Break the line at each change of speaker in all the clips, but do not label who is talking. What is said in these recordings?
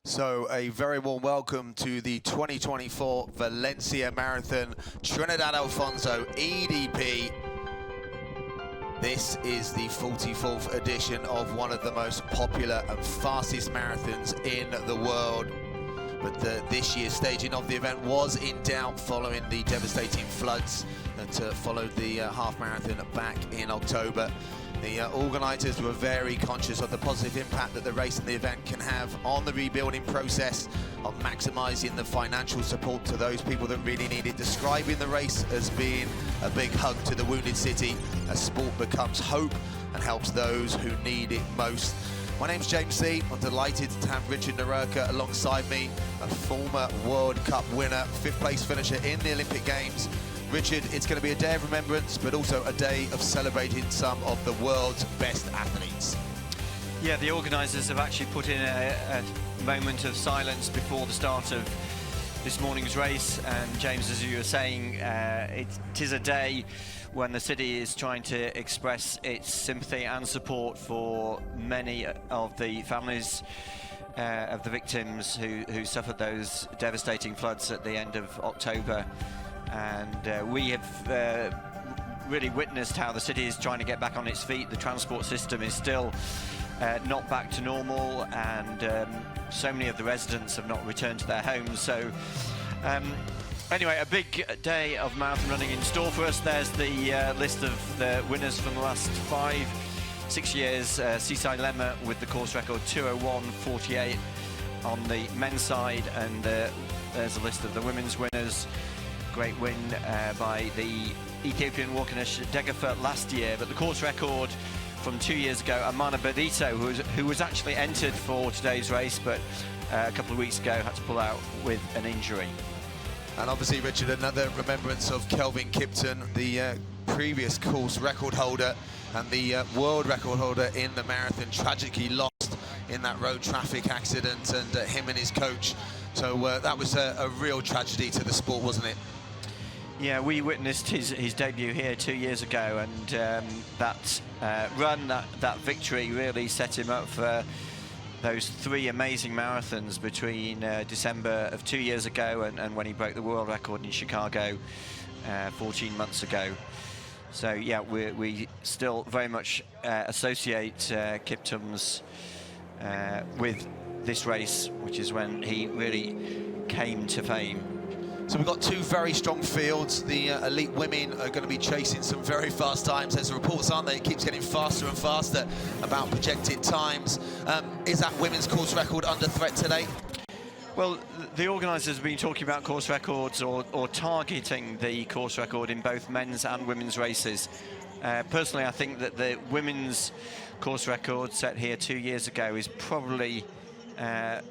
So a very warm welcome to the 2024 Valencia Marathon Trinidad Alfonso EDP. This is the 44th edition of one of the most popular and fastest marathons in the world. But this year's staging of the event was in doubt following the devastating floods that followed the half marathon back in October. The organisers were very conscious of the positive impact that the race and the event can have on the rebuilding process, of maximising the financial support to those people that really need it, describing the race as being a big hug to the wounded city as sport becomes hope and helps those who need it most. My name's James C. I'm delighted to have Richard Narurka alongside me, a former World Cup winner, 5th place finisher in the Olympic Games. Richard, it's going to be a day of remembrance, but also a day of celebrating some of the world's best athletes.
Yeah, the organisers have actually put in a moment of silence before the start of this morning's race. And James, as you were saying, it is a day when the city is trying to express its sympathy and support for many of the families of the victims who suffered those devastating floods at the end of October. And we have really witnessed how the city is trying to get back on its feet. The transport system is still not back to normal, and so many of the residents have not returned to their homes. So anyway, a big day of marathon running in store for us. There's the list of the winners from the last 5-6 years. Seaside Lemma with the course record 2:01:48 on the men's side, and there's a list of the women's winners. Great win by the Ethiopian Walkenesh Degafer last year, but the course record from 2 years ago, Amana Benito, who was actually entered for today's race, but a couple of weeks ago had to pull out with an injury.
And obviously, Richard, another remembrance of Kelvin Kipton, the previous course record holder and the world record holder in the marathon, tragically lost in that road traffic accident, and him and his coach. So that was a real tragedy to the sport, wasn't it?
Yeah, we witnessed his debut here 2 years ago, and that run, that victory really set him up for those 3 amazing marathons between December of 2 years ago and when he broke the world record in Chicago 14 months ago. So yeah, we still very much associate Kiptum's with this race, which is when he really came to fame.
So we've got 2 very strong fields. The elite women are going to be chasing some very fast times. There's reports, aren't they? It keeps getting faster and faster about projected times. Is that women's course record under threat today?
Well, the organisers have been talking about course records or targeting the course record in both men's and women's races. Personally, I think that the women's course record set here 2 years ago is probably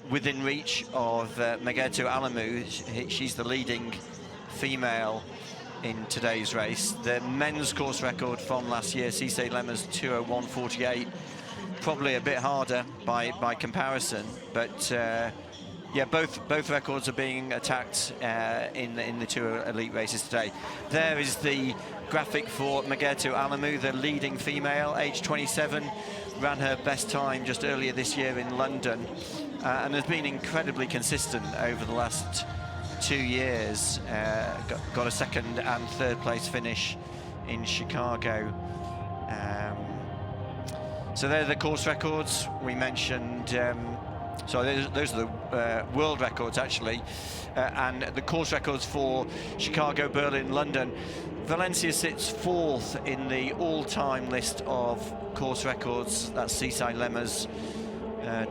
within reach of Megetu Alamu. She's the leading female in today's race. The men's course record from last year, Seaside Lemma's 2:01:48, probably a bit harder by comparison, but yeah, both records are being attacked in the 2 elite races today. There is the graphic for Megetu Alamu, the leading female, age 27, ran her best time just earlier this year in London, and has been incredibly consistent over the last 2 years. Got a 2nd and 3rd place finish in Chicago. So they're the course records we mentioned. So those are the world records, actually, and the course records for Chicago, Berlin, London. Valencia sits 4th in the all-time list of course records. That's Seaside Lemma's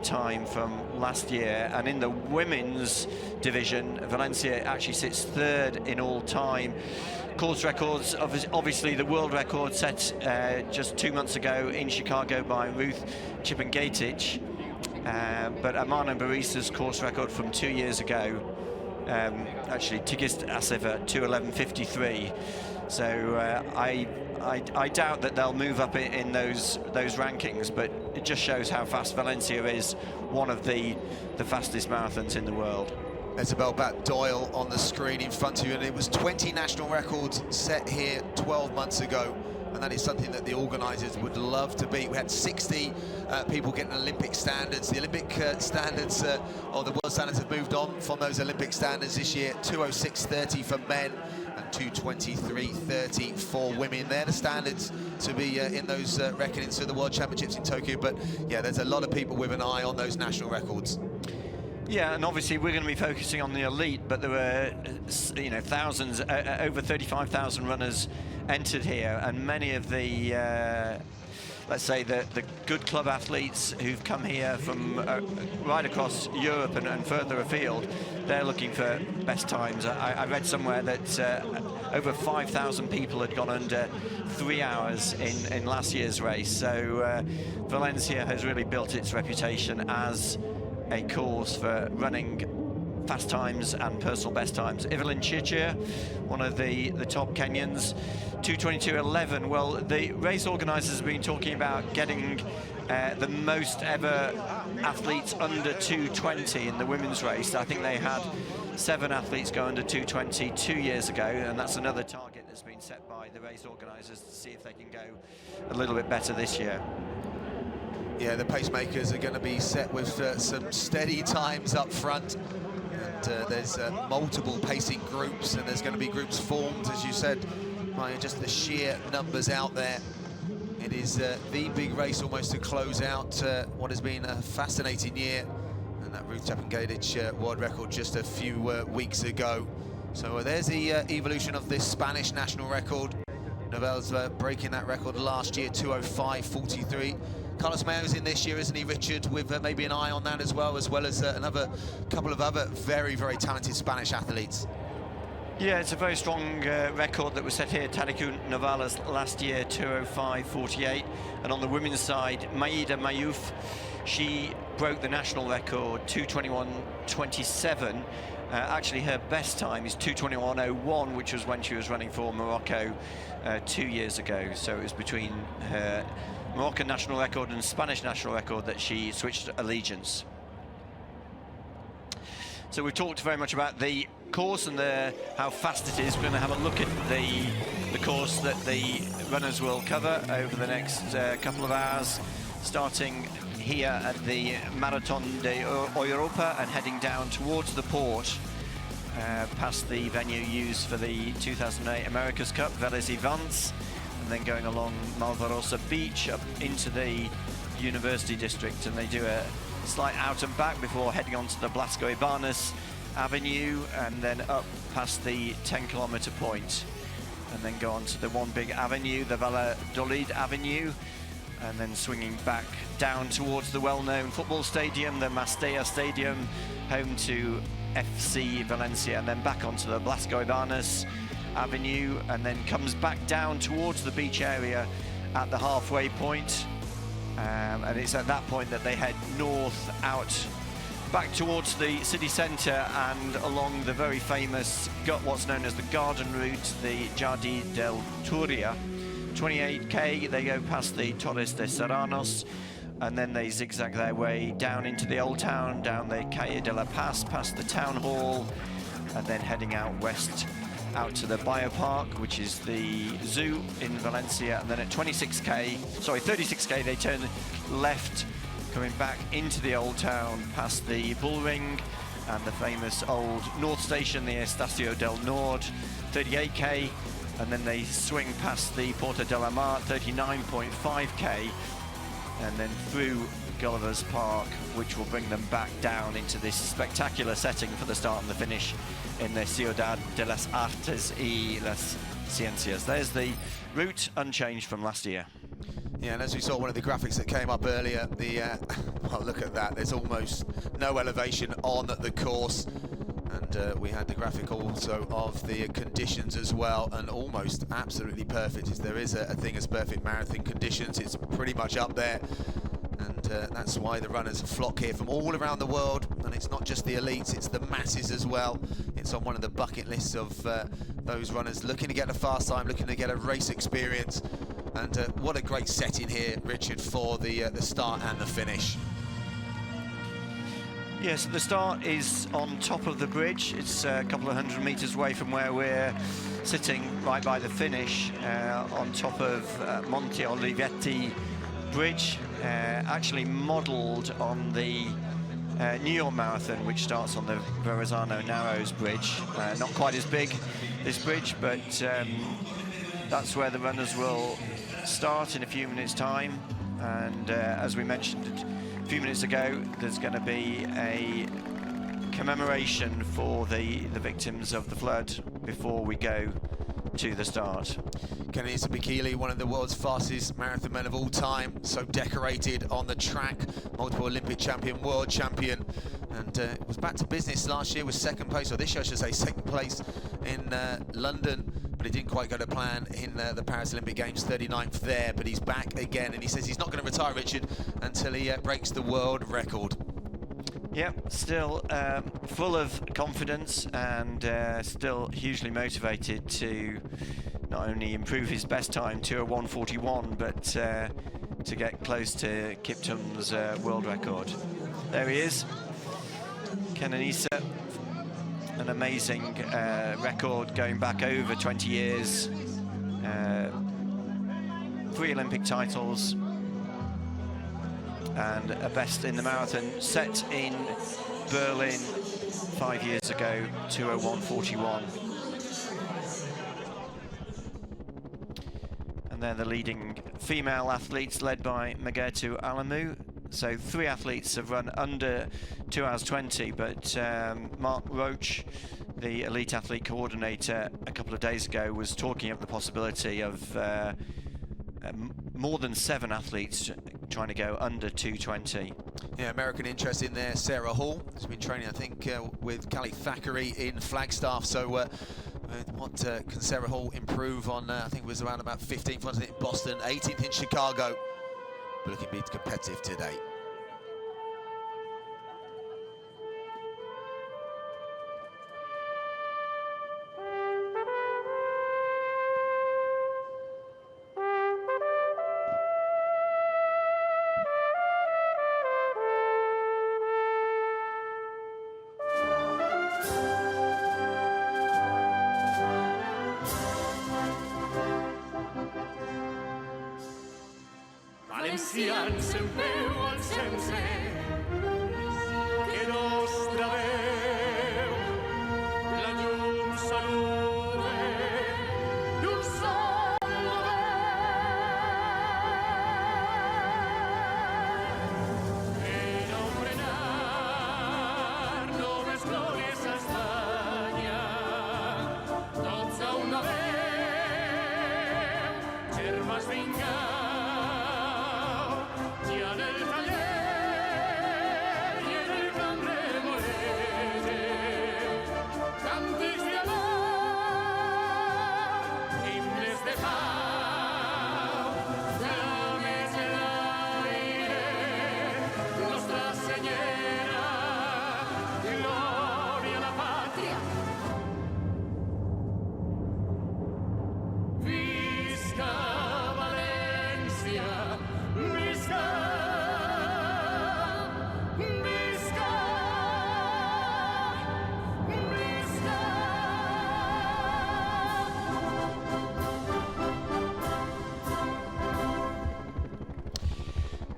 time from last year. And in the women's division, Valencia actually sits 3rd in all time. Course records, obviously the world record set just 2 months ago in Chicago by Ruth Chippengatich. But Amana Barisa's course record from 2 years ago, actually Tigist Aseva 2:11:53. So I doubt that they'll move up in those rankings, but it just shows how fast Valencia is, one of the fastest marathons in the world.
Isabel Bat Doyle on the screen in front of you, and it was 20 national records set here 12 months ago. and that is something that the organisers would love to beat. We had 60 people getting Olympic standards. The Olympic standards, or the world standards, have moved on from those Olympic standards this year. 2:06.30 for men and 2:23.30 for women. They're the standards to be in those reckonings for the World Championships in Tokyo. But yeah, there's a lot of people with an eye on those national records.
Yeah, and obviously we're going to be focusing on the elite, but there were, you know, thousands, over 35,000 runners entered here, and many of the, let's say, the good club athletes who've come here from right across Europe and further afield, they're looking for best times. I read somewhere that over 5,000 people had gone under 3 hours in last year's race. So Valencia has really built its reputation as a course for running fast times and personal best times. Evelyn Chichir, one of the top Kenyans, 2:22.11. Well, the race organisers have been talking about getting the most ever athletes under 2:20 in the women's race. I think they had 7 athletes go under 2:20 2 years ago, and that's another target that's been set by the race organisers to see if they can go a little bit better this year.
Yeah, the pacemakers are going to be set with some steady times up front. And there's multiple pacing groups, and there's going to be groups formed, as you said, by just the sheer numbers out there. It is the big race almost to close out what has been a fascinating year. And that Ruth Chapman-Gadich world record just a few weeks ago. So there's the evolution of this Spanish national record. Novel's breaking that record last year, 2:05.43. Carlos Mayo's in this year, isn't he, Richard, with maybe an eye on that as well as another couple of other very, very talented Spanish athletes.
Yeah, it's a very strong record that was set here. Tariku Novales last year, 2:05.48. And on the women's side, Maida Mayouf, she broke the national record, 2:21.27. Actually, her best time is 2:21.01, which was when she was running for Morocco 2 years ago. So it was between her Moroccan national record and Spanish national record that she switched allegiance. So we've talked very much about the course and how fast it is. We're going to have a look at the course that the runners will cover over the next couple of hours, starting here at the Marathon de Europa and heading down towards the port, past the venue used for the 2008 America's Cup, Vélez i Vans, and then going along Malvarosa Beach up into the University District, and they do a slight out and back before heading on to the Blasco Ibanez Avenue, and then up past the 10-kilometre point, and then go on to the one big avenue, the Valladolid Avenue, and then swinging back down towards the well-known football stadium, the Mestalla Stadium, home to FC Valencia, and then back onto the Blasco Ibanez Avenue, and then comes back down towards the beach area at the halfway point. And it's at that point that they head north out back towards the city centre and along the very famous, what's known as the garden route, the Jardí del Turia. 28k, they go past the Torres de Serranos, and then they zigzag their way down into the old town, down the Calle de la Paz, past the town hall, and then heading out west out to the biopark, which is the zoo in Valencia, and then at 36k they turn left, coming back into the old town, past the bull ring and the famous old North Station, the Estacio del Nord, 38k, and then they swing past the Porta de la Mar, 39.5k, and then through Gulliver's Park, which will bring them back down into this spectacular setting for the start and the finish in the Ciudad de las Artes y las Ciencias. There's the route unchanged from last year.
Yeah, and as we saw one of the graphics that came up earlier, well, look at that, there's almost no elevation on the course. And we had the graphic also of the conditions as well, and almost absolutely perfect. If there is a thing as perfect marathon conditions, it's pretty much up there. And that's why the runners flock here from all around the world. And it's not just the elites, it's the masses as well. It's on one of the bucket lists of those runners looking to get a fast time, looking to get a race experience. And what a great setting here, Richard, for the start and the finish.
Yes, the start is on top of the bridge. It's a couple of 100 metres away from where we're sitting, right by the finish, on top of Monte Olivetti Bridge, actually modelled on the New York Marathon, which starts on the Verrazano Narrows Bridge. Not quite as big, this bridge, but that's where the runners will start in a few minutes' time. And as we mentioned a few minutes ago, there's going to be a commemoration for the victims of the flood before we go to the start.
Kenenisa Bekele, one of the world's fastest marathon men of all time, so decorated on the track, multiple Olympic champion, world champion, and was back to business last year with second place, or this year I should say second place in London, but it didn't quite go to plan in the Paris Olympic Games, 39th there, but he's back again, and he says he's not going to retire, Richard, until he breaks the world record.
Yeah, still full of confidence and still hugely motivated to not only improve his best time to a 1:41, but to get close to Kiptum's world record. There he is, Kenenisa, an amazing record going back over 20 years, 3 Olympic titles, and a best in the marathon set in Berlin 5 years ago to a 1:41. And they're the leading female athletes, led by Megetu Alamu. So 3 athletes have run under 2 hours 20, but Mark Roach, the elite athlete coordinator, a couple of days ago was talking of the possibility of more than 7 athletes trying to go under 2:20.
Yeah, American interest in there. Sarah Hall has been training, I think, with Callie Thackeray in Flagstaff. So what can Sarah Hall improve on? I think it was around about 15th, wasn't it, in Boston, 18th in Chicago. But looking to be competitive today.
Valencians en veu al sencer, que nostra veu la llum salude i un sol per ofrenar noves glòries a Espanya, tots a una veu, germans vinga.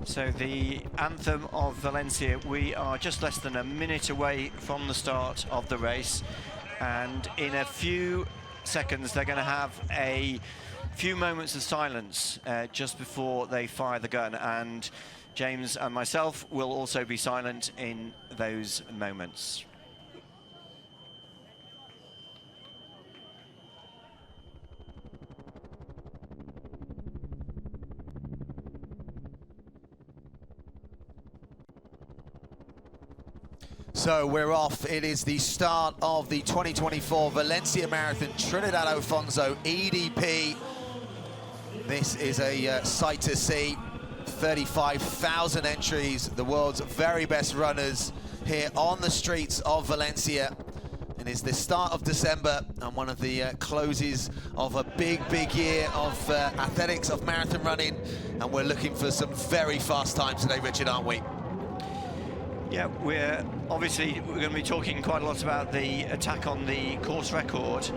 So the anthem of Valencia, we are just less than a minute away from the start of the race, and in a few seconds they're going to have a few moments of silence just before they fire the gun, and James and myself will also be silent in those moments.
So we're off. It is the start of the 2024 Valencia Marathon, Trinidad Alfonso EDP. This is a sight to see. 35,000 entries, the world's very best runners here on the streets of Valencia. And it's the start of December and one of the closes of a big year of athletics, of marathon running. And we're looking for some very fast times today, Richard, aren't we?
Yeah, we're going to be talking quite a lot about the attack on the course record.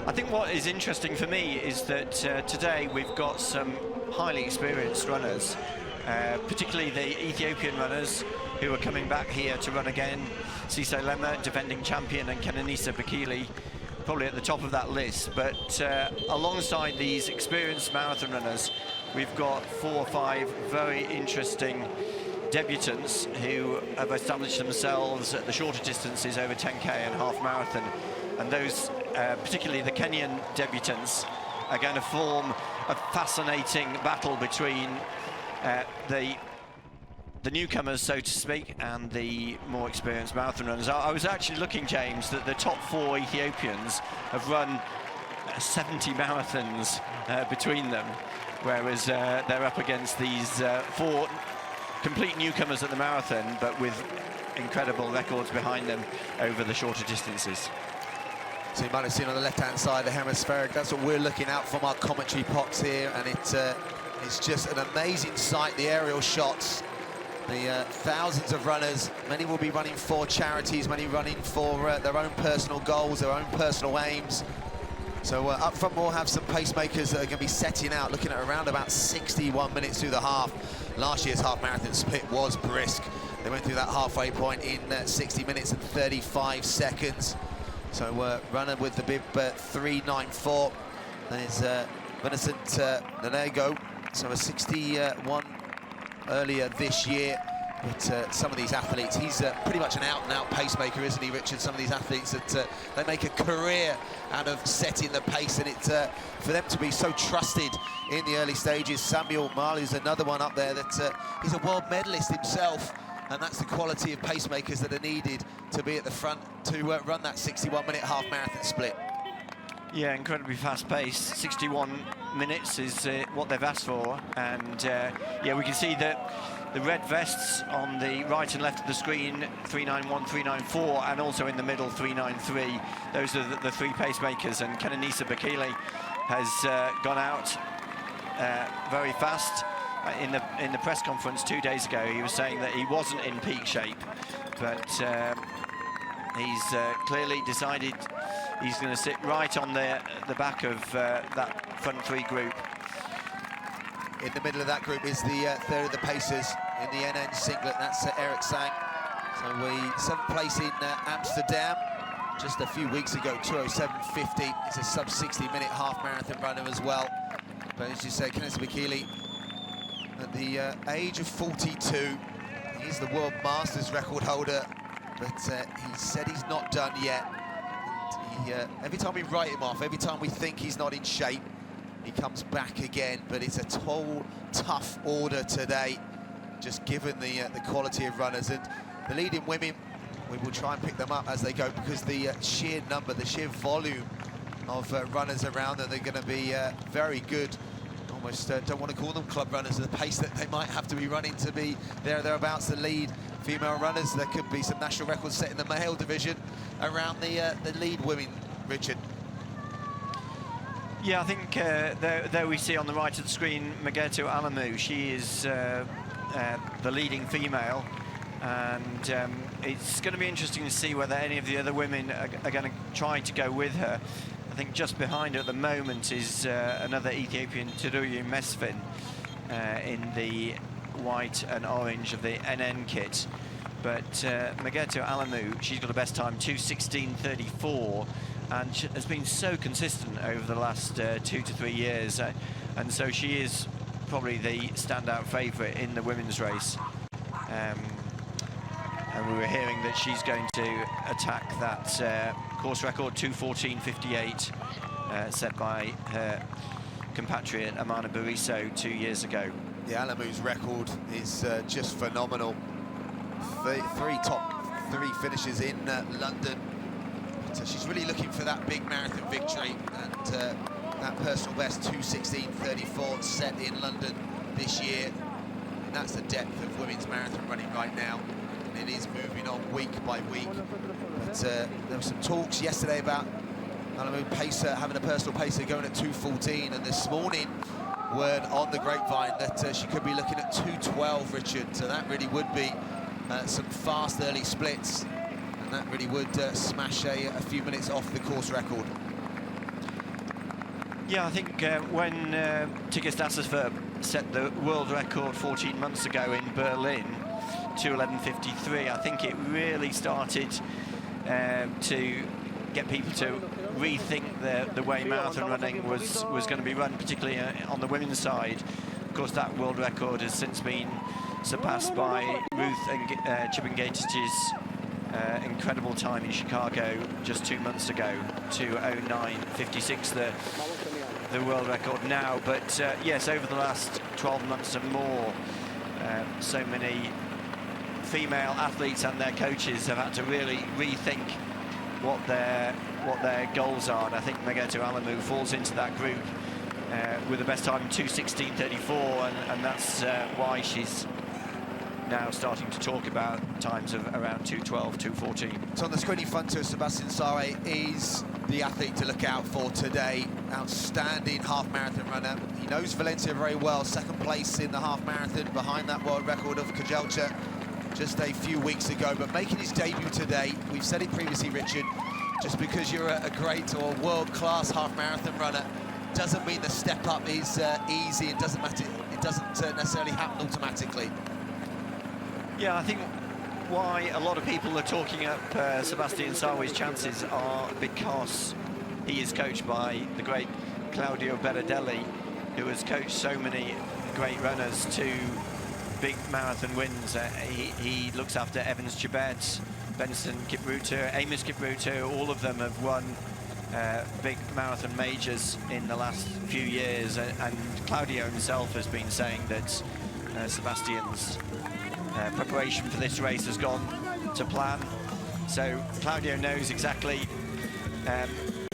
I think what is interesting for me is that today we've got some highly experienced runners, particularly the Ethiopian runners who are coming back here to run again. Sise Lema, defending champion, and Kenenisa Bekele probably at the top of that list. But alongside these experienced marathon runners, we've got 4 or 5 very interesting debutants who have established themselves at the shorter distances over 10k and half marathon, and those particularly the Kenyan debutants are going to form a fascinating battle between the newcomers, so to speak, and the more experienced marathon runners. I was actually looking, James, that the top 4 Ethiopians have run 70 marathons between them, whereas they're up against these 4 complete newcomers at the marathon, but with incredible records behind them over the shorter distances.
So you might have seen on the left-hand side, the hemispheric, that's what we're looking out from our commentary box here, and it's just an amazing sight, the aerial shots, the thousands of runners. Many will be running for charities, many running for their own personal goals, their own personal aims. So up front we'll have some pacemakers that are going to be setting out, looking at around about 61 minutes through the half. Last year's half marathon split was brisk. They went through that halfway point in 60 minutes and 35 seconds. So runner with the bib 394. There's Vincent Nanego. So a 61 earlier this year. But some of these athletes, he's pretty much an out-and-out pacemaker, isn't he, Richard? Some of these athletes that they make a career out of setting the pace, and it's for them to be so trusted in the early stages. Samuel Mali is another one up there that he's a world medalist himself, and that's the quality of pacemakers that are needed to be at the front to run that 61-minute half marathon split.
Yeah, incredibly fast pace. 61 minutes is what they've asked for, and yeah, we can see that the red vests on the right and left of the screen, 391, 394, and also in the middle, 393. Those are the 3 pacemakers, and Kenenisa Bekele has gone out very fast. In the press conference 2 days ago, he was saying that he wasn't in peak shape, but he's clearly decided he's going to sit right on the back of that front 3 group.
In the middle of that group is the third of the pacers in the NN singlet, that's Eric Sang. So we 7th place in Amsterdam just a few weeks ago, 2:07:50. It's a sub-60-minute half marathon runner as well. But as you say, Kenenisa Bekele, at the age of 42, he's the World Masters record holder, but he said he's not done yet. And every time we write him off, every time we think he's not in shape, he comes back again. But it's a tall, tough order today, just given the quality of runners. And the leading women, we will try and pick them up as they go, because the sheer number, the sheer volume of runners around them, they're going to be very good. Almost don't want to call them club runners, the pace that they might have to be running to be thereabouts the lead female runners. There could be some national records set in the male division around the lead women, Richard.
Yeah, I think there we see on the right of the screen Mageto Alamu. She is the leading female, and it's going to be interesting to see whether any of the other women are going to try to go with her. I think just behind her at the moment is another Ethiopian, Tiruyu Mesfin, in the white and orange of the NN kit. But Mageto Alamu, she's got a best time, 2:16:34, and she has been so consistent over the last 2 to 3 years. And so she is probably the standout favourite in the women's race. And we were hearing that she's going to attack that course record, 2:14:58, set by her compatriot Amana Bariso 2 years ago.
Yeah, Alamu's record is just phenomenal. Top three finishes in London. So she's really looking for that big marathon victory, and that personal best 2:16:34 set in London this year. And that's the depth of women's marathon running right now. And it is moving on week by week. But there were some talks yesterday about Alamu pacer, having a personal pacer going at 2:14, and this morning word on the grapevine that she could be looking at 2:12, Richard. So that really would be some fast early splits, and that really would smash a few minutes off the course record.
Yeah, I think when Tigger Stassersberg set the world record 14 months ago in Berlin, 2:11:53, I think it really started to get people to rethink the way marathon running was going to be run, particularly on the women's side. Of course, that world record has since been surpassed by Ruth and Chippengate's incredible time in Chicago just 2 months ago, 2:09:56, the world record now. But yes, over the last 12 months and more, so many female athletes and their coaches have had to really rethink what their goals are, and I think Megatu Alamu falls into that group with the best time 2:16:34, and that's why she's now starting to talk about times of around 2:12, 2:14.
So on the screen in front to us, Sebastian Sare is the athlete to look out for today. Outstanding half marathon runner. He knows Valencia very well, second place in the half marathon behind that world record of Kajelcha just a few weeks ago, but making his debut today. We've said it previously, Richard, just because you're a great or world-class half marathon runner doesn't mean the step up is easy. It doesn't matter. It doesn't necessarily happen automatically.
Yeah, I think why a lot of people are talking up Sebastian Sare's chances are because he is coached by the great Claudio Berardelli, who has coached so many great runners to big marathon wins. He looks after Evans Chibet, Benson Kipruto, Amos Kipruto. All of them have won big marathon majors in the last few years, and Claudio himself has been saying that Sebastian's preparation for this race has gone to plan. So Claudio knows exactly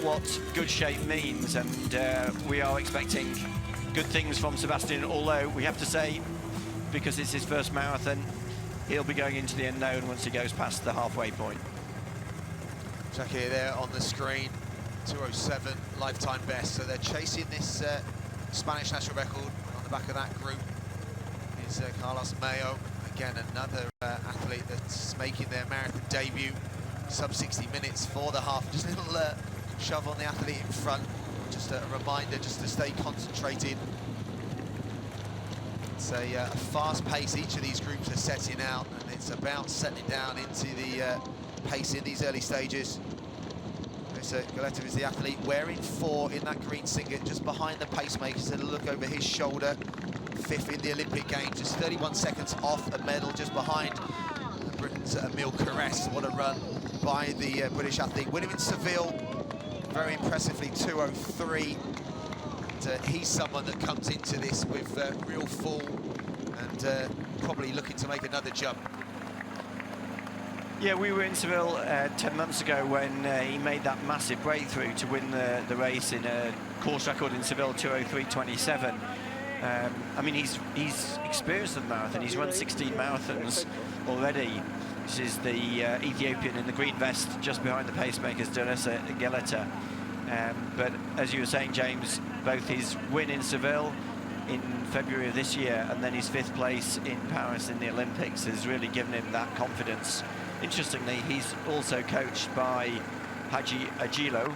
what good shape means, and we are expecting good things from Sebastian, although we have to say, because it's his first marathon, he'll be going into the unknown once he goes past the halfway point.
Check here there on the screen, 2:07 lifetime best. So they're chasing this Spanish national record. On the back of that group is Carlos Mayo. Again, another athlete that's making their marathon debut. Sub 60 minutes for the half. Just a little shove on the athlete in front. Just a reminder just to stay concentrated. It's a fast pace each of these groups are setting out, and it's about settling down into the pace in these early stages. Goletov is the athlete wearing 4 in that green singlet, just behind the pacemakers. A look over his shoulder. 5th in the Olympic Games, just 31 seconds off a medal, just behind Britain's Emile Caresse. What a run by the British athlete. Winning in Seville, very impressively, 2:03. And he's someone that comes into this with real full and probably looking to make another jump.
Yeah, we were in Seville 10 months ago when he made that massive breakthrough to win the race in a course record in Seville, 2:03:27. I mean, he's experienced the marathon. He's run 16 marathons already. This is the Ethiopian in the green vest, just behind the pacemakers, Deresa Geleta. But as you were saying, James, both his win in Seville in February of this year and then his 5th place in Paris in the Olympics has really given him that confidence. Interestingly, he's also coached by Haji Agilo.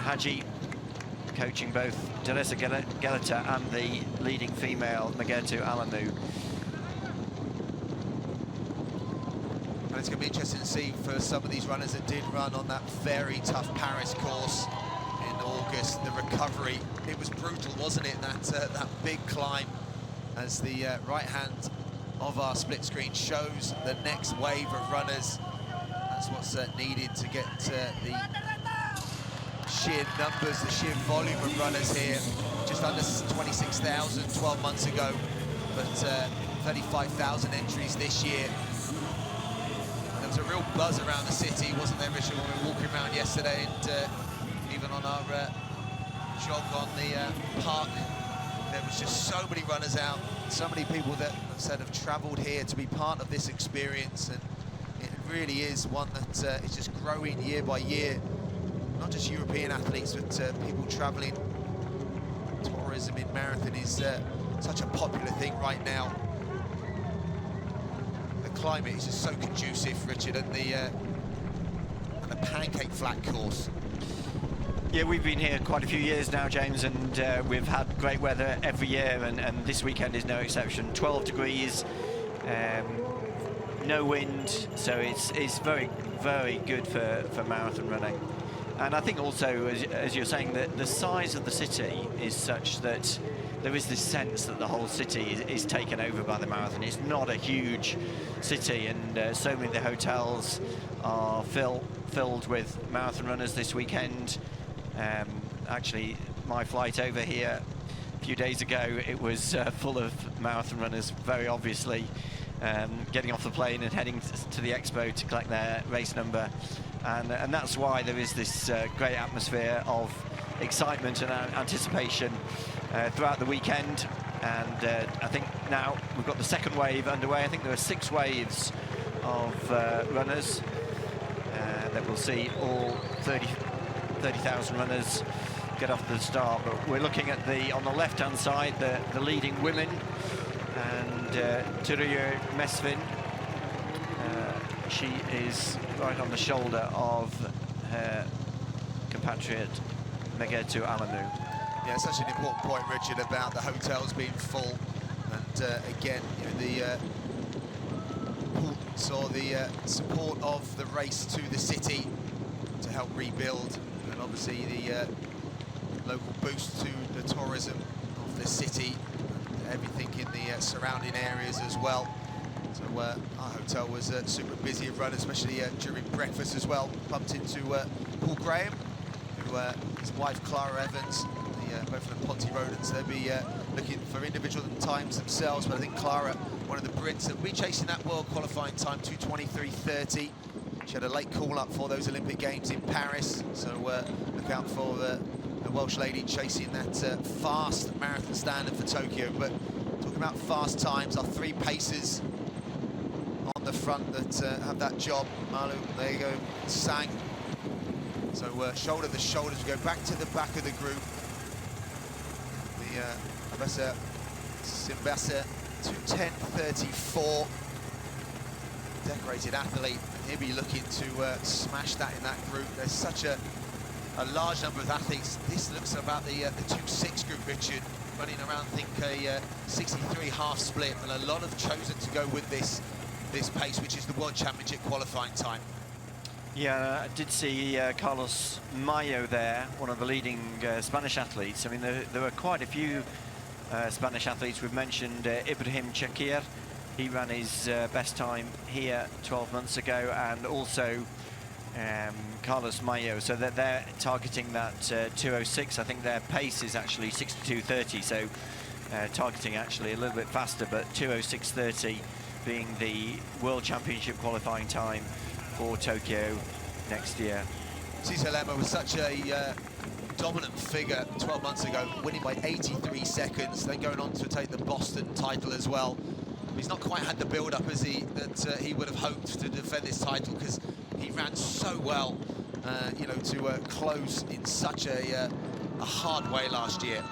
Haji coaching both Deresa Geleta and the leading female, Megatu Alamu.
And it's going to be interesting to see for some of these runners that did run on that very tough Paris course in August, the recovery. It was brutal, wasn't it, that big climb, as the right hand of our split screen shows the next wave of runners. That's what's needed to get the sheer numbers, the sheer volume of runners here. Just under 26,000 12 months ago, but 35,000 entries this year. There was a real buzz around the city, wasn't there, Richard, when we were walking around yesterday, and even on our jog on the park, there was just so many runners out, so many people that have travelled here to be part of this experience, and it really is one that is just growing year by year. Not just European athletes, but people travelling. Tourism in marathon is such a popular thing right now. climate is just so conducive, Richard, and the pancake flat course.
Yeah, we've been here quite a few years now, James, and we've had great weather every year, and this weekend is no exception. 12 degrees, no wind, so it's very, very good for marathon running. And I think also, as you're saying, that the size of the city is such that there is this sense that the whole city is taken over by the marathon. It's not a huge city, and so many of the hotels are filled with marathon runners this weekend. Actually, my flight over here a few days ago, it was full of marathon runners, very obviously, getting off the plane and heading to the expo to collect their race number. And that's why there is this great atmosphere of excitement and anticipation throughout the weekend. And I think now we've got the second wave underway. I think there are 6 waves of runners that we'll see all 30,000 runners get off to the start. But we're looking at on the left-hand side, the leading women, and Turiye Mesvin. She is right on the shoulder of her compatriot Megetu Alamu.
Yeah, such an important point, Richard, about the hotels being full, and again, you know, the importance or the support of the race to the city to help rebuild, and obviously the local boost to the tourism of the city, and everything in the surrounding areas as well. So our hotel was super busy of runners, especially during breakfast as well. Bumped into Paul Graham, who his wife Clara Evans, both of them Ponty Rodents. They'll be looking for individual times themselves, but I think Clara, one of the Brits, that will be chasing that world qualifying time, 2:23:30. She had a late call-up for those Olympic Games in Paris, so look out for the Welsh lady chasing that fast marathon standard for Tokyo. But talking about fast times, our 3 pacers on the front that have that job. Malu, there you go, Sang. So shoulder to shoulders, we go back to the back of the group. The Abessa Simbassa, 2:10:34. Decorated athlete, and he'll be looking to smash that in that group. There's such a large number of athletes. This looks about the 2:06 group, Richard, running around, I think, a 63 half split, and a lot have chosen to go with this pace, which is the World Championship qualifying time.
Yeah, I did see Carlos Mayo there, one of the leading Spanish athletes. I mean, there were quite a few Spanish athletes. We've mentioned Ibrahim Chakir. He ran his best time here 12 months ago, and also Carlos Mayo. So they're targeting that 2:06. I think their pace is actually 62:30, so targeting actually a little bit faster, but 2:06:30 being the World Championship qualifying time for Tokyo next year.
Cesar Lema was such a dominant figure 12 months ago, winning by 83 seconds, then going on to take the Boston title as well. He's not quite had the build-up as he would have hoped to defend this title, because he ran so well, you know, to close in such a hard way last year.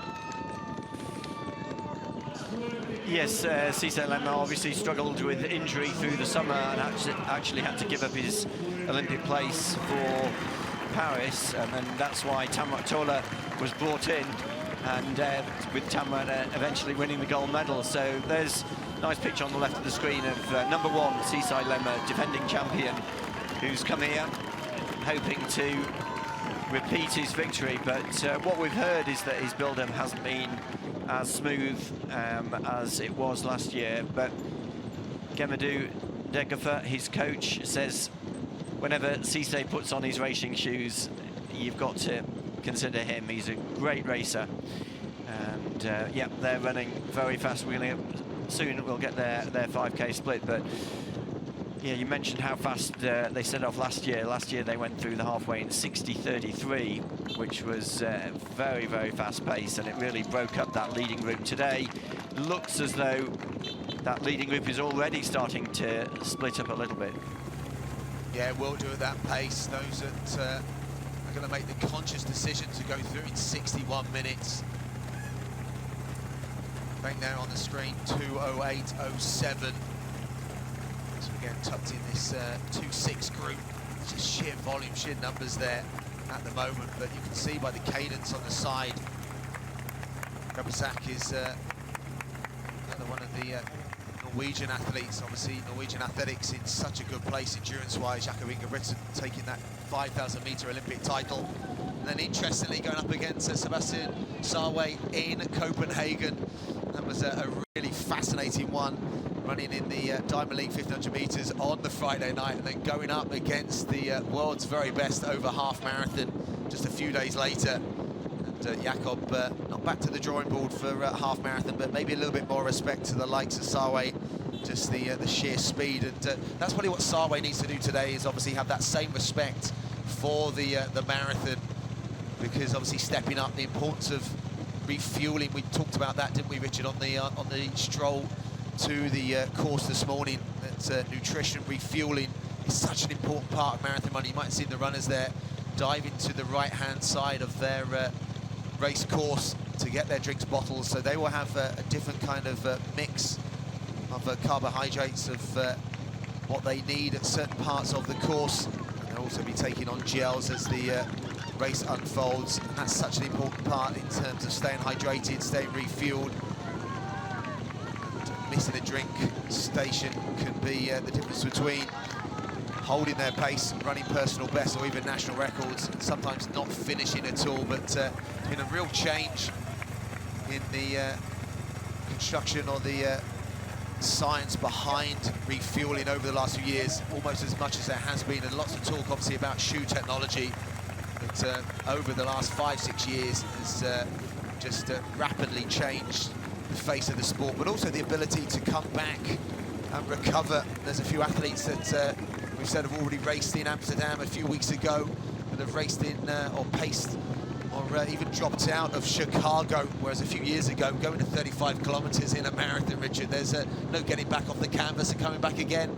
Yes, Cesar Lema obviously struggled with injury through the summer and actually had to give up his Olympic place for Paris, and then that's why Tamrat Tola was brought in, and with Tamrat eventually winning the gold medal. So there's a nice picture on the left of the screen of number 1, Cesar Lema, defending champion, who's come here hoping to repeat his victory. But what we've heard is that his build-up hasn't been as smooth as it was last year. But Gemadou Degafa, his coach, says whenever Cisse puts on his racing shoes, you've got to consider him. He's a great racer, and yeah, they're running very fast. Soon we'll get their 5K split, but yeah, you mentioned how fast they set off last year. Last year they went through the halfway in 60:33, which was very, very fast pace, and it really broke up that leading group. Today looks as though that leading group is already starting to split up a little bit.
Yeah, it will do at that pace. Those that are going to make the conscious decision to go through in 61 minutes. Right now on the screen, 2:08:07. So again tucked in this 2-6 group. Just sheer volume, sheer numbers there at the moment, but you can see by the cadence on the side, Rabazak is another one of the Norwegian athletes. Obviously, Norwegian athletics in such a good place endurance-wise. Jakob Ingebrigtsen taking that 5,000 meter Olympic title. And then interestingly, going up against Sebastian Sarway in Copenhagen. That was a really fascinating one, running in the Diamond League 1500 meters on the Friday night, and then going up against the world's very best over half marathon just a few days later. And Jakob not back to the drawing board for half marathon, but maybe a little bit more respect to the likes of Sarway, just the sheer speed. And that's probably what Sarway needs to do today, is obviously have that same respect for the marathon, because obviously stepping up, the importance of refueling. We talked about that, didn't we, Richard, on the stroll to the course this morning, that nutrition, refueling is such an important part of marathon running. You might have seen the runners there dive into the right-hand side of their race course to get their drinks bottles, so they will have a different kind of mix of carbohydrates, of what they need at certain parts of the course. And they'll also be taking on gels as the race unfolds, and that's such an important part in terms of staying hydrated, staying refueled. And missing a drink station can be the difference between holding their pace, running personal bests or even national records, and sometimes not finishing at all. But it's been a real change in the construction or the science behind refueling over the last few years, almost as much as there has been, and lots of talk obviously about shoe technology that over the last 5-6 years has just rapidly changed the face of the sport, but also the ability to come back and recover. There's a few athletes that we've said have already raced in Amsterdam a few weeks ago, that have raced in or paced or even dropped out of Chicago, whereas a few years ago, going to 35 kilometers in a marathon, Richard, there's no getting back off the canvas and coming back again.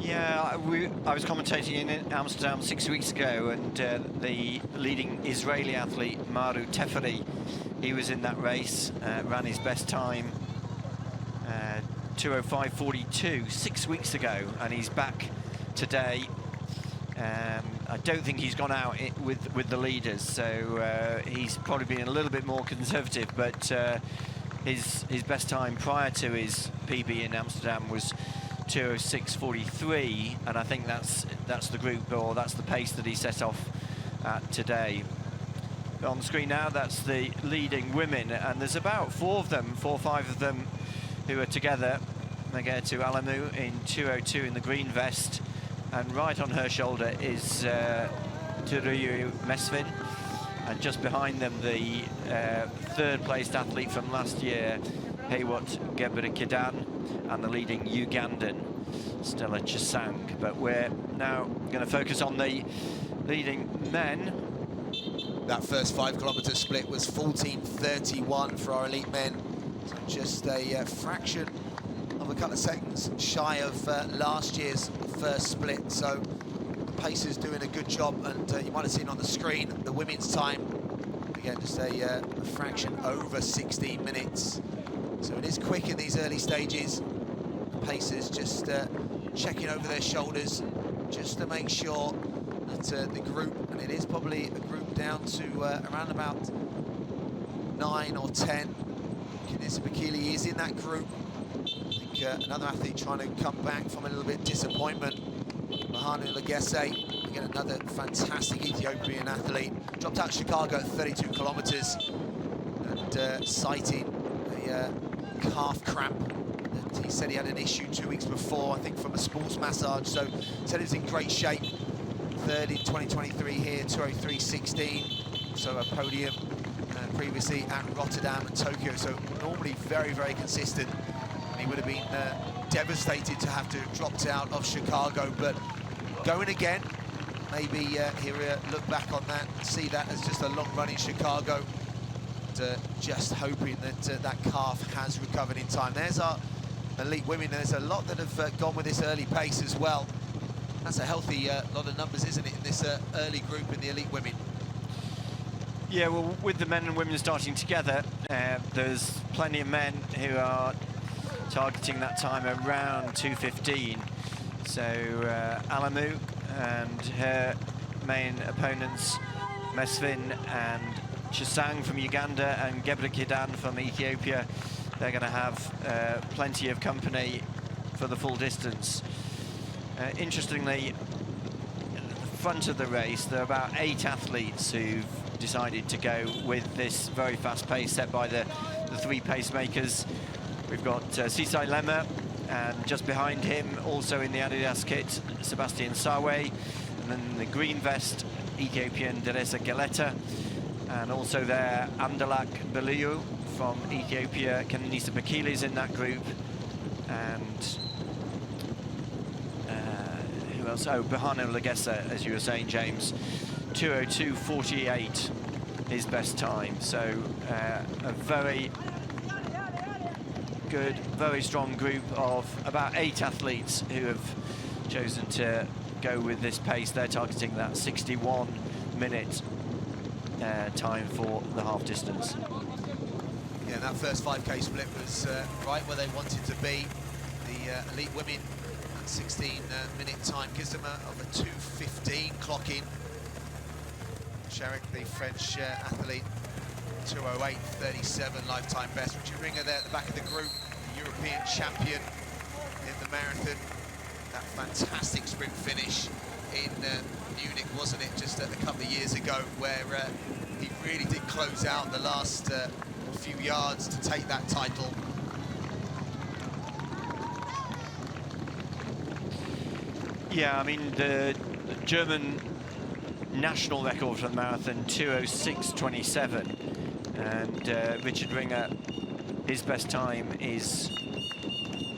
Yeah, I was commentating in Amsterdam 6 weeks ago, and the leading Israeli athlete, Maru Teferi, he was in that race, ran his best time, 2:05:42, 6 weeks ago, and he's back today. I don't think he's gone out with the leaders, so he's probably been a little bit more conservative, but his best time prior to his PB in Amsterdam was 2:06:43, and I think that's the group, or that's the pace that he set off at today. On the screen now, that's the leading women, and there's about 4 or 5 of them who are together. Megatu Alamu in 2:02 in the green vest, and right on her shoulder is Turuyu Mesvin, and just behind them the third placed athlete from last year, Haywat Gebrselassie, and the leading Ugandan, Stella Chesang. But we're now going to focus on the leading men.
That first 5 kilometer split was 14:31 for our elite men, so just a fraction of a couple of seconds shy of last year's first split. So the pacer's doing a good job, and you might have seen on the screen the women's time, again just a fraction over 16 minutes. So it is quick in these early stages. The pacers just checking over their shoulders just to make sure that the group, and it is probably a group down to around about 9 or 10. Kenisa Bekele is in that group. I think another athlete trying to come back from a little bit of disappointment. Mahanu Legesse, again another fantastic Ethiopian athlete. Dropped out of Chicago at 32 kilometers and citing a calf cramp that he said he had an issue 2 weeks before, I think from a sports massage. So said he was in great shape. Third in 2023 here, 2:03:16. So a podium previously at Rotterdam and Tokyo. So normally very, very consistent. And he would have been devastated to have to have dropped out of Chicago, but going again. Maybe he'll look back on that, see that as just a long run in Chicago. And, just hoping that that calf has recovered in time. There's our elite women. There's a lot that have gone with this early pace as well. That's a healthy lot of numbers, isn't it, in this early group in the elite women?
Yeah, well, with the men and women starting together, there's plenty of men who are targeting that time around 2:15. So Alamu and her main opponents, Mesfin and Chisang from Uganda and Gebre Kidan from Ethiopia, they're going to have plenty of company for the full distance. Interestingly, at the front of the race, there are about 8 athletes who've decided to go with this very fast pace set by the 3 pacemakers. We've got Sisai Lema, and just behind him, also in the Adidas kit, Sebastian Sawe, and then the green vest, Ethiopian Deresa Geleta, and also there Amdalak Beliu from Ethiopia, Kenenisa Bakili's in that group, and who else? Oh, Bahano Legessa, as you were saying, James, 2:02.48 his best time. So a very good, very strong group of about 8 athletes who have chosen to go with this pace. They're targeting that 61-minute time for the half distance.
Yeah, that first 5K split was right where they wanted to be. The elite women at 16-minute time gives them of a 2:15 clock in. Sherrick, the French athlete, 2:08.37 lifetime best. Richard Ringer there at the back of the group, the European champion in the marathon. That fantastic sprint finish in Munich, wasn't it, just a couple of years ago, where he really did close out the last few yards to take that title.
Yeah, I mean, the German national record for the marathon, 2:06.27, and Richard Ringer, his best time is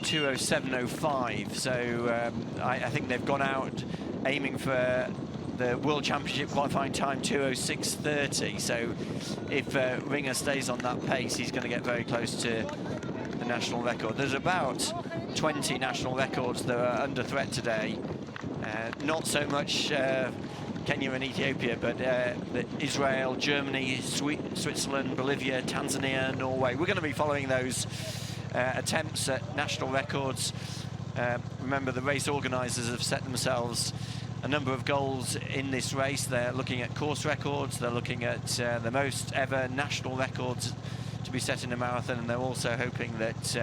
2:07.05. So I think they've gone out aiming for the World Championship qualifying time, 2:06.30. So if Ringer stays on that pace, he's going to get very close to the national record. There's about 20 national records that are under threat today. Not so much Kenya and Ethiopia, but Israel, Germany, Switzerland, Bolivia, Tanzania, Norway. We're going to be following those attempts at national records. Remember, the race organisers have set themselves a number of goals in this race. They're looking at course records, they're looking at the most ever national records to be set in a marathon, and they're also hoping that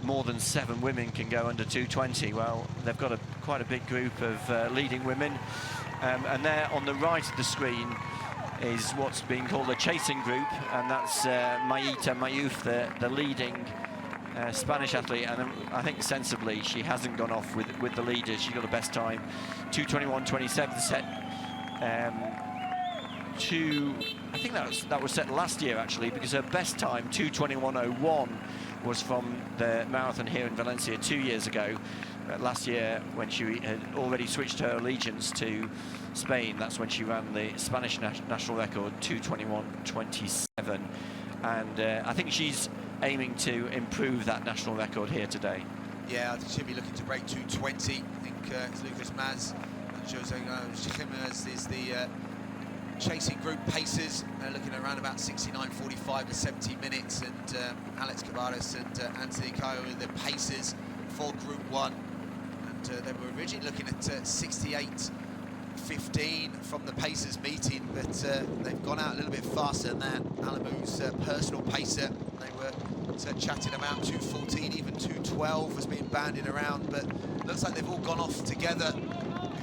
more than 7 women can go under 2:20. Well, they've got quite a big group of leading women, and there on the right of the screen is what's being called a chasing group, and that's Mayita Mayuf, the leading Spanish athlete, and I think sensibly she hasn't gone off with the leaders. She got the best time, 2:21.27 set. I think that was set last year actually, because her best time, 2:21.01, was from the marathon here in Valencia 2 years ago. Last year, when she had already switched her allegiance to Spain, that's when she ran the Spanish national record, 2:21.27, and I think she's aiming to improve that national record here today.
Yeah, I think she'll be looking to break 2:20. I think it's Lucas Maz and Jose Jimenez is the chasing group pacers. They're looking around about 69.45 to 70 minutes, and Alex Cavares and Anthony Caio are the pacers for Group 1. And they were originally looking at 68.15 from the pacers meeting, but they've gone out a little bit faster than that. Alamu's personal pacer, they were chatting about 2:14, even 2:12 was being bandied around, but looks like they've all gone off together. We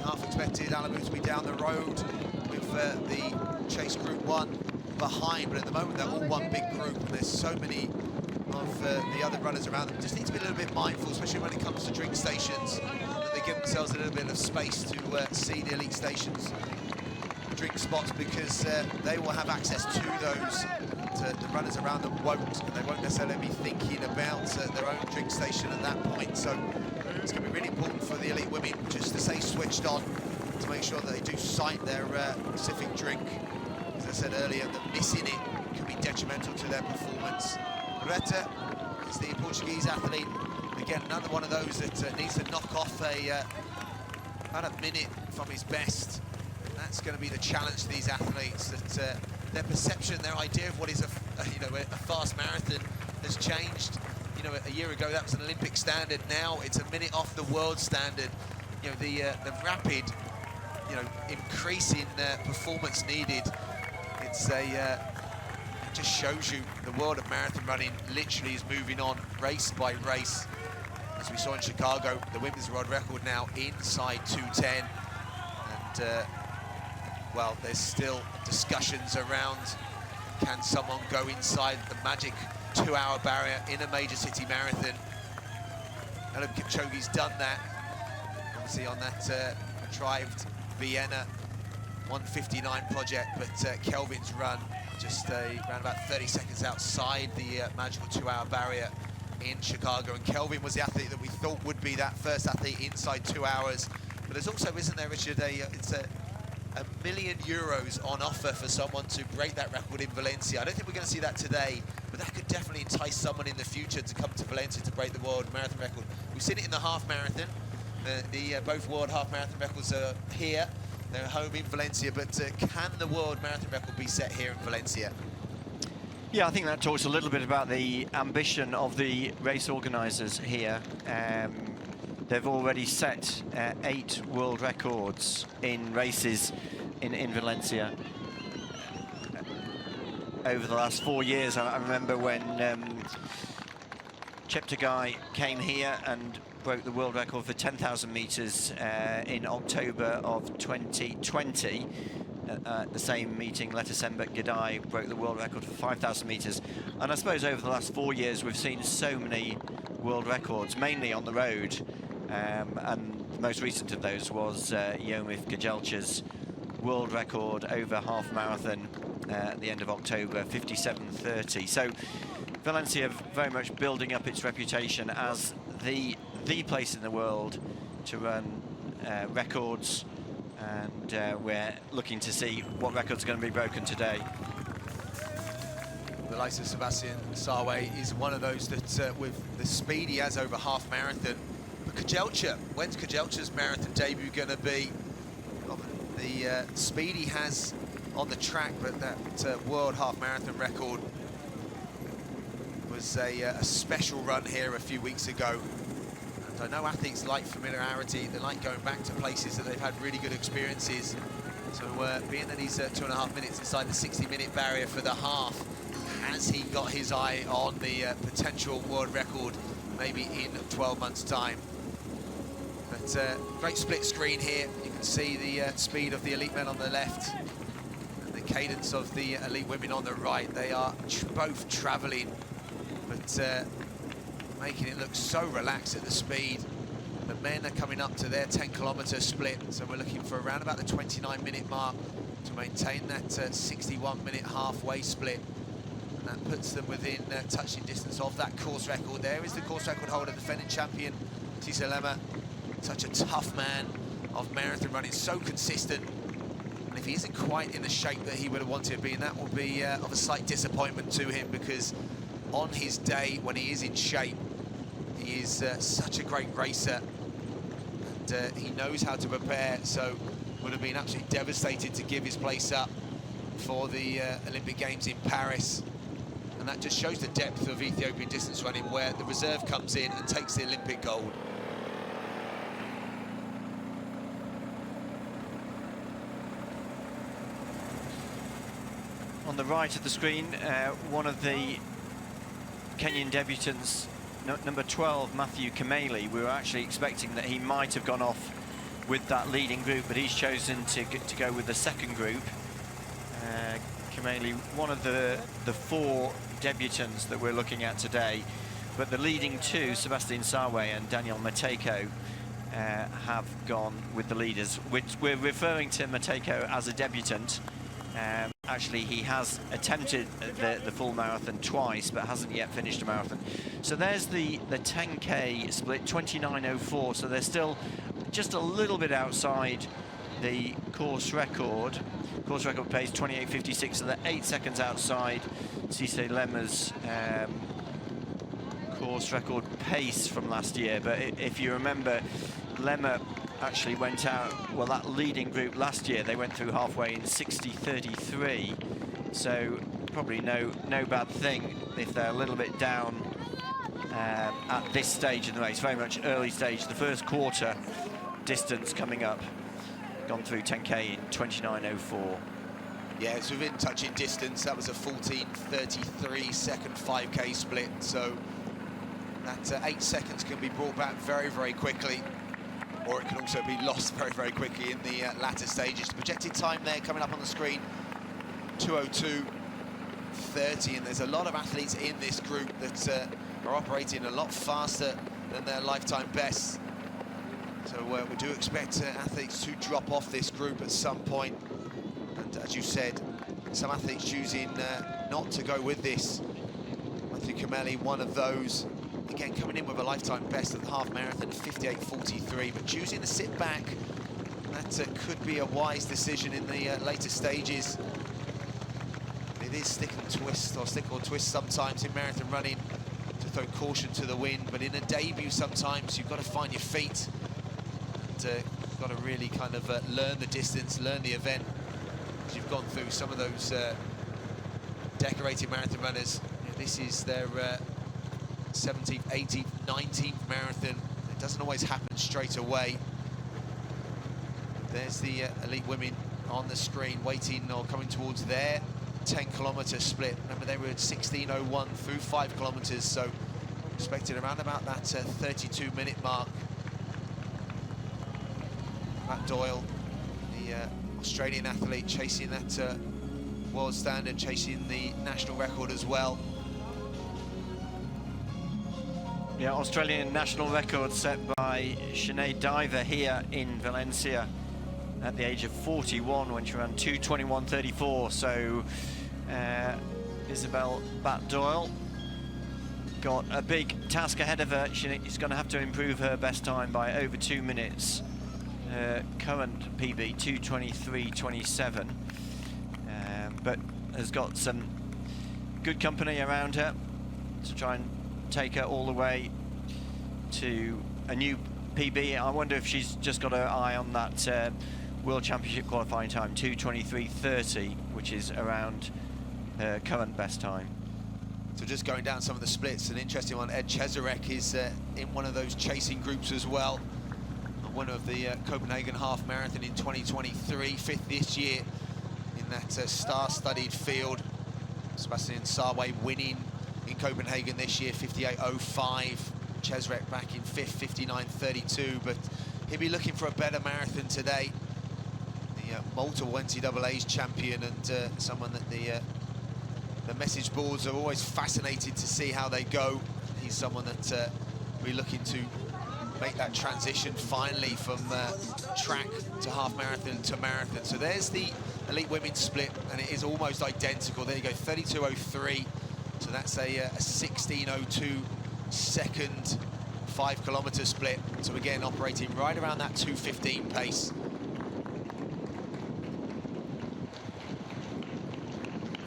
half expected Alamu to be down the road with the chase Group 1 behind, but at the moment they're all one big group, and there's so many of the other runners around them. Just need to be a little bit mindful, especially when it comes to drink stations, that they give themselves a little bit of space to see the elite stations drink spots, because they will have access to those. The runners around them won't, and they won't necessarily be thinking about their own drink station at that point. So it's going to be really important for the elite women just to stay switched on, to make sure that they do sight their specific drink. As I said earlier, that missing it could be detrimental to their performance. Reta is the Portuguese athlete. Again, another one of those that needs to knock off about a minute from his best. And that's going to be the challenge to these athletes, that their perception, their idea of what is a fast marathon has changed. You know, a year ago that was an Olympic standard. Now it's a minute off the world standard. You know, the rapid, you know, increase in performance needed. It's it just shows you the world of marathon running literally is moving on race by race. As we saw in Chicago, the women's world record now inside 2:10, and well, there's still discussions around, can someone go inside the magic 2-hour barrier in a major city marathon? And Kipchoge's done that, obviously on that contrived Vienna 1:59 project, but Kelvin's run just around about 30 seconds outside the magical 2-hour barrier in Chicago. And Kelvin was the athlete that we thought would be that first athlete inside 2 hours. But there's also, isn't there, Richard, it's a €1 million on offer for someone to break that record in Valencia. I don't think we're going to see that today, but that could definitely entice someone in the future to come to Valencia to break the world marathon record. We've seen it in the half marathon. Both world half marathon records are here. They're home in Valencia, but can the world marathon record be set here in Valencia?
Yeah, I think that talks a little bit about the ambition of the race organisers here. They've already set 8 world records in races in Valencia over the last 4 years. I remember when Cheptegei came here and broke the world record for 10,000 metres in October of 2020. At the same meeting, Letesenbet Gidai broke the world record for 5,000 metres. And I suppose over the last 4 years, we've seen so many world records, mainly on the road. And the most recent of those was Yomif Gajelcha's world record over half marathon at the end of October, 57:30. So Valencia very much building up its reputation as the place in the world to run records, and we're looking to see what records are going to be broken today.
The likes of Sebastian Sarwe is one of those that, with the speed he has over half marathon. But Gajelcha, when's Gajelcha's marathon debut going to be? Well, the speed he has on the track, but that world half marathon record was a special run here a few weeks ago. I know athletes like familiarity, they like going back to places that they've had really good experiences. So being that he's 2.5 minutes inside the 60-minute barrier for the half, has he got his eye on the potential world record maybe in 12 months' time? But great split screen here. You can see the speed of the elite men on the left and the cadence of the elite women on the right. They are both traveling, but making it look so relaxed at the speed. The men are coming up to their 10-kilometre split, so we're looking for around about the 29-minute mark to maintain that 61-minute halfway split. And that puts them within touching distance of that course record. There is the course record holder, defending champion, Tisa Lemmer. Such a tough man of marathon running, so consistent. And if he isn't quite in the shape that he would have wanted to be, and that will be of a slight disappointment to him, because on his day, when he is in shape, he is such a great racer, and he knows how to prepare, so would have been absolutely devastated to give his place up for the Olympic Games in Paris. And that just shows the depth of Ethiopian distance running, where the reserve comes in and takes the Olympic gold.
On the right of the screen, one of the Kenyan debutants, number 12, Matthew Kameli. We were actually expecting that he might have gone off with that leading group, but he's chosen to go with the second group. Kameli, one of the 4 debutants that we're looking at today, but the leading 2, Sebastian Sarwe and Daniel Mateko, have gone with the leaders, which we're referring to Mateko as a debutant. Actually, he has attempted the full marathon twice, but hasn't yet finished a marathon. So there's the 10K split, 29:04. So they're still just a little bit outside the course record. Course record pace 28:56, so they're 8 seconds outside Cisse Lemmer's course record pace from last year. But if you remember, Lemmer actually went out, well, that leading group last year, they went through halfway in 60:33, so probably no bad thing if they're a little bit down at this stage in the race, very much early stage. The first quarter distance coming up, gone through 10K in 29:04.
Yeah, it's within touching distance. That was a 14:33 second 5K split, so that 8 seconds can be brought back very, very quickly, or it can also be lost very, very quickly in the latter stages. The projected time there coming up on the screen, 2:02:30, and there's a lot of athletes in this group that are operating a lot faster than their lifetime bests. So we do expect athletes to drop off this group at some point. And as you said, some athletes choosing not to go with this. Matthew Comelli, one of those. Again, coming in with a lifetime best at the half marathon, 58:43, but choosing to sit back, that could be a wise decision in the later stages. It is stick or twist sometimes in marathon running to throw caution to the wind, but in a debut sometimes you've got to find your feet. And you've got to really kind of learn the distance, learn the event. As you've gone through some of those decorated marathon runners, this is their 17th, 18th, 19th marathon. It doesn't always happen straight away. There's the elite women on the screen waiting or coming towards their 10-kilometre split. Remember, they were at 16:01 through 5 kilometres, so expected around about that 32-minute mark. Matt Doyle, the Australian athlete, chasing that world standard, chasing the national record as well.
Yeah, Australian national record set by Sinead Diver here in Valencia at the age of 41 when she ran 2:21:34. So Isabel Bat-Doyle got a big task ahead of her. She's going to have to improve her best time by over 2 minutes. Current PB 2:23:27, but has got some good company around her to try and take her all the way to a new PB. I wonder if she's just got her eye on that World Championship qualifying time, 2:23:30, which is around her current best time.
So just going down some of the splits, an interesting one. Ed Cheserek is in one of those chasing groups as well. Winner of the Copenhagen Half Marathon in 2023, fifth this year in that star-studded field. Sebastian Sarway winning in Copenhagen this year, 58:05. Cheserek back in fifth, 59:32, but he'll be looking for a better marathon today. The multiple NCAA's champion, and someone that the message boards are always fascinated to see how they go. He's someone that we're looking to make that transition finally from track to half marathon to marathon. So there's the elite women's split, and it is almost identical. There you go, 32:03. So that's a 16:02 second 5-kilometre split. So again, operating right around that 2:15 pace.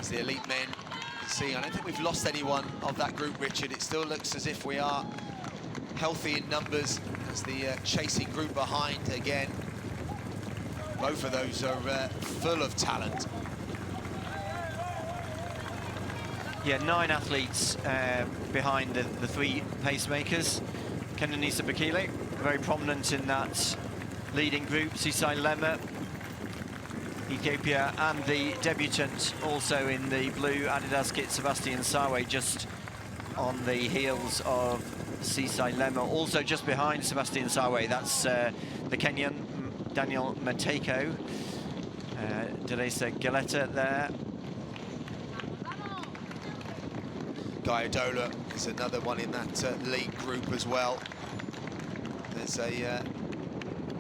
As the elite men, you can see, I don't think we've lost anyone of that group, Richard. It still looks as if we are healthy in numbers as the chasing group behind. Again, both of those are full of talent.
Yeah, 9 athletes behind the 3 pacemakers. Kenenisa Bekele, very prominent in that leading group. Sisai Lema, Ethiopia, and the debutant also in the blue Adidas kit, Sebastian Sarway, just on the heels of Sisai Lema. Also just behind Sebastian Sarway, that's the Kenyan Daniel Mateko. Deresa Galetta there.
Guy Odola is another one in that league group as well. There's a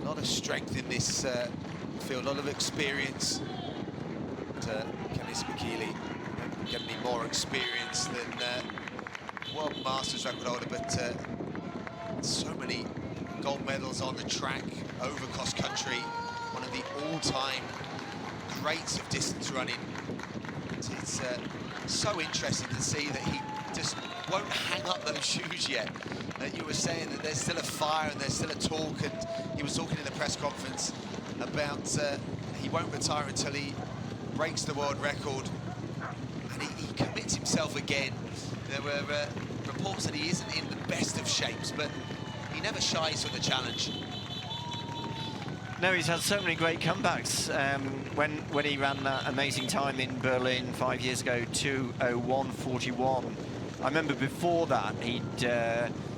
lot of strength in this field, a lot of experience. Kenenisa Bekele getting any more experience than World Masters record holder, but so many gold medals on the track, over cross country, one of the all-time greats of distance running. It's so interesting to see that he just won't hang up those shoes yet. You were saying that there's still a fire and there's still a talk, and he was talking in the press conference about he won't retire until he breaks the world record, and he commits himself again. There were reports that he isn't in the best of shapes, but he never shies from the challenge.
No, he's had so many great comebacks. When he ran that amazing time in Berlin 5 years ago, 2:01:41. I remember before that he'd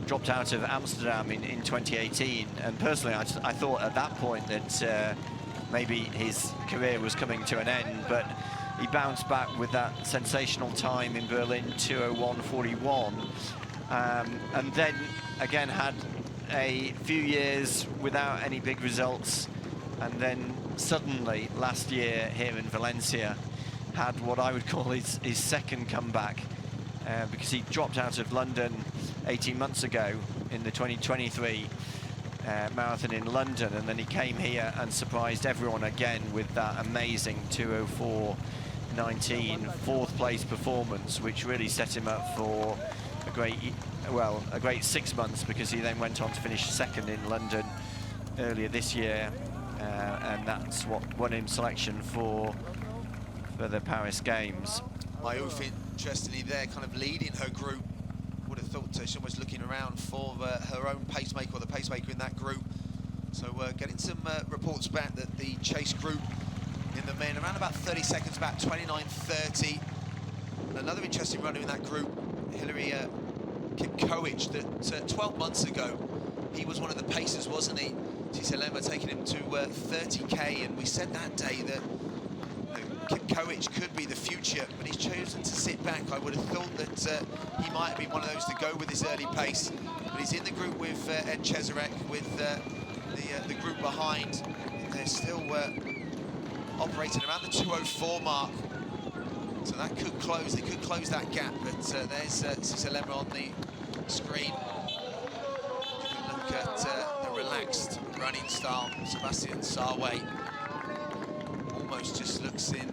dropped out of Amsterdam in 2018, and personally I thought at that point that maybe his career was coming to an end, but he bounced back with that sensational time in Berlin, 2:01:41, and then again had a few years without any big results, and then suddenly last year here in Valencia had what I would call his second comeback, because he dropped out of London 18 months ago in the 2023 marathon in London, and then he came here and surprised everyone again with that amazing 2:04:19 fourth place performance, which really set him up for a great 6 months, because he then went on to finish second in London earlier this year, and that's what won him selection for the Paris Games.
Mayouf, interestingly, there, kind of leading her group. Would have thought she's almost looking around for her own pacemaker, or the pacemaker in that group. So getting some reports back that the chase group in the men around about 30 seconds back, 29:30. Another interesting runner in that group, Hilary Kipkoech, that 12 months ago he was one of the pacers, wasn't he? Tiselema taking him to 30k, and we said that day that Kipkoech could be the future, but he's chosen to sit back. I would have thought that he might have been one of those to go with his early pace, but he's in the group with Ed Cesarek, with the group behind. They're still operating around the 2:04 mark, so that could close. They could close that gap. But there's Tiselema on the screen. You can look at the relaxed running style. Sebastian Sarway almost just looks in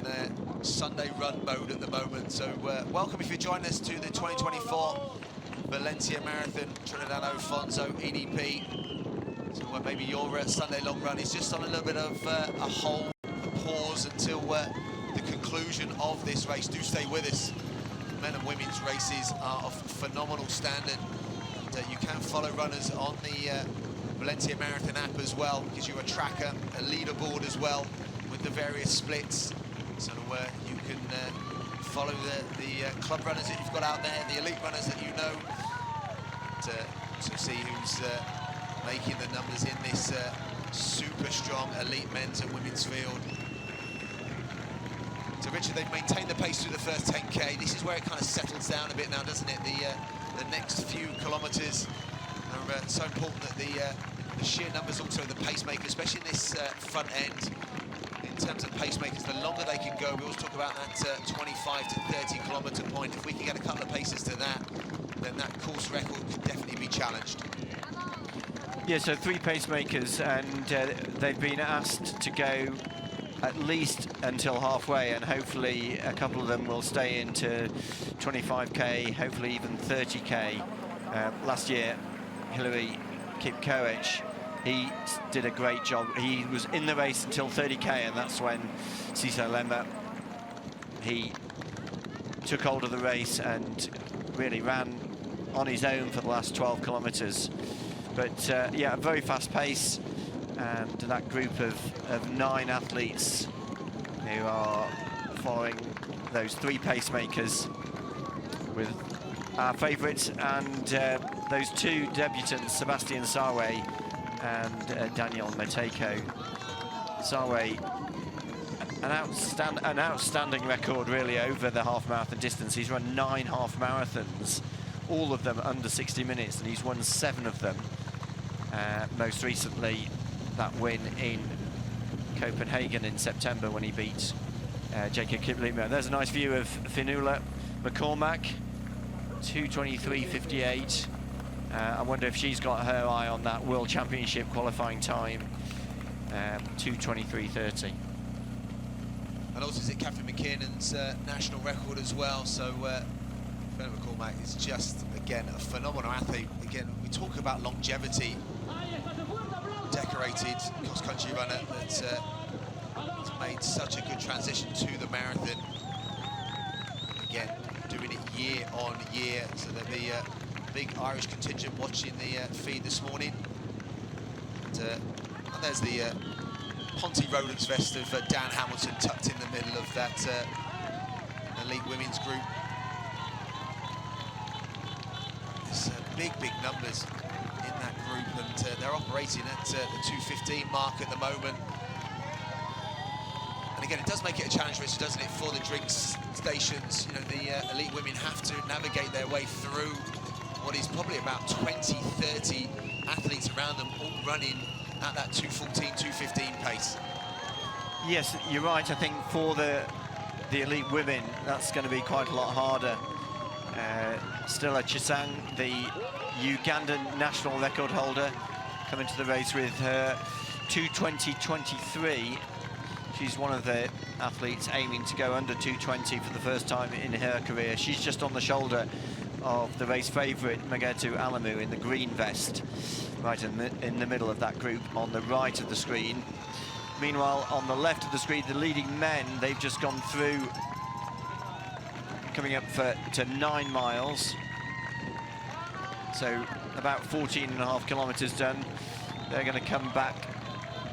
Sunday run mode at the moment. So welcome if you're joining us to the 2024 Valencia Marathon, Trinidad Alfonso EDP. So maybe your Sunday long run is just on a little bit of a hold, a pause until the conclusion of this race. Do stay with us. Men and women's races are of phenomenal standard, and you can follow runners on the Valencia Marathon app as well, gives you a tracker, a leaderboard as well with the various splits, so you can follow the club runners that you've got out there, the elite runners that you know, to see who's making the numbers in this super strong elite men's and women's field. So Richard, they've maintained the pace through the first 10k. This is where it kind of settles down a bit now, doesn't it? The next few kilometres are so important, that the sheer numbers also of the pacemakers, especially in this front end. In terms of pacemakers, the longer they can go, we always talk about that 25 to 30 kilometre point. If we can get a couple of paces to that, then that course record could definitely be challenged.
Yeah, so 3 pacemakers, and they've been asked to go at least until halfway, and hopefully a couple of them will stay into 25k, hopefully even 30k. Last year, Hilary Kipkoech, he did a great job. He was in the race until 30k, and that's when Tiselema, he took hold of the race and really ran on his own for the last 12 kilometres. But yeah, a very fast pace, and that group of 9 athletes who are following those 3 pacemakers, with our favourites and those 2 debutants, Sebastian Sarway and Daniel Mateko. Sarway, an outstanding record really over the half marathon distance. He's run 9 half marathons, all of them under 60 minutes, and he's won 7 of them. Most recently, that win in Copenhagen in September when he beat Jacob Kiplimo. There's a nice view of Fionnuala McCormack, 2:23:58. I wonder if she's got her eye on that World Championship qualifying time, 2:23:30.
And also, is it Catherine McKinnon's national record as well? So Fionnuala McCormack is just, again, a phenomenal athlete. Again, we talk about longevity. Decorated cross-country runner that has made such a good transition to the marathon. Again, doing it year on year. So there'll be a big Irish contingent watching the feed this morning. And there's the Ponty Rodents vest of Dan Hamilton tucked in the middle of that elite women's group. There's big numbers in that group, and they're operating at the 2:15 mark at the moment. And again, it does make it a challenge, Richard, doesn't it, for the drinks stations? You know, the elite women have to navigate their way through what is probably about 20, 30 athletes around them, all running at that 2:14, 2:15 pace.
Yes, you're right. I think for the elite women, that's going to be quite a lot harder. Stella Chisang, the Ugandan national record holder, coming to the race with her 2:20.23. She's one of the athletes aiming to go under 2:20 for the first time in her career. She's just on the shoulder of the race favourite, Magetu Alamu, in the green vest, right in the middle of that group on the right of the screen. Meanwhile, on the left of the screen, the leading men, they've just gone through, coming up to 9 miles. So about 14.5 kilometres done. They're going to come back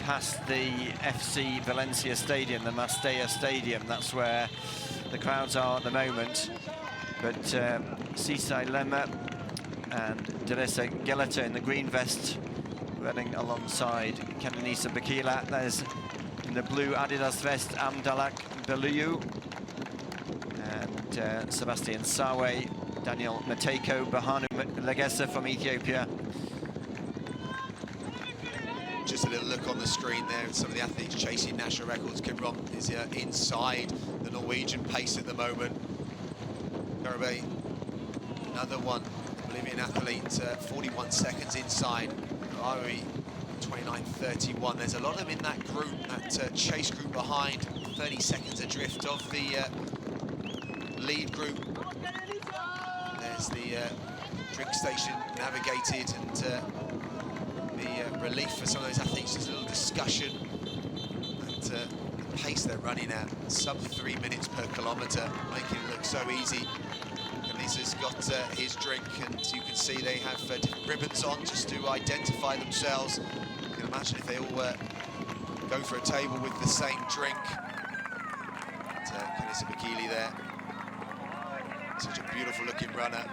past the FC Valencia Stadium, the Mastella Stadium. That's where the crowds are at the moment. But Sisai Lema and Teresa Geleta in the green vest running alongside Kananisa Bakila. There's in the blue Adidas vest Amdalak Beluyu and Sebastian Sawe, Daniel Mateko, Bahanu Legesa from Ethiopia.
Just a little look on the screen there, some of the athletes chasing national records. Kimron is inside the Norwegian pace at the moment. Garibay, another one, Bolivian athlete, 41 seconds inside. Ari, 29.31. There's a lot of them in that group, that chase group behind, 30 seconds adrift of the lead group. There's the drink station navigated, and the relief for some of those athletes, just a little discussion. And the pace they're running at, sub 3 minutes per kilometre, making it look so easy. Kanisa's got his drink, and you can see they have different ribbons on just to identify themselves. You can imagine if they all go for a table with the same drink. Kanisa Bakili there, such a beautiful looking runner,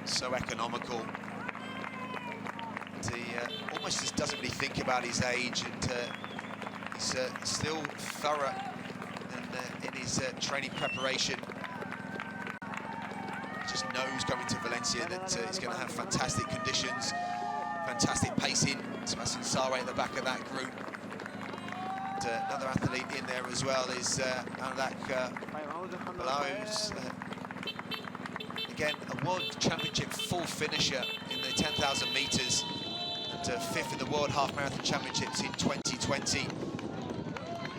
so economical. He almost just doesn't really think about his age, and he's still thorough in his training preparation. Just knows going to Valencia that he's going to have fantastic conditions, fantastic pacing. Sebastian Sare at the back of that group. And, another athlete in there as well is Andak Balaus. Again, a World Championship full finisher in the 10,000 metres, and 5th in the World Half Marathon Championships in 2020.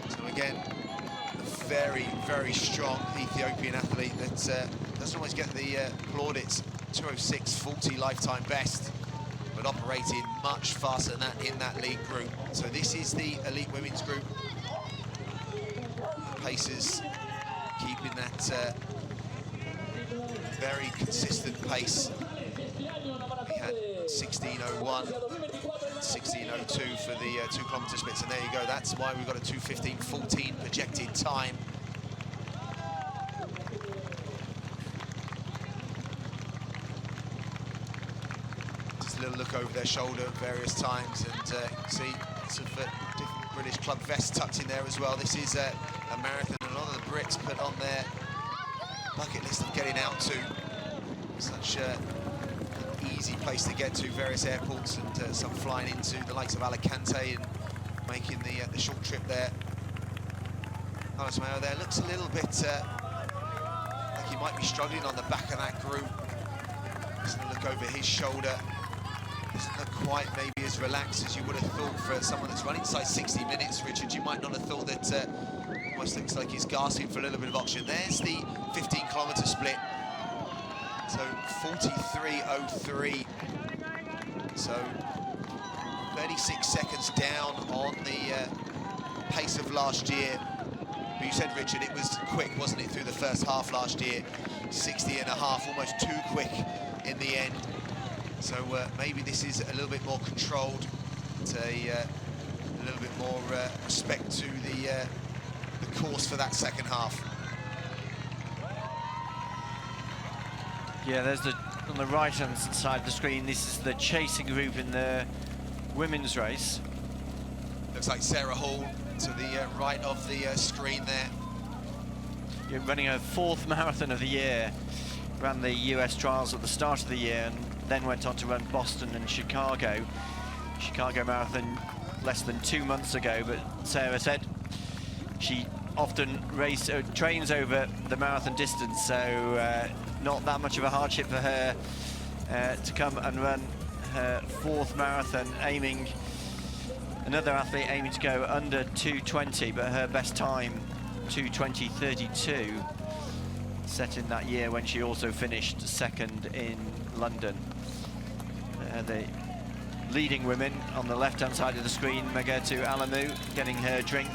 So again, a very, very strong Ethiopian athlete that doesn't always get the plaudits. 2:06.40 lifetime best, but operating much faster than that in that lead group. So this is the elite women's group. The pacers keeping that very consistent pace. We had 16:01, 16:02 for the 2 kilometre splits, and there you go. That's why we've got a 2:15.14 projected time. Just a little look over their shoulder at various times, and you can see some different British club vests tucked in there as well. This is a marathon, and a lot of the Brits put on their bucket list of getting out to. Such an easy place to get to, various airports, and some flying into the likes of Alicante and making the short trip there. Carlos Mayo there looks a little bit like he might be struggling on the back of that group. Just a look over his shoulder. Doesn't look quite maybe as relaxed as you would have thought for someone that's run inside 60 minutes, Richard. You might not have thought that. Almost looks like he's gasping for a little bit of oxygen. There's the 15-kilometre split. So 43.03. So 36 seconds down on the pace of last year. But you said, Richard, it was quick, wasn't it, through the first half last year? 60 and a half, almost too quick in the end. So maybe this is a little bit more controlled, a little bit more respect to the course for that second half.
Yeah, there's on the right-hand side of the screen, this is the chasing group in the women's race.
Looks like Sarah Hall to the right of the screen there.
Yeah, running her 4th marathon of the year. Ran the US trials at the start of the year and then went on to run Boston and Chicago. Chicago Marathon less than 2 months ago, but Sarah said she often trains over the marathon distance, so not that much of a hardship for her to come and run her 4th marathon, another athlete aiming to go under 2:20, but her best time 2:20.32, set in that year when she also finished 2nd in London. The leading women on the left-hand side of the screen, Magetu Alamu getting her drink,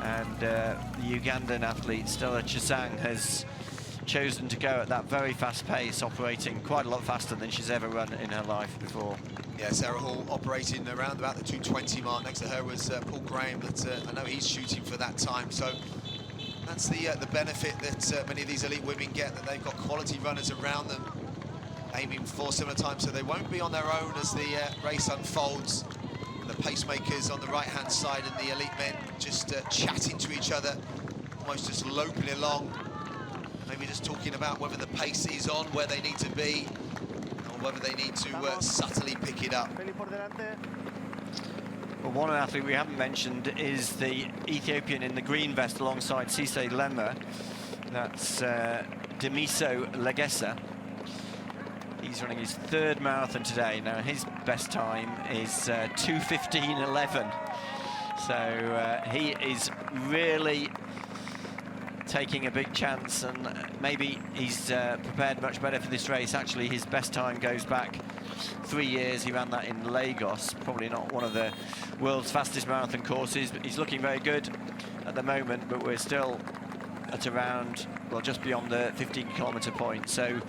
and the Ugandan athlete Stella Chisang has chosen to go at that very fast pace, operating quite a lot faster than she's ever run in her life before.
Yeah, Sarah Hall operating around about the 2:20 mark. Next to her was Paul Graham, that I know he's shooting for that time. So that's the benefit that many of these elite women get, that they've got quality runners around them aiming for similar times, so they won't be on their own as the race unfolds. The pacemakers on the right-hand side and the elite men just chatting to each other, almost just loping along, maybe just talking about whether the pace is on where they need to be, or whether they need to subtly pick it up.
Well, one athlete we haven't mentioned is the Ethiopian in the green vest alongside Cisse Lemmer. That's Demiso Legessa. He's running his 3rd marathon today. Now, his best time is 2:15.11. So he is really taking a big chance, and maybe he's prepared much better for this race. Actually, his best time goes back 3 years. He ran that in Lagos, probably not one of the world's fastest marathon courses, but he's looking very good at the moment. But we're still at around, well, just beyond the 15-kilometre point. So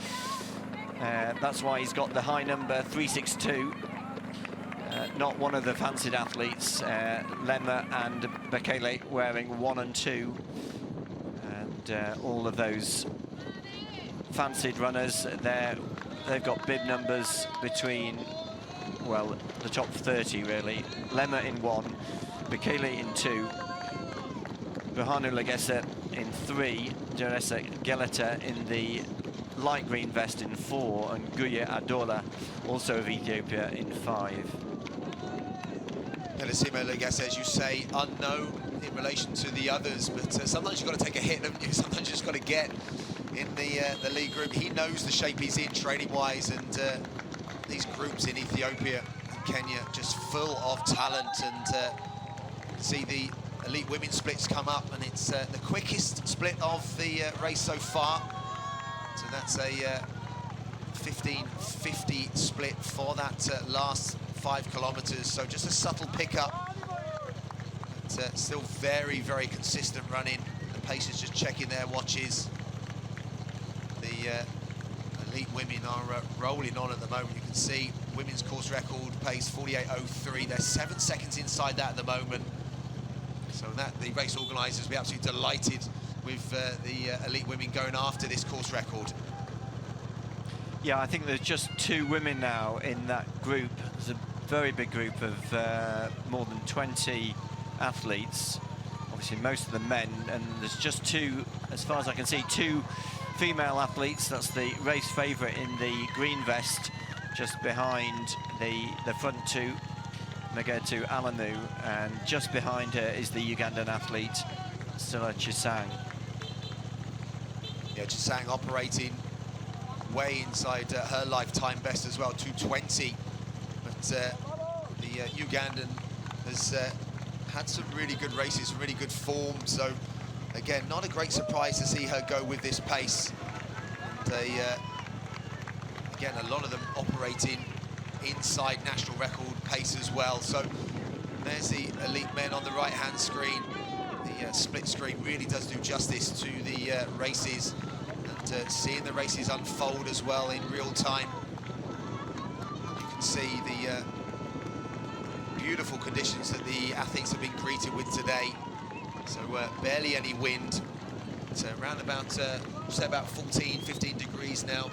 that's why he's got the high number, 3:62. Not one of the fancied athletes, Lemmer and Bekele, wearing 1 and 2. And all of those fancied runners, they've got bib numbers between, well, the top 30 really. Lemmer in 1, Bekele in 2, Berhanu Legessa in 3, Deresa Geleta in the light green vest in 4, and Guye Adola, also of Ethiopia, in 5.
Elisimo Legessa, as you say, unknown in relation to the others, but sometimes you've got to take a hit, haven't you? Sometimes you've just got to get in the lead group. He knows the shape he's in training-wise, and these groups in Ethiopia and Kenya just full of talent, and see the elite women splits come up, and it's the quickest split of the race so far. So that's a 15:50 split for that last 5 kilometers. So just a subtle pickup, but still very, very consistent running. The pacers just checking their watches. The elite women are rolling on at the moment. You can see women's course record pace 48:03. They're 7 seconds inside that at the moment. So that the race organisers will be absolutely delighted with the elite women going after this course record.
Yeah, I think there's just 2 women now in that group. There's a very big group of more than 20 athletes, obviously most of them men, and there's just 2, as far as I can see, 2 female athletes. That's the race favourite in the green vest, just behind the front 2, Magetu Alamu, and just behind her is the Ugandan athlete, Stella Chisang.
Yeah, Chisang operating way inside her lifetime best as well, 2:20. But the Ugandan has had some really good races, some really good form. So again, not a great surprise to see her go with this pace. And again, a lot of them operating inside national record pace as well. So there's the elite men on the right-hand screen. The split screen really does do justice to the races. And seeing the races unfold as well in real time. You can see the beautiful conditions that the athletes have been greeted with today. So barely any wind. So around about, say about 14, 15 degrees now,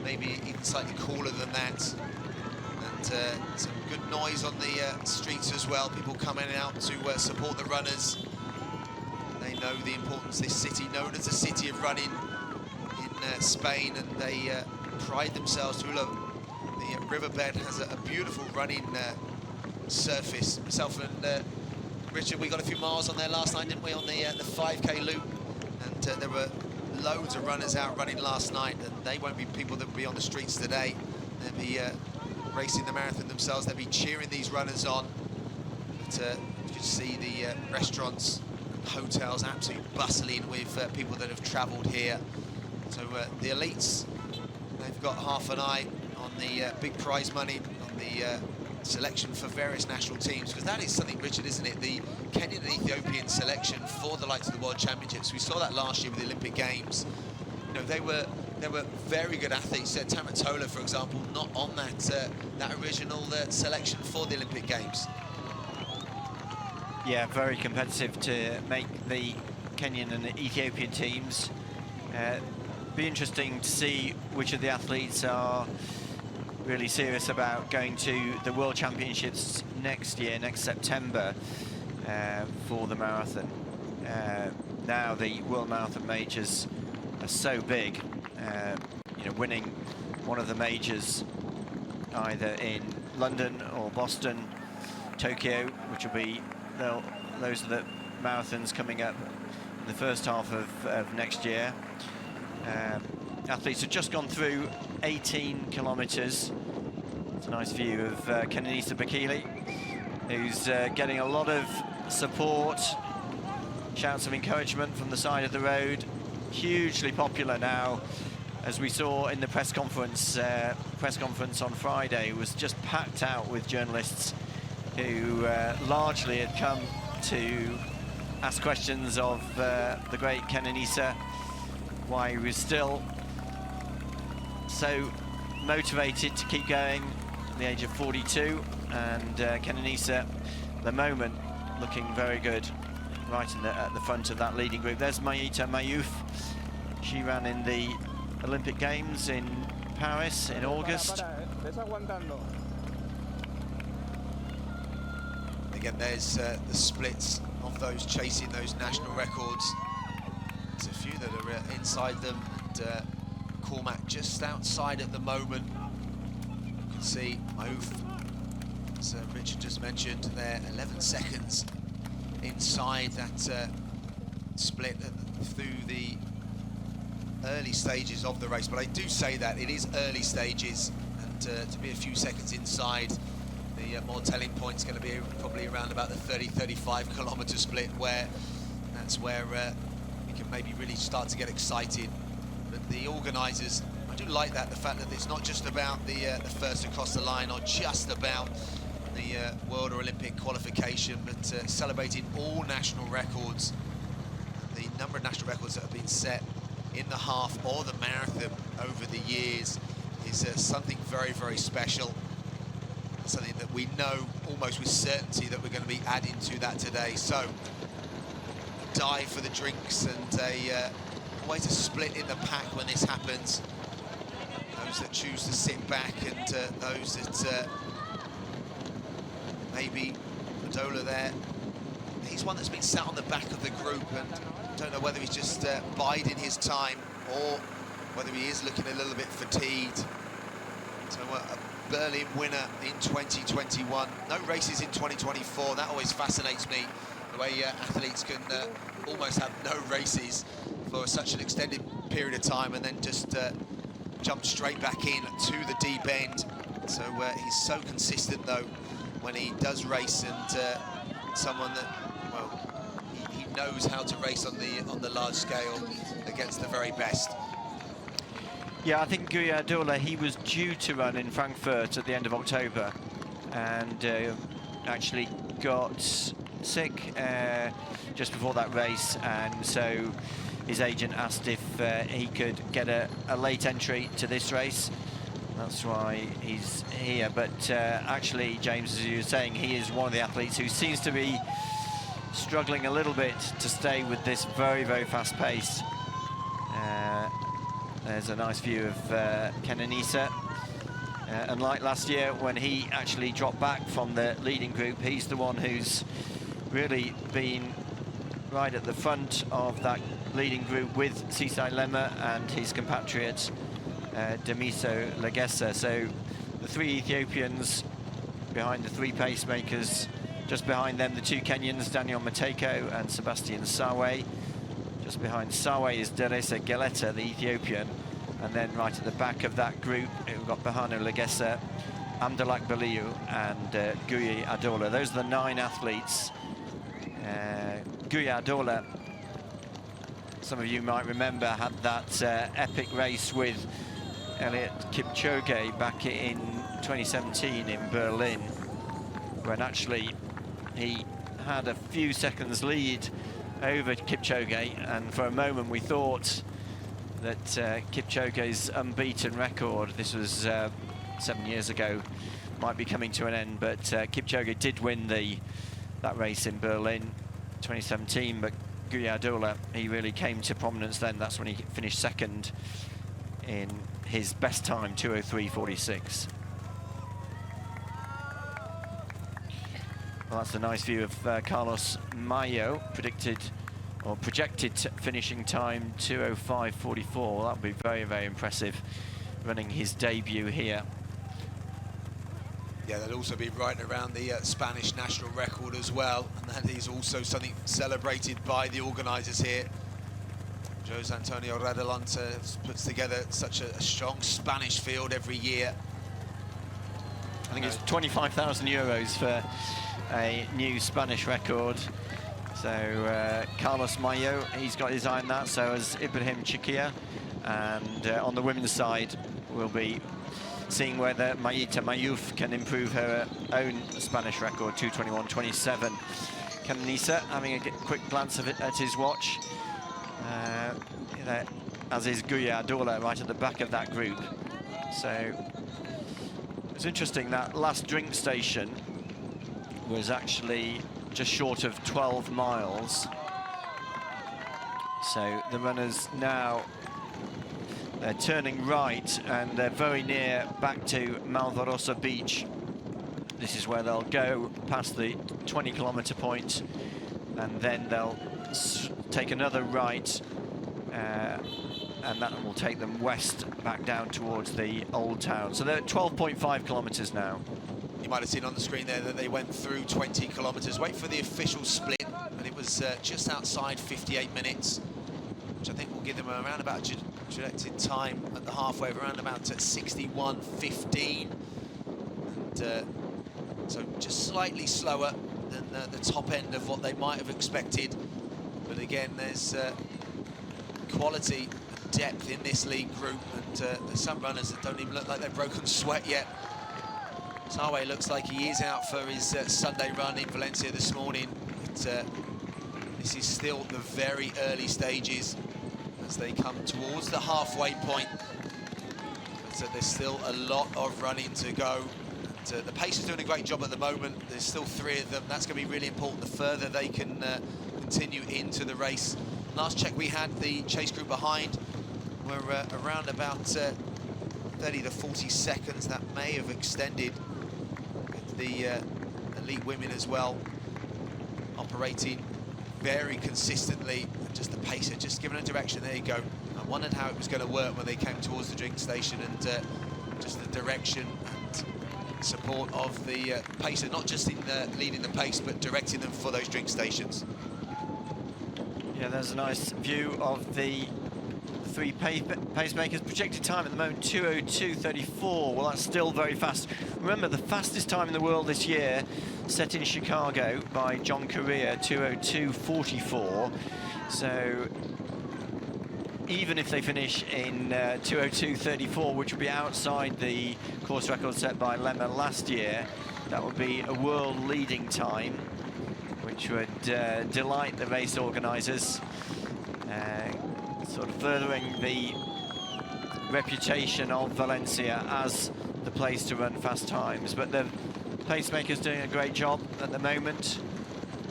maybe even slightly cooler than that. And some good noise on the streets as well. People coming out to support the runners. They know the importance of this city, known as the city of running in Spain, and they pride themselves to look. The riverbed has a beautiful running surface. Myself and Richard, we got a few miles on there last night, didn't we, on the 5K loop? And there were loads of runners out running last night, and they won't be people that will be on the streets today. They'll be racing the marathon themselves. They'll be cheering these runners on. But you can see the restaurants, hotels absolutely bustling with people that have travelled here. So the elites, they've got half an eye on the big prize money, on the selection for various national teams, because that is something, Richard, isn't it? The Kenyan and Ethiopian selection for the likes of the World Championships. We saw that last year with the Olympic Games. You know, they were very good athletes. Tamatola, for example, not on that original selection for the Olympic Games.
Yeah, very competitive to make the Kenyan and the Ethiopian teams. Be interesting to see which of the athletes are really serious about going to the World Championships next year, next September, for the marathon. Now the World Marathon majors are so big, you know, winning one of the majors either in London or Boston, Tokyo, which will be, those are the marathons coming up in the first half of next year. Athletes have just gone through 18 kilometres. It's a nice view of Kenenisa Bekele, who's getting a lot of support, shouts of encouragement from the side of the road. Hugely popular now, as we saw in the press conference on Friday, was just packed out with journalists who largely had come to ask questions of the great Kenenisa, why he was still so motivated to keep going at the age of 42. And Kenenisa, at the moment, looking very good, right at the front of that leading group. There's Mayita Mayouf. She ran in the Olympic Games in Paris in August.
Again, there's the splits of those chasing those national records. There's a few that are inside them, and Cormac just outside at the moment. You can see Mayouf, as Richard just mentioned, there 11 seconds inside that split through the early stages of the race. But I do say that it is early stages, and to be a few seconds inside, the more telling point is going to be probably around about the 30-35 kilometre split, where that's where we can maybe really start to get excited. But the organisers, I do like that, the fact that it's not just about the first across the line or just about the World or Olympic qualification, but celebrating all national records. The number of national records that have been set in the half or the marathon over the years is something very, very special. Something that we know almost with certainty that we're going to be adding to that today. So, dive for the drinks, and a way to split in the pack when this happens. Those that choose to sit back, and those that maybe Adola there. He's one that's been sat on the back of the group, and don't know whether he's just biding his time or whether he is looking a little bit fatigued. So a Berlin winner in 2021. No races in 2024. That always fascinates me, the way athletes can almost have no races for such an extended period of time and then just jump straight back in to the deep end. So he's so consistent though when he does race, and someone that, well, he knows how to race on the large scale against the very best.
Yeah, I think Guya Adola, he was due to run in Frankfurt at the end of October, and actually got sick just before that race, and so his agent asked if he could get a late entry to this race. That's why he's here. But actually, James, as you were saying, he is one of the athletes who seems to be struggling a little bit to stay with this very, very fast pace. There's a nice view of Kenenisa. Unlike last year, when he actually dropped back from the leading group, he's the one who's really been right at the front of that leading group with Sisai Lema and his compatriot Demiso Legessa. So the three Ethiopians behind the three pacemakers, just behind them the two Kenyans, Daniel Mateko and Sebastian Sawe. Just behind Sawe is Deresa Geleta, the Ethiopian, and then right at the back of that group we've got Bahano Legessa, Amdalak Baliu and Guye Adola. Those are the 9 athletes. Guye Adola, some of you might remember, had that epic race with Elliot Kipchoge back in 2017 in Berlin, when actually he had a few seconds lead over Kipchoge, and for a moment we thought that Kipchoge's unbeaten record, this was 7 years ago, might be coming to an end, but Kipchoge did win that race in Berlin 2017, but Guye Adola, he really came to prominence then. That's when he finished second in his best time, 2:03.46. Well, that's a nice view of Carlos Mayo, projected finishing time 2:05.44. Well, that would be very, very impressive, running his debut here.
Yeah, that'll also be right around the Spanish national record as well, and that is also something celebrated by the organisers here. Jose Antonio Radalante puts together such a strong Spanish field every year.
I think it's 25,000 euros for a new Spanish record. So Carlos Mayo, he's got his eye on that, so has Ibrahim Chikia. And on the women's side, we'll be seeing whether Mayita Mayouf can improve her own Spanish record, 2:21.27. Kenenisa having a quick glance at his watch, as is Guye Adola right at the back of that group. So it's interesting, that last drink station was actually just short of 12 miles. So the runners now, they're turning right and they're very near back to Malvarosa Beach. This is where they'll go past the 20-kilometer point, and then they'll take another right, and that will take them west back down towards the old town. So they're at 12.5 kilometers now.
You might have seen on the screen there that they went through 20 kilometers. Wait for the official split, and it was just outside 58 minutes, which I think will give them around about projected time at the halfway of around about 61:15, and so just slightly slower than the top end of what they might have expected. But again, there's quality and depth in this league group, and there's some runners that don't even look like they've broken sweat yet. Sawe looks like he is out for his Sunday run in Valencia this morning, but this is still the very early stages as they come towards the halfway point. But there's still a lot of running to go. And, the pace is doing a great job at the moment. There's still 3 of them. That's going to be really important the further they can continue into the race. Last check we had, the chase group behind were around about 30 to 40 seconds. That may have extended with the elite women as well, operating very consistently. Just the pace had just given a direction. There you go. I wondered how it was going to work when they came towards the drink station, and just the direction and support of the pacer, not just in leading the pace, but directing them for those drink stations.
Yeah, there's a nice view of the 3 pacemakers. Projected time at the moment, 2:02.34. Well, that's still very fast. Remember, the fastest time in the world this year, set in Chicago by John Correa, 2:02.44. So even if they finish in 2:02.34, which would be outside the course record set by Lemmer last year, that would be a world-leading time, which would delight the race organisers. sort of furthering the reputation of Valencia as the place to run fast times. But the pacemakers doing a great job at the moment,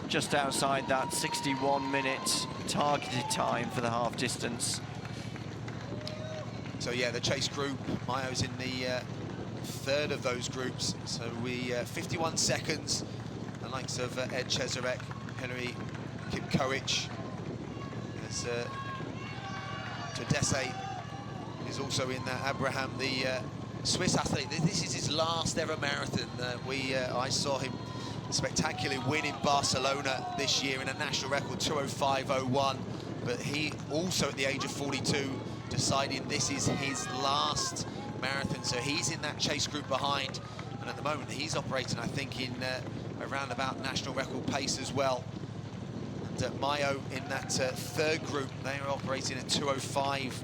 just outside that 61-minute targeted time for the half distance.
So yeah, the chase group, Mayo's in the third of those groups. So we 51 seconds. The likes of Ed Cesarek, Henry Kipkoech, there's Todese is also in there. Abraham, the Swiss athlete. This is his last ever marathon. I saw him spectacularly win in Barcelona this year in a national record 2:05:01. But he also, at the age of 42, deciding this is his last marathon. So he's in that chase group behind. And at the moment, he's operating, I think, in around about national record pace as well. And Mayo in that third group, they are operating at 2:05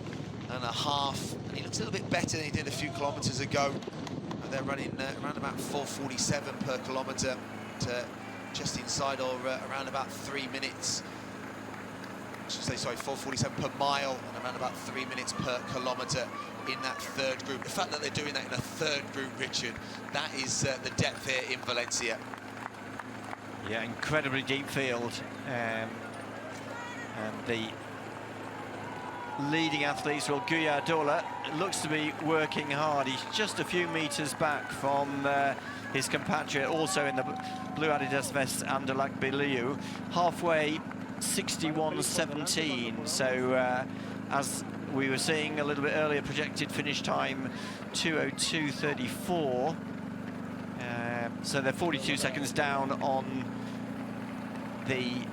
and a half. And he looks a little bit better than he did a few kilometers ago. And they're running around about 4:47 per kilometer to just inside or around about 3 minutes. I should say, sorry, 4:47 per mile and around about 3 minutes per kilometre in that third group. The fact that they're doing that in a third group, Richard, that is the depth here in Valencia.
Yeah, incredibly deep field. And the leading athletes, well, Guyardola looks to be working hard. He's just a few metres back from his compatriot, also in the blue Adidas vest, Anderlak Biliu, halfway 61.17. So as we were seeing a little bit earlier, projected finish time 2:02:34. So they're 42 seconds down on the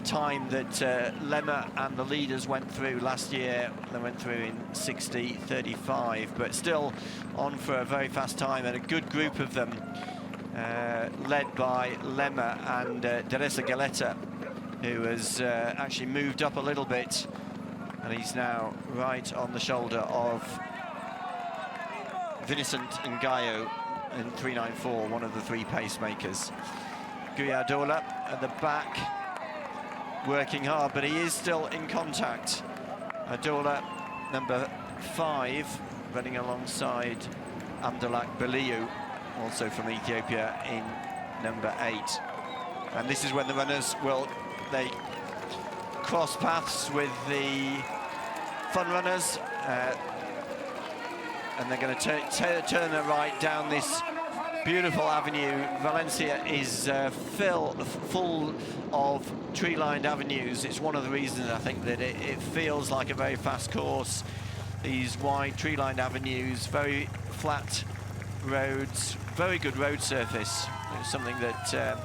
time that Lemmer and the leaders went through last year. They went through in 60:35, but still on for a very fast time, and a good group of them, led by Lemmer and Teresa Galetta, who has actually moved up a little bit, and he's now right on the shoulder of Vincent Ngayo in 3:94, one of the three pacemakers. Guyardola at the back, working hard, but he is still in contact. Adola, number 5, running alongside Anderlak Biliu, also from Ethiopia, in number 8. And this is when the runners they cross paths with the fun runners, and they're going to turn their right down this beautiful avenue. Valencia is full of tree-lined avenues. It's one of the reasons, I think, that it feels like a very fast course. These wide tree-lined avenues, very flat roads, very good road surface. It's something that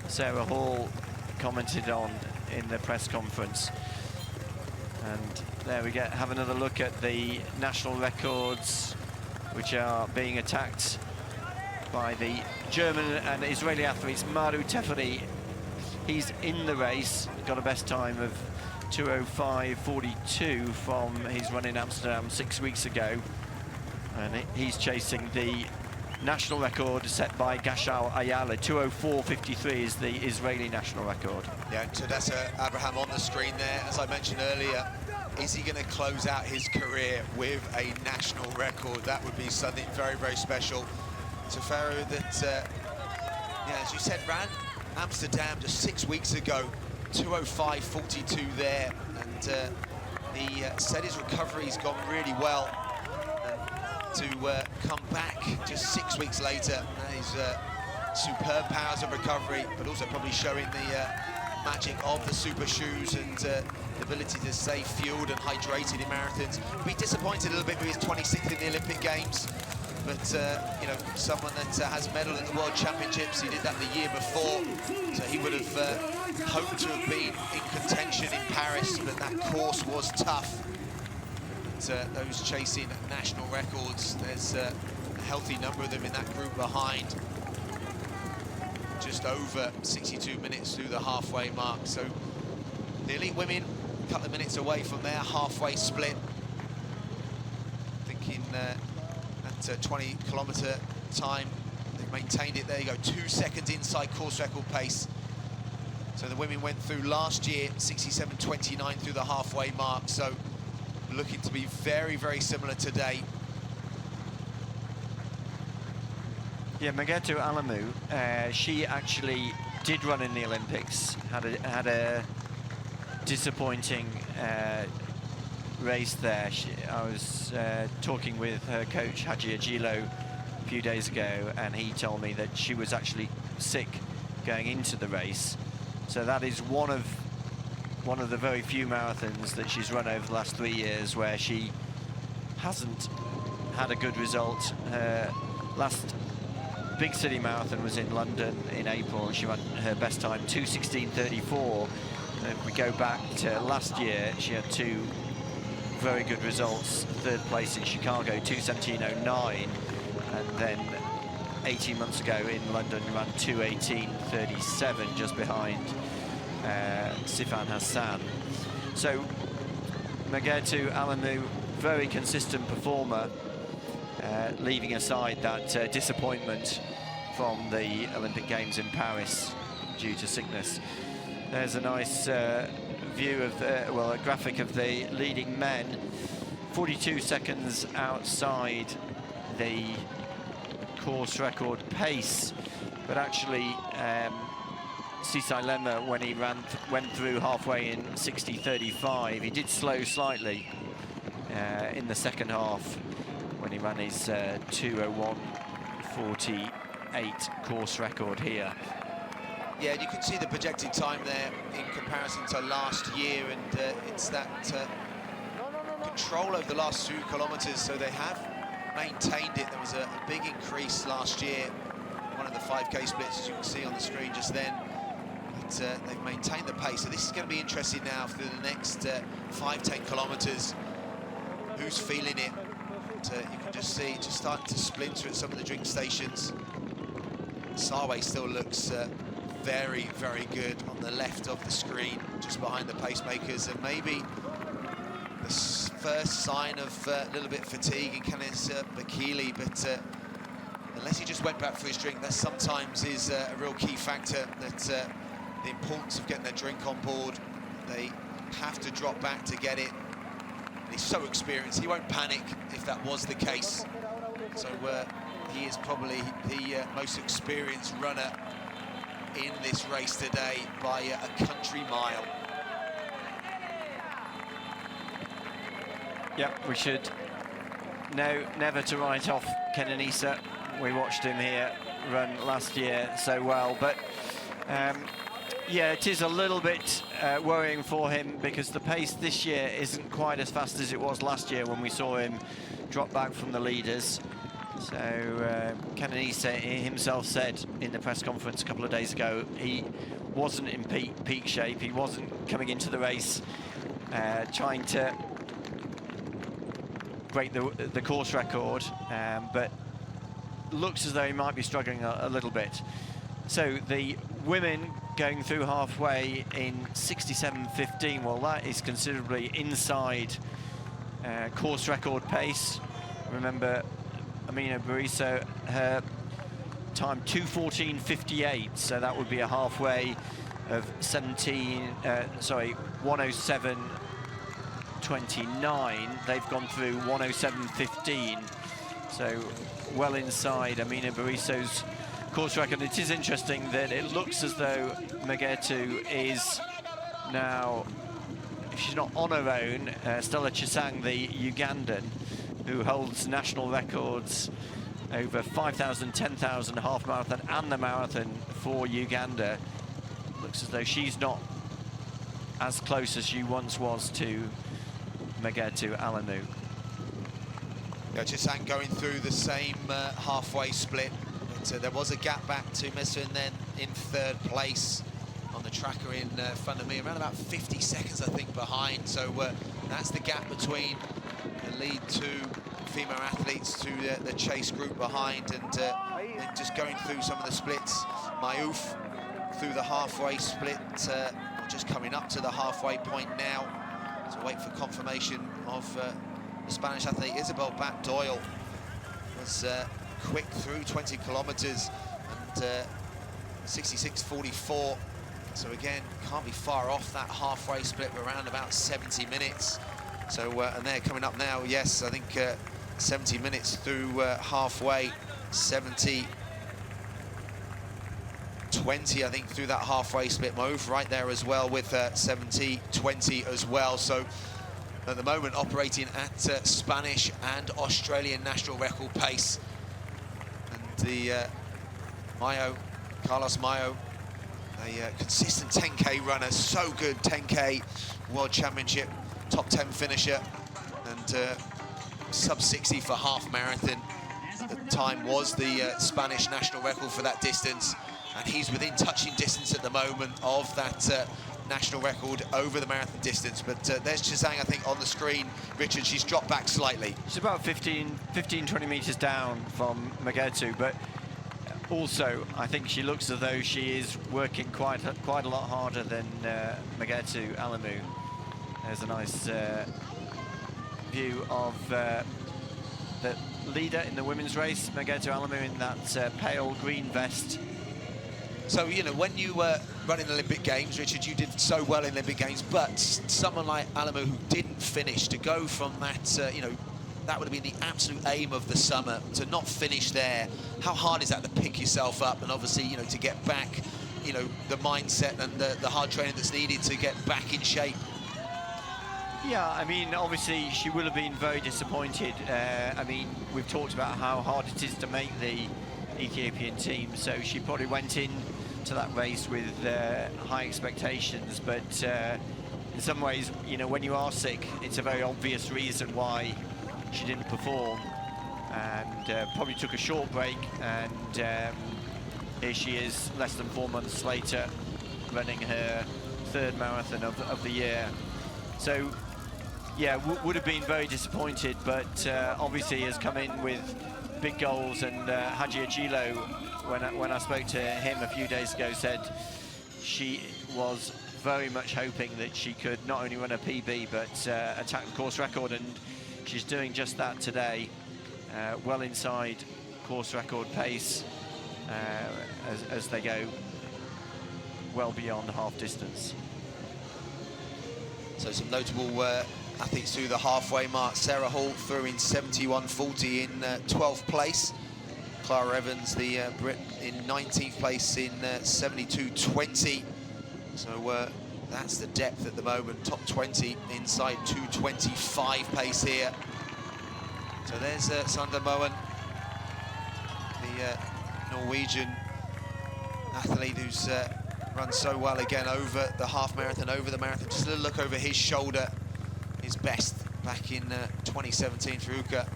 Sarah Hall commented on in the press conference. And there we have another look at the national records, which are being attacked by the German and Israeli athletes. Maru Teferi, he's in the race, got a best time of 2:05:42 from his run in Amsterdam 6 weeks ago, and he's chasing the national record set by Gashau Ayala. 2:04:53 is the Israeli national record.
Yeah, Todesa Abraham on the screen there. As I mentioned earlier, is he going to close out his career with a national record? That would be something very, very special. Teferi that, yeah, as you said, ran Amsterdam just 6 weeks ago, 2:05:42 there, and he said his recovery's gone really well. To come back just 6 weeks later, his superb powers of recovery, but also probably showing the magic of the super shoes and the ability to stay fueled and hydrated in marathons. Be disappointed a little bit with his 26th in the Olympic Games, but you know, someone that has medaled at the World Championships, he did that the year before, so he would have hoped to have been in contention in Paris, but that course was tough. Those chasing national records, there's a healthy number of them in that group behind. Just over 62 minutes through the halfway mark. So the elite women, a couple of minutes away from their halfway split. Thinking at 20-kilometre time, they've maintained it. There you go, 2 seconds inside course record pace. So the women went through last year 67.29 through the halfway mark, so looking to be very, very similar today.
Yeah, Magetu Alamu, she actually did run in the Olympics, had a disappointing race there. I was talking with her coach Haji Ajilo a few days ago, and he told me that she was actually sick going into the race. So that is one of the very few marathons that she's run over the last 3 years where she hasn't had a good result. Her last big city marathon was in London in April, and she ran her best time 2:16:34. And if we go back to last year, she had two very good results. Third place in Chicago, 2:17:09, and then 18 months ago in London ran 2:18:37, just behind Sifan Hassan. So Magetu Alamu, very consistent performer, leaving aside that disappointment from the Olympic Games in Paris due to sickness. There's a nice view of a graphic of the leading men, 42 seconds outside the course record pace, but actually Sisai Lema, when he went through halfway in 60:35, he did slow slightly in the second half when he ran his 2:01:48 course record here.
Yeah, and you can see the projected time there in comparison to last year, and it's that control over the last 2 kilometres, so they have maintained it. There was a big increase last year, one of the 5K splits, as you can see on the screen just then. But they've maintained the pace, so this is going to be interesting now through the next 5-10 kilometres. Who's feeling it? You can just see it's just starting to splinter at some of the drink stations. Sarway still looks very, very good on the left of the screen, just behind the pacemakers, and maybe the first sign of a little bit of fatigue in Kanis Bakili, but unless he just went back for his drink, that sometimes is a real key factor, that the importance of getting their drink on board. They have to drop back to get it. And he's so experienced, he won't panic if that was the case. So he is probably the most experienced runner in this race today by a country mile.
Yep, we should know never to write off Kenenisa. We watched him here run last year so well, but yeah, it is a little bit worrying for him, because the pace this year isn't quite as fast as it was last year when we saw him drop back from the leaders. So Kenenisa himself said in the press conference a couple of days ago he wasn't in peak shape. He wasn't coming into the race trying to break the course record, but looks as though he might be struggling a little bit. So the women going through halfway in 67:15, well, that is considerably inside course record pace. Remember, Amina Bariso, her time 2:14:58, so that would be a halfway of 107:29. They've gone through 107:15, so well inside Amina Bariso's course record. It is interesting that it looks as though Magetu is now, if she's not on her own, Stella Chisang, the Ugandan, who holds national records over 5,000, 10,000, half marathon and the marathon for Uganda. Looks as though she's not as close as she once was to Magetu Alamu.
Yeah, Chisang going through the same halfway split. But, there was a gap back to Mesa, and then in third place on the tracker in front of me, around about 50 seconds, I think, behind. So that's the gap between the lead two female athletes to the chase group behind, and then just going through some of the splits. Mayouf through the halfway split, just coming up to the halfway point now. So wait for confirmation of the Spanish athlete Isabel Bat Doyle. Was quick through 20 kilometers, and 66:44 So again, can't be far off that halfway split, around about 70 minutes. So, and they're coming up now, yes, I think 70 minutes through halfway, 70-20, I think, through that halfway split. Mauve right there as well with 70-20 as well. So at the moment operating at Spanish and Australian national record pace. And the Carlos Mayo, a consistent 10K runner, so good 10K World Championship, top 10 finisher, and sub 60 for half marathon. At the time was the Spanish national record for that distance, and he's within touching distance at the moment of that national record over the marathon distance. But there's Chizang, I think, on the screen. Richard, she's dropped back slightly.
She's about 15-20 meters down from Magetu, but also I think she looks as though she is working quite a lot harder than Magetu Alamu. There's a nice view of the leader in the women's race, Magetu Alamu, in that pale green vest.
So, you know, when you run in Olympic Games, Richard, you did so well in Olympic Games, but someone like Alamu who didn't finish, to go from that, you know, that would have been the absolute aim of the summer, to not finish there. How hard is that to pick yourself up and obviously, you know, to get back, you know, the mindset and the hard training that's needed to get back in shape?
Yeah, I mean, obviously she will have been very disappointed. I mean, we've talked about how hard it is to make the Ethiopian team, so she probably went in to that race with high expectations, but in some ways, you know, when you are sick, it's a very obvious reason why she didn't perform, and probably took a short break, and here she is less than 4 months later running her third marathon of the year. So yeah, would have been very disappointed, but obviously has come in with big goals. And Haji Ajilo, when I spoke to him a few days ago, said she was very much hoping that she could not only run a PB but attack the course record, and she's doing just that today, well inside course record pace as they go well beyond half distance.
So some notable athletes through the halfway mark. Sarah Hall through in 71.40 in 12th place. Clara Evans, the Brit, in 19th place in 72.20. So that's the depth at the moment. Top 20 inside 2:25 pace here. So there's Sander Moen, the Norwegian athlete who's run so well again over the half marathon, over the marathon. Just a little look over his shoulder, his best back in 2017 for Fuka.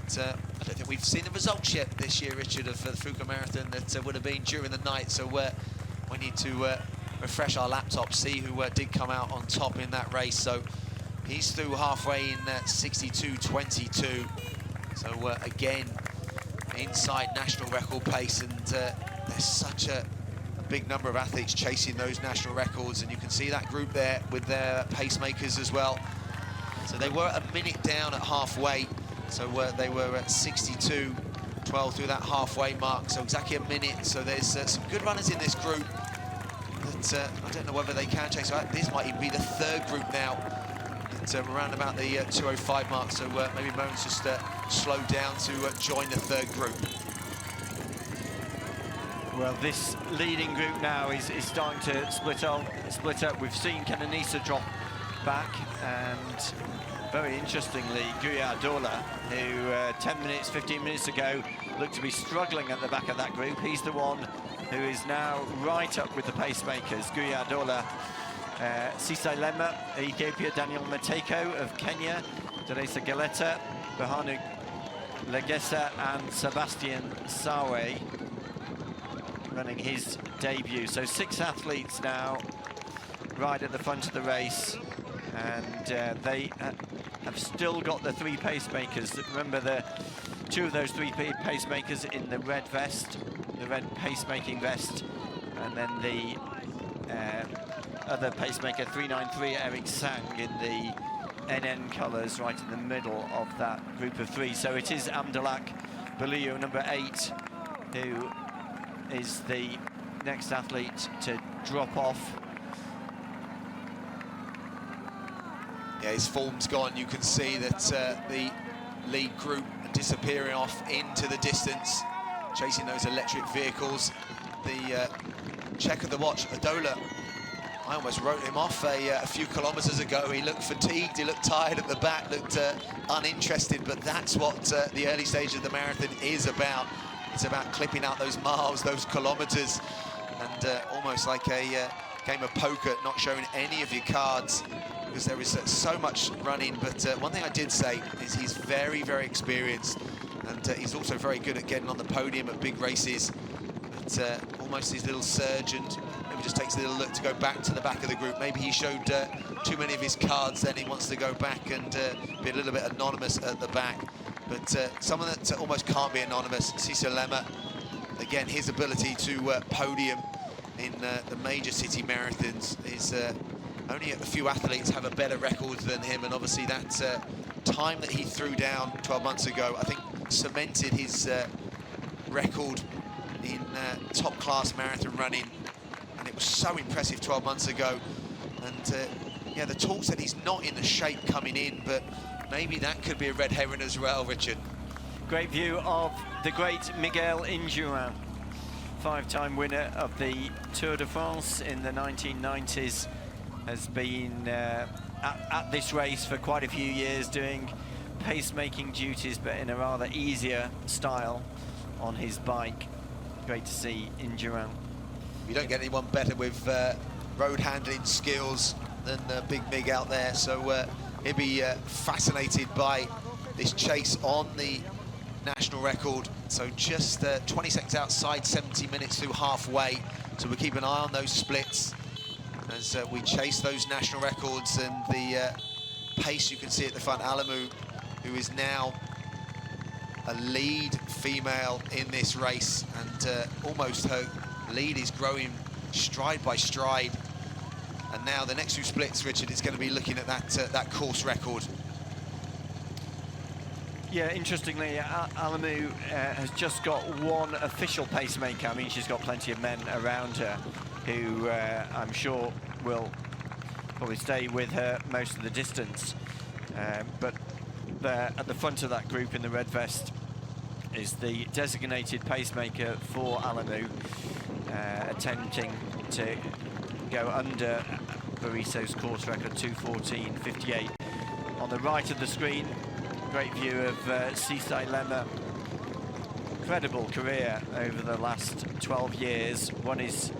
I don't think we've seen the results yet this year, Richard, of the Fuka Marathon that would have been during the night. So we need to refresh our laptops, see who did come out on top in that race. So he's through halfway in 62.22. So again, inside national record pace, and there's such a big number of athletes chasing those national records, and you can see that group there with their pacemakers as well. So they were a minute down at halfway, so they were at 62.12 through that halfway mark, so exactly a minute. So there's some good runners in this group, but I don't know whether they can chase. So this might even be the third group now, around about the 2:05 mark, so maybe Moen's just slowed down to join the third group.
Well, this leading group now is starting to split up. We've seen Kenenisa drop back, and very interestingly, Guya Adola, who 15 minutes ago looked to be struggling at the back of that group. He's the one who is now right up with the pacemakers. Guya Adola, Sisai Lema, Ethiopia, Daniel Mateko of Kenya, Teresa Galeta, Bahanu Legesa, and Sebastian Sawe running his debut. So 6 athletes now right at the front of the race, and they have still got the 3 pacemakers. Remember, the 2 of those 3 pacemakers in the red vest, the red pacemaking vest, and then the other pacemaker 393, Eric Sang, in the NN colours right in the middle of that group of 3. So it is Amdalak Baliyo, number 8, who is the next athlete to drop off.
Yeah, his form's gone. You can see that the lead group are disappearing off into the distance, chasing those electric vehicles. The check of the watch, Adola, I almost wrote him off a few kilometers ago. He looked fatigued, he looked tired at the back, looked uninterested, but that's what the early stage of the marathon is about. It's about clipping out those miles, those kilometers, and almost like a game of poker, not showing any of your cards, because there is so much running. But one thing I did say is he's very, very experienced, and he's also very good at getting on the podium at big races. But almost his little surge, and maybe just takes a little look to go back to the back of the group. Maybe he showed too many of his cards, then he wants to go back and be a little bit anonymous at the back. But someone that almost can't be anonymous, Cecil Lemmer, again, his ability to podium in the major city marathons is only a few athletes have a better record than him, and obviously that time that he threw down 12 months ago, I think cemented his record in top-class marathon running, and it was so impressive 12 months ago. And yeah, the talk said he's not in the shape coming in, but maybe that could be a red herring as well, Richard.
Great view of the great Miguel Indurain, five-time winner of the Tour de France in the 1990s, has been at this race for quite a few years, doing pace-making duties, but in a rather easier style on his bike. Great to see Indurain.
You don't get anyone better with road handling skills than Big Mig out there, so he'll be fascinated by this chase on the national record. So just 20 seconds outside, 70 minutes through halfway. So we keep an eye on those splits as we chase those national records, and the pace you can see at the front. Alamu, who is now a lead female in this race, and almost her lead is growing stride by stride. And now the next few splits, Richard, is going to be looking at that course record.
Yeah, interestingly, Alamu has just got one official pacemaker. I mean, she's got plenty of men around her who I'm sure will probably stay with her most of the distance. But there at the front of that group in the red vest is the designated pacemaker for Alamu, attempting to go under Barisso's course record, 2:14.58. On the right of the screen, great view of Cecil Lemmer. Incredible career over the last 12 years. Won his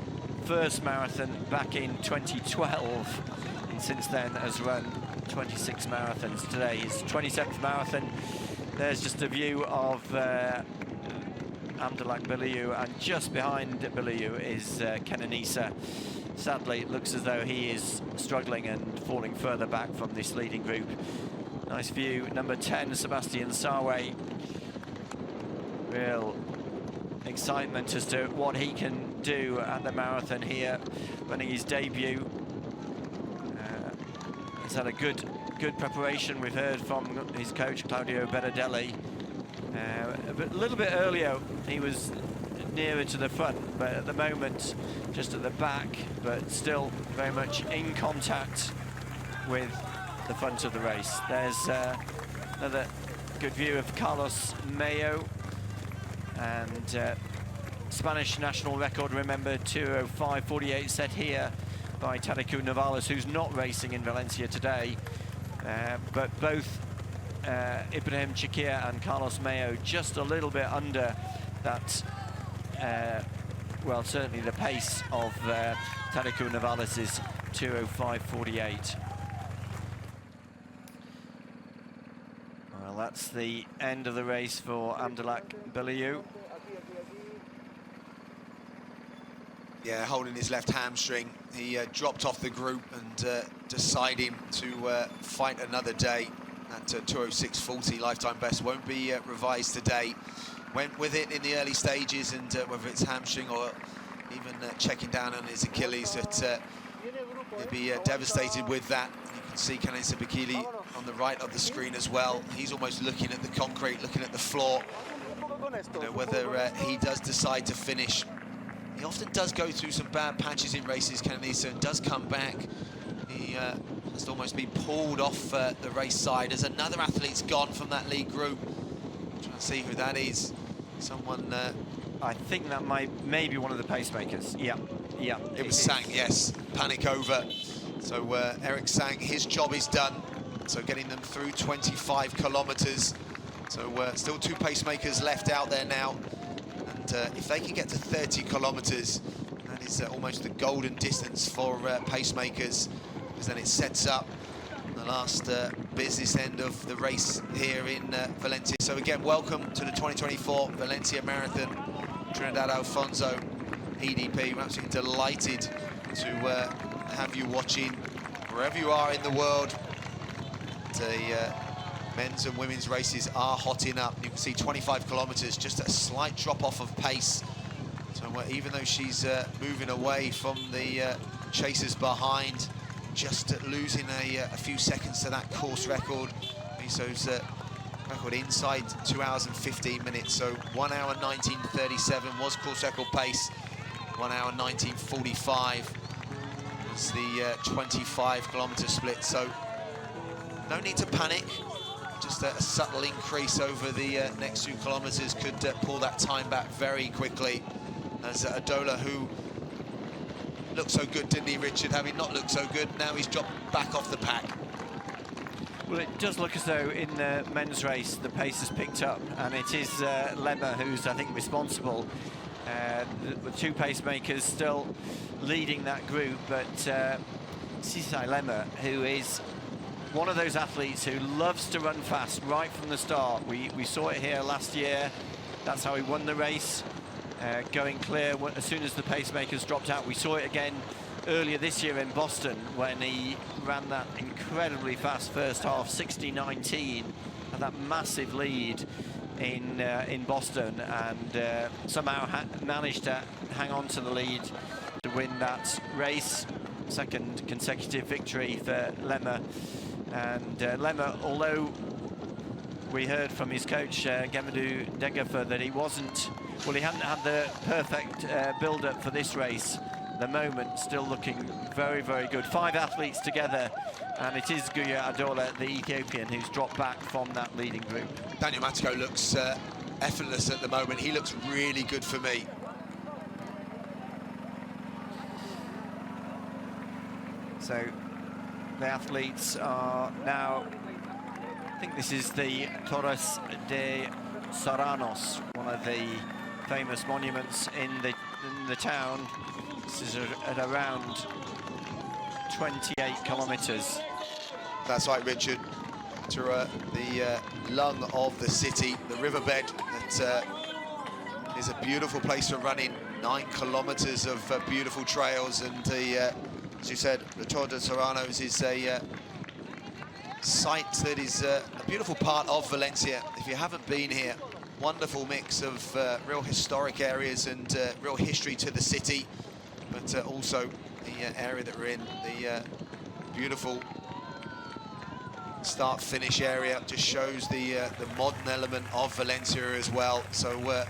first marathon back in 2012, and since then has run 26 marathons. Today his 27th marathon. There's just a view of Amdalak Biliou, and just behind Biliou is Kenenisa. Sadly, it looks as though he is struggling and falling further back from this leading group. Nice view, number 10, Sebastian Sawe. Real excitement as to what he can do at the marathon here, running his debut. He's had a good preparation. We've heard from his coach, Claudio Berardelli. But a little bit earlier, he was nearer to the front, but at the moment, just at the back, but still very much in contact with the front of the race. There's another good view of Carlos Mayo, and Spanish national record, remember, 2:05.48 set here by Tadeu Navales, who's not racing in Valencia today. But both Ibrahim Chikir and Carlos Mayo just a little bit under that, well, certainly the pace of Tadeu Navales' 2:05.48. Well, that's the end of the race for Amdalak Biliou.
Yeah, holding his left hamstring. He dropped off the group and deciding to fight another day. That 2:06.40 lifetime best won't be revised today. Went with it in the early stages, and whether it's hamstring or even checking down on his Achilles, that he'll be devastated with that. You can see Kenenisa Bekele on the right of the screen as well. He's almost looking at the concrete, looking at the floor. You know, whether he does decide to finish he often does go through some bad patches in races, Canelisa, and does come back. He has almost been pulled off the race side as another athlete's gone from that lead group. I'm trying to see who that is. Someone...
I think that may be one of the pacemakers. Yeah.
It was Sang, yes. Panic over. So Eric Sang, his job is done. So getting them through 25 kilometres. So still 2 pacemakers left out there now. And if they can get to 30 kilometres, that is almost the golden distance for pacemakers, because then it sets up the last business end of the race here in Valencia. So again, welcome to the 2024 Valencia Marathon. Trinidad Alfonso, EDP, we're absolutely delighted to have you watching wherever you are in the world. The men's and women's races are hotting up. You can see 25 kilometres, just a slight drop off of pace. So even though she's moving away from the chasers behind, just losing a few seconds to that course record. Miso's record inside 2 hours and 15 minutes, so 1 hour 19:37 was course record pace. 1 hour 19:45 was the 25 kilometre split, so no need to panic. Just a subtle increase over the next 2 kilometres could pull that time back very quickly, as Adola, who looked so good, didn't he, Richard? Having not looked so good, now he's dropped back off the pack.
Well, it does look as though in the men's race the pace has picked up, and it is Lemmer who's, I think, responsible. The 2 pacemakers still leading that group, but Sisai Lemmer, who is one of those athletes who loves to run fast right from the start. We saw it here last year. That's how he won the race, going clear as soon as the pacemakers dropped out. We saw it again earlier this year in Boston when he ran that incredibly fast first half, 60:19, and that massive lead in Boston, and somehow managed to hang on to the lead to win that race. Second consecutive victory for Lemmer. And Lemmer, although we heard from his coach Gemadou Degafer that he hadn't had the perfect build-up for this race. The moment still looking very, very good. 5 athletes together, and it is Guya Adola, the Ethiopian, who's dropped back from that leading group.
Daniel Matiko looks effortless at the moment. He looks really good for me.
So the athletes are now, I think this is the Torres de Serranos, one of the famous monuments in the town. This is at around 28 kilometres.
That's right, Richard. To the lung of the city, the riverbed that is a beautiful place for running. 9 kilometres of beautiful trails, and as you said, the Torre de Serranos is a site that is a beautiful part of Valencia. If you haven't been here, wonderful mix of real historic areas and real history to the city, but also the area that we're in, the beautiful start-finish area, just shows the modern element of Valencia as well. So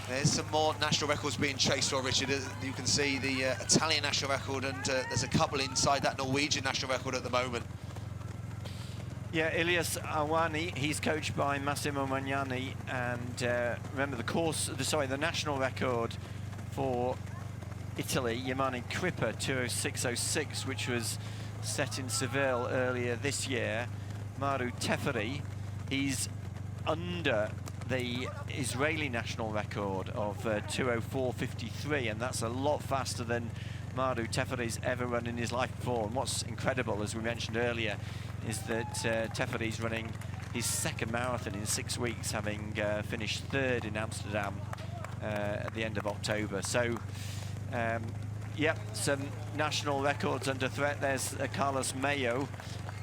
there's some more national records being chased for, Richard. You can see the Italian national record, and there's a couple inside that Norwegian national record at the moment.
Yeah, Elias Awani, he's coached by Massimo Magnani, and remember the national record for Italy, Yamani Crippa, 2:06.06, which was set in Seville earlier this year. Maru Teferi, he's under the Israeli national record of 2:04.53, and that's a lot faster than Maru Teferi's ever run in his life before. And what's incredible, as we mentioned earlier, is that Teferi's running his 2nd marathon in 6 weeks, having finished 3rd in Amsterdam at the end of October. So, yep, some national records under threat. There's Carlos Mayo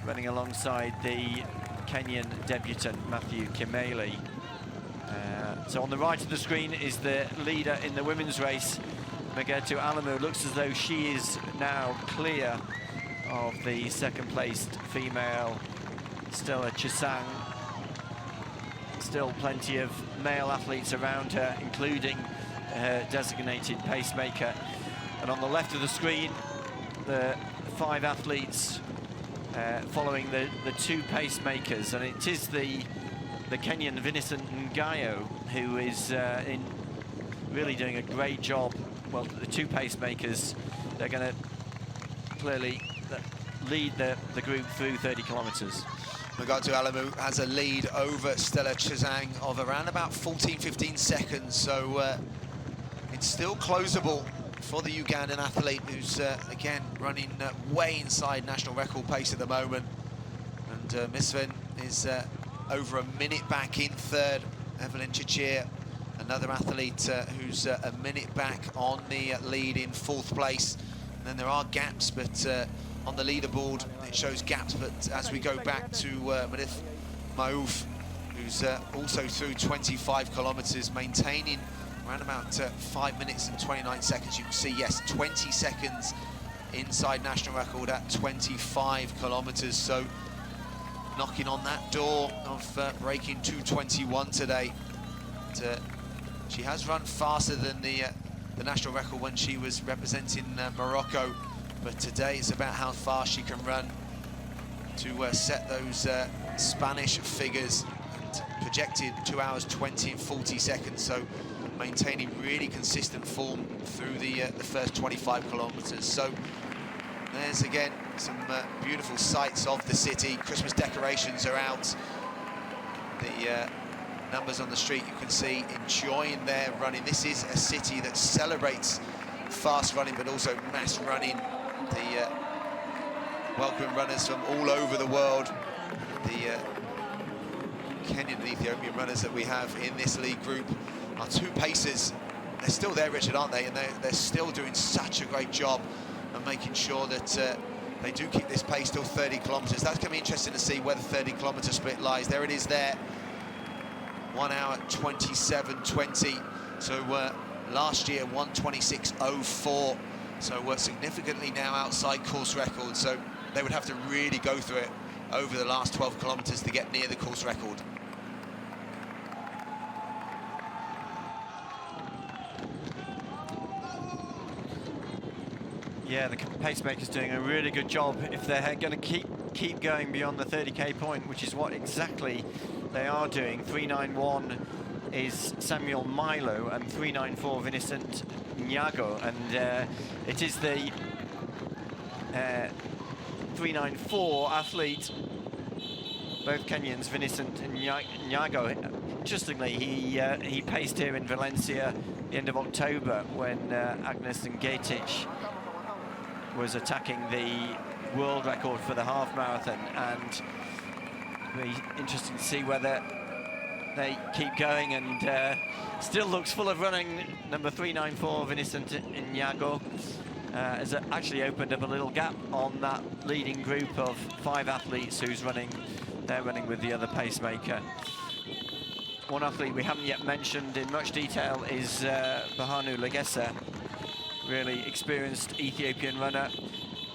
running alongside the Kenyan debutant Matthew Kimeli. So on the right of the screen is the leader in the women's race, Megatu Alamu. Looks as though she is now clear of the 2nd-placed female, Stella Chisang. Still plenty of male athletes around her, including designated pacemaker. And on the left of the screen, the 5 athletes following the 2 pacemakers, and it is the Kenyan Vincent Ngayo who is really doing a great job. Well, the 2 pacemakers, they're going to clearly lead the group through 30 kilometres.
Magatu Alamu has a lead over Stella Chizang of around about 14-15 seconds, so it's still closable for the Ugandan athlete, who's again running way inside national record pace at the moment. And Misven is over a minute back in third. Evelyn Chichir, another athlete who's a minute back on the lead in 4th place. And then there are gaps, but on the leaderboard it shows gaps. But as we go back to Medith Maouf, who's also through 25 kilometres, maintaining around about 5 minutes and 29 seconds. You can see, yes, 20 seconds inside national record at 25 kilometres. So knocking on that door of breaking 2:21 today. But, she has run faster than the national record when she was representing Morocco. But today it's about how fast she can run to set those Spanish figures, and projected 2 hours 20 and 40 seconds. So maintaining really consistent form through the first 25 kilometres. So there's again some beautiful sights of the city. Christmas decorations are out. The numbers on the street, you can see, enjoying their running. This is a city that celebrates fast running, but also mass running. The welcoming runners from all over the world. The Kenyan and Ethiopian runners that we have in this league group. Our 2 pacers, they're still there, Richard, aren't they? And they're still doing such a great job of making sure that they do keep this pace till 30 kilometres. That's going to be interesting to see where the 30 kilometre split lies. There it is there, 1 hour 27:20. So last year 1:26:04. So we're significantly now outside course record. So they would have to really go through it over the last 12 kilometres to get near the course record.
Yeah, the pacemaker's doing a really good job if they're going to keep going beyond the 30k point, which is what exactly they are doing. 391 is Samuel Milo and 394 Vincent Nyago, and it is the 394 athlete, both Kenyans, Vincent Nyago. Interestingly, he paced here in Valencia the end of October when Agnes Ngetich was attacking the world record for the half marathon, and it'll be interesting to see whether they keep going. And still looks full of running. Number 394 Vincent Nyago has actually opened up a little gap on that leading group of 5 athletes who's running. They're running with the other pacemaker. One athlete we haven't yet mentioned in much detail is Bahanu Legesa. Really experienced Ethiopian runner,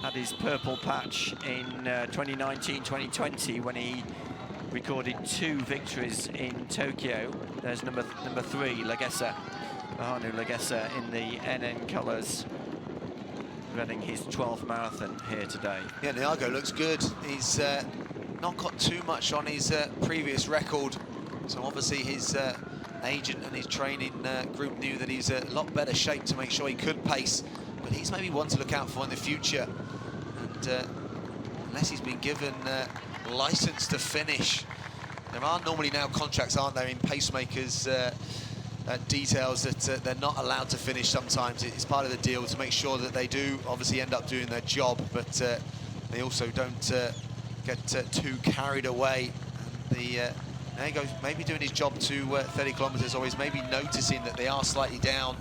had his purple patch in 2019-2020 when he recorded 2 victories in Tokyo. There's number 3, Legesa, Bahanu Legesa, in the NN colours, running his 12th marathon here today.
Yeah, Nyago looks good. He's not got too much on his previous record, so obviously his agent and his training group knew that he's a lot better shape to make sure he could pace, but he's maybe one to look out for in the future. And unless he's been given license to finish, there are normally now contracts, aren't there, in pacemakers, details that they're not allowed to finish sometimes. It's part of the deal to make sure that they do obviously end up doing their job, but they also don't get too carried away. And there he goes, maybe doing his job to 30 kilometres, or he's maybe noticing that they are slightly down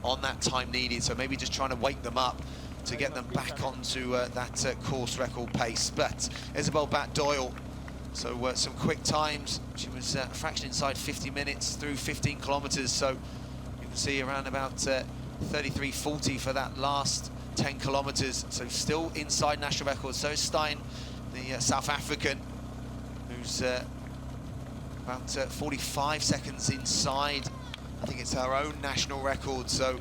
on that time needed, so maybe just trying to wake them up to get them back onto that course record pace. But Isabel Bat-Doyle, so some quick times. She was a fraction inside 50 minutes through 15 kilometres, so you can see around about 33:40 for that last 10 kilometres, so still inside national record. So is Stein, the South African, who's about 45 seconds inside I think it's our own national record, so...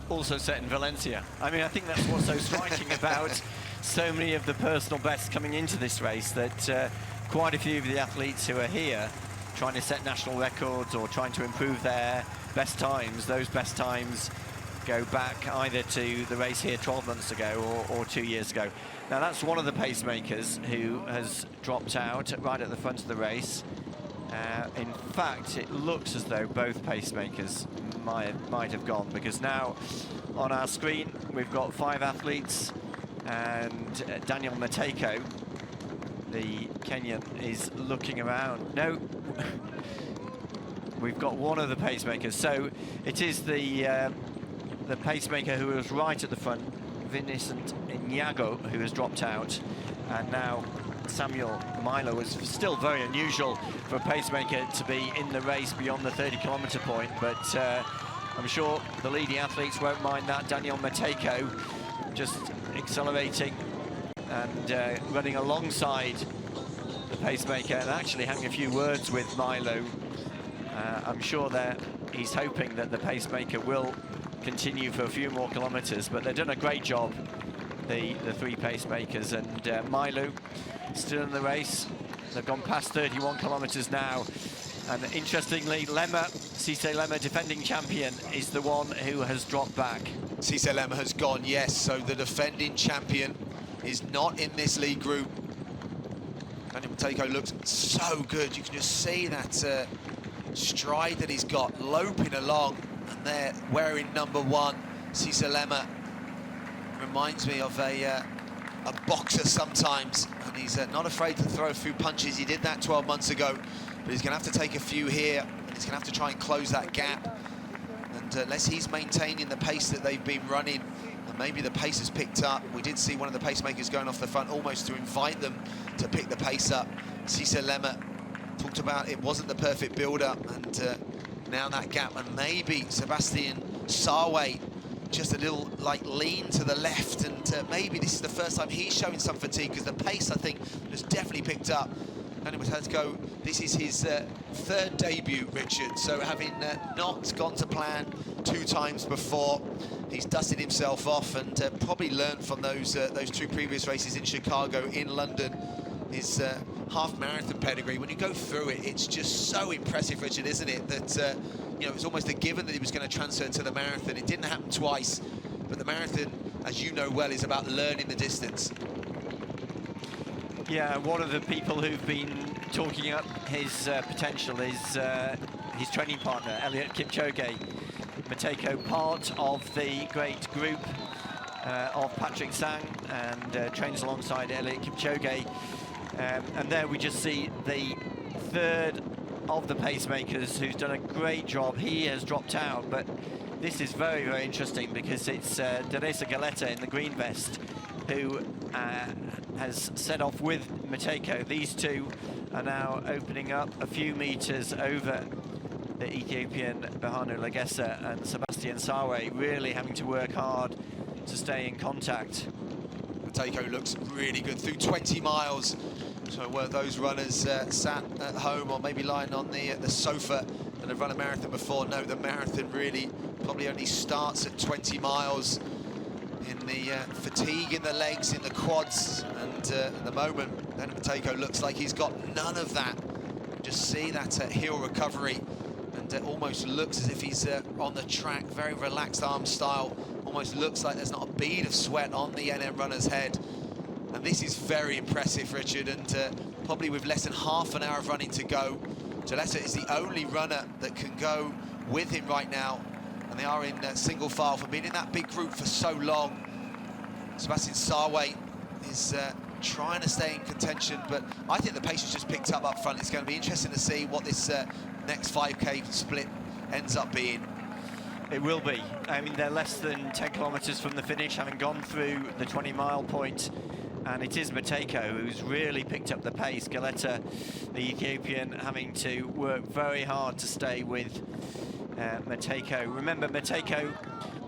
Also set in Valencia. I mean, I think that's what's so striking about so many of the personal bests coming into this race, that quite a few of the athletes who are here trying to set national records or trying to improve their best times, those best times go back either to the race here 12 months ago or 2 years ago. Now, that's one of the pacemakers who has dropped out right at the front of the race. In fact, it looks as though both pacemakers might have gone, because now on our screen we've got 5 athletes, and Daniel Mateko, the Kenyan, is looking around. No, we've got one of the pacemakers. So it is the pacemaker who was right at the front, Vincent Inyago, who has dropped out, and now Samuel Milo. Was still very unusual for a pacemaker to be in the race beyond the 30-kilometre point, but I'm sure the leading athletes won't mind that. Daniel Mateko just accelerating and running alongside the pacemaker and actually having a few words with Milo. I'm sure that he's hoping that the pacemaker will continue for a few more kilometres, but they've done a great job, the 3 pacemakers, and Milo still in the race. They've gone past 31 kilometres now, and interestingly, Cisse Lema, defending champion, is the one who has dropped back.
Cisse Lema has gone, yes, so the defending champion is not in this lead group. Daniel Mateko looks so good. You can just see that stride that he's got, loping along, and they're wearing number 1. Cisse Lema reminds me of a boxer sometimes, and he's not afraid to throw a few punches. He did that 12 months ago, but he's going to have to take a few here, and he's going to have to try and close that gap. And unless he's maintaining the pace that they've been running, and maybe the pace has picked up. We did see one of the pacemakers going off the front almost to invite them to pick the pace up. Cisse Lema talked about it wasn't the perfect build-up, and now that gap, and maybe Sebastian Sarway just a little lean to the left, and maybe this is the first time he's showing some fatigue, because the pace, I think, has definitely picked up. And it has to go. This is his 3rd debut, Richard, so having not gone to plan 2 times before, he's dusted himself off, and probably learned from those 2 previous races in Chicago, in London, his half marathon pedigree. When you go through it, it's just so impressive, Richard, isn't it, that you know, it was almost a given that he was going to transfer to the marathon. It didn't happen twice, but the marathon, as you know well, is about learning the distance.
Yeah, one of the people who've been talking up his potential is his training partner, Elliot Kipchoge. Mateko, part of the great group of Patrick Sang, and trains alongside Elliot Kipchoge. And there we just see the 3rd of the pacemakers who's done a great job. He has dropped out, but this is very, very interesting, because it's Teresa Galetta in the green vest who has set off with Mateko. These 2 are now opening up a few meters over the Ethiopian Behanu Legessa, and Sebastian Sarway really having to work hard to stay in contact.
Mateko looks really good through 20 miles. So were those runners sat at home or maybe lying on the sofa and have run a marathon before? No, the marathon really probably only starts at 20 miles. In the fatigue in the legs, in the quads, and at the moment, Daniel Mateko looks like he's got none of that. Just see that heel recovery, and almost looks as if he's on the track, very relaxed arm style. Almost looks like there's not a bead of sweat on the NM runner's head. And this is very impressive, Richard, and probably with less than half an hour of running to go, Galetta is the only runner that can go with him right now, and they are in single file for being in that big group for so long. Sebastian Sarway is trying to stay in contention, but I think the pace has just picked up front. It's going to be interesting to see what this next 5K split ends up being.
It will be. I mean, they're less than 10 kilometres from the finish, having gone through the 20-mile point. And it is Mateko who's really picked up the pace. Galetta, the Ethiopian, having to work very hard to stay with Mateko. Remember, Mateko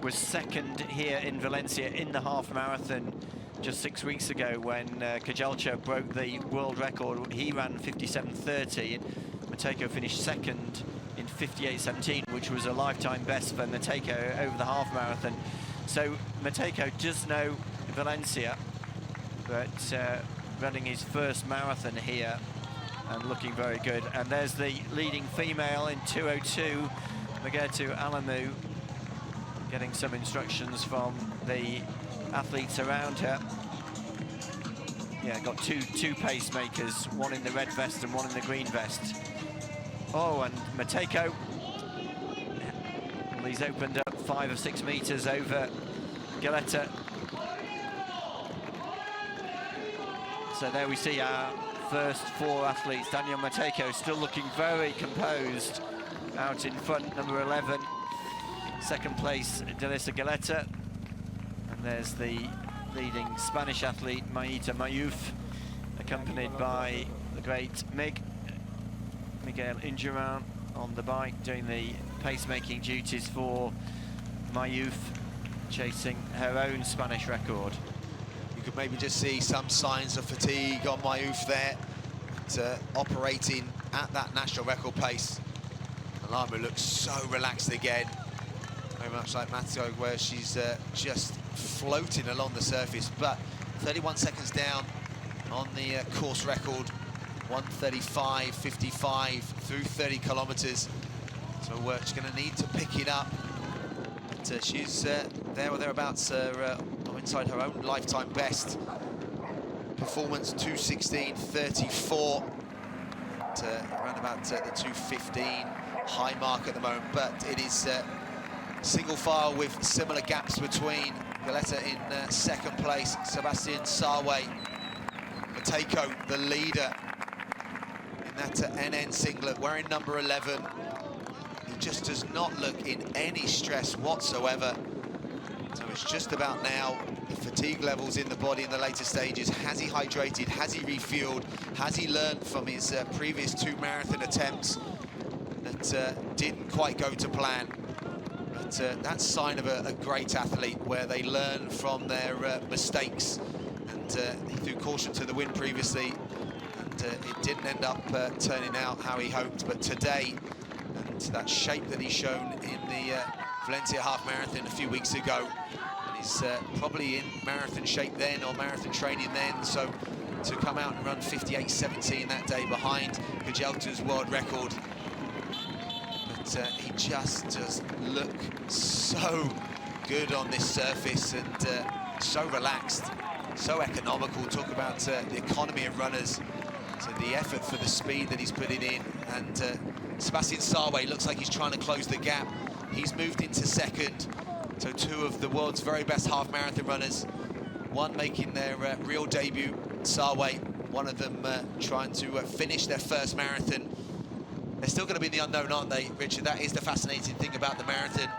was 2nd here in Valencia in the half marathon just 6 weeks ago when Kajelcha broke the world record. He ran 57:30. Mateko finished 2nd in 58.17, which was a lifetime best for Matejko over the half marathon. So Matejko does know Valencia, but running his first marathon here and looking very good. And there's the leading female in 2:02, Magetu Alamu, getting some instructions from the athletes around her. Yeah, got two pacemakers, one in the red vest and one in the green vest. Oh, and Matejko, well, he's opened up 5 or 6 meters over Galetta. So there we see our first 4 athletes. Daniel Matejko still looking very composed out in front, number 11. Second place, Delisa Galetta. And there's the leading Spanish athlete, Maita Mayuf, accompanied by the great Miguel Indurain on the bike, doing the pacemaking duties for Mayuf, chasing her own Spanish record.
You could maybe just see some signs of fatigue on Mayuf there, but, operating at that national record pace. Alamu looks so relaxed again, very much like Mateo, where she's just floating along the surface, but 31 seconds down on the course record, 1:35.55 through 30 kilometers. So she's going to need to pick it up. But she's there or thereabouts, inside her own lifetime best. Performance 2:16.34 around about the 2:15 high mark at the moment, but it is single file with similar gaps between Galetta in second place, Sebastian Sarwe, Matejko, the leader in that NN singlet, wearing number 11. He just does not look in any stress whatsoever. So it's just about now the fatigue levels in the body in the later stages. Has he hydrated? Has he refueled? Has he learned from his previous 2 marathon attempts that didn't quite go to plan? But that's sign of a great athlete, where they learn from their mistakes. And he threw caution to the wind previously, and it didn't end up turning out how he hoped. But today, and that shape that he's shown in the Valencia half marathon a few weeks ago, and he's probably in marathon shape then, or marathon training then. So to come out and run 58.17 that day behind Gajelta's world record, he just does look so good on this surface, and so relaxed, so economical. Talk about the economy of runners, so the effort for the speed that he's putting in. And Sebastian Sarwe looks like he's trying to close the gap. He's moved into second. So 2 of the world's very best half marathon runners, one making their real debut, Sarwe, one of them trying to finish their first marathon. They're still going to be the unknown, aren't they, Richard? That is the fascinating thing about the marathon,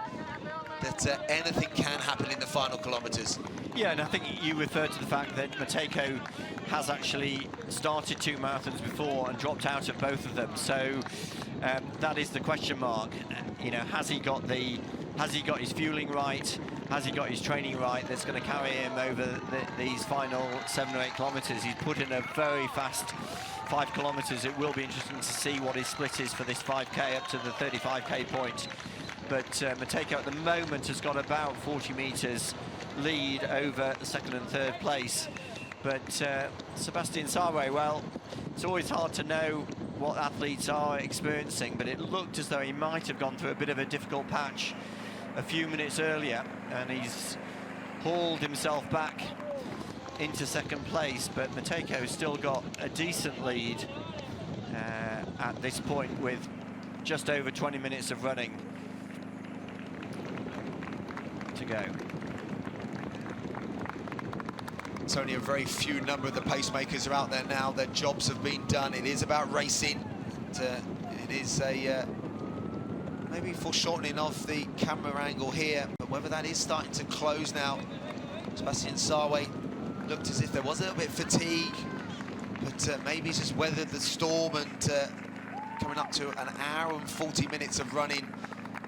that anything can happen in the final kilometres.
Yeah, and I think you referred to the fact that Matejko has actually started 2 marathons before and dropped out of both of them. So that is the question mark. You know, has he got his fueling right? Has he got his training right? That's going to carry him over these final 7 or 8 kilometres. He's put in a very fast 5 kilometres. It will be interesting to see what his split is for this 5K up to the 35K point. But Matejko at the moment has got about 40 metres lead over the 2nd and 3rd place. But Sebastian Sarwe, well, it's always hard to know what athletes are experiencing, but it looked as though he might have gone through a bit of a difficult patch a few minutes earlier, and he's hauled himself back into 2nd place. But Matejko's still got a decent lead at this point, with just over 20 minutes of running to go.
It's only a very few number of the pacemakers are out there now. Their jobs have been done. It is about racing. And, it is a maybe foreshortening of the camera angle here, but whether that is starting to close now. Sebastian Sarwe looked as if there was a little bit of fatigue, but maybe he's just weathered the storm, and coming up to an hour and 40 minutes of running.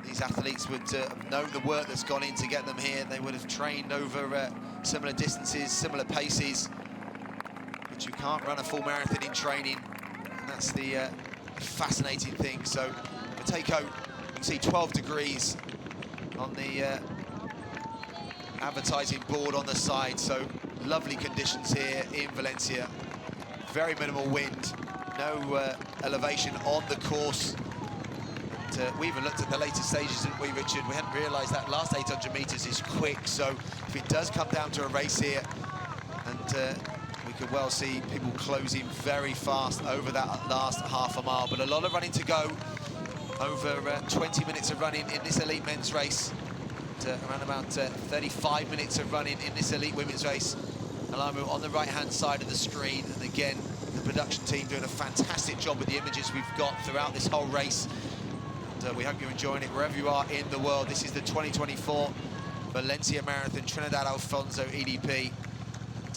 These athletes would have known the work that's gone in to get them here. They would have trained over similar distances, similar paces. But you can't run a full marathon in training, and that's the fascinating thing. So Matejko, you can see 12 degrees on the advertising board on the side, so lovely conditions here in Valencia. Very minimal wind, no elevation on the course. And we even looked at the later stages, didn't we, Richard? We hadn't realised that last 800 metres is quick, so if it does come down to a race here, and we could well see people closing very fast over that last half a mile, but a lot of running to go. Over 20 minutes of running in this elite men's race, around about 35 minutes of running in this elite women's race. Alamu on the right-hand side of the screen, and again, the production team doing a fantastic job with the images we've got throughout this whole race. And we hope you're enjoying it wherever you are in the world. This is the 2024 Valencia Marathon, Trinidad Alfonso EDP.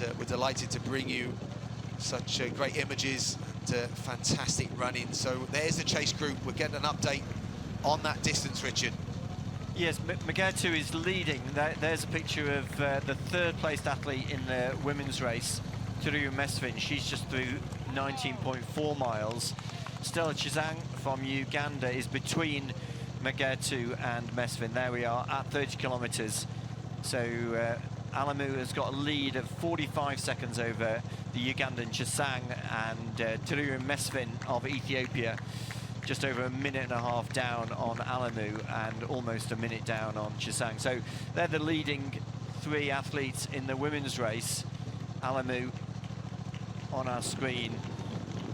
And, we're delighted to bring you such great images and fantastic running. So there's the chase group. We're getting an update on that distance, Richard.
Yes, Magetu is leading. There's a picture of the third-placed athlete in the women's race, Turiu Mesfin. She's just through 19.4 miles. Stella Chizang from Uganda is between Magetu and Mesfin. There we are at 30 kilometres. So Alamu has got a lead of 45 seconds over the Ugandan Chizang, and Turiu Mesfin of Ethiopia just over a minute and a half down on Alamu and almost a minute down on Chizang. So they're the leading three athletes in the women's race. Alamu on our screen.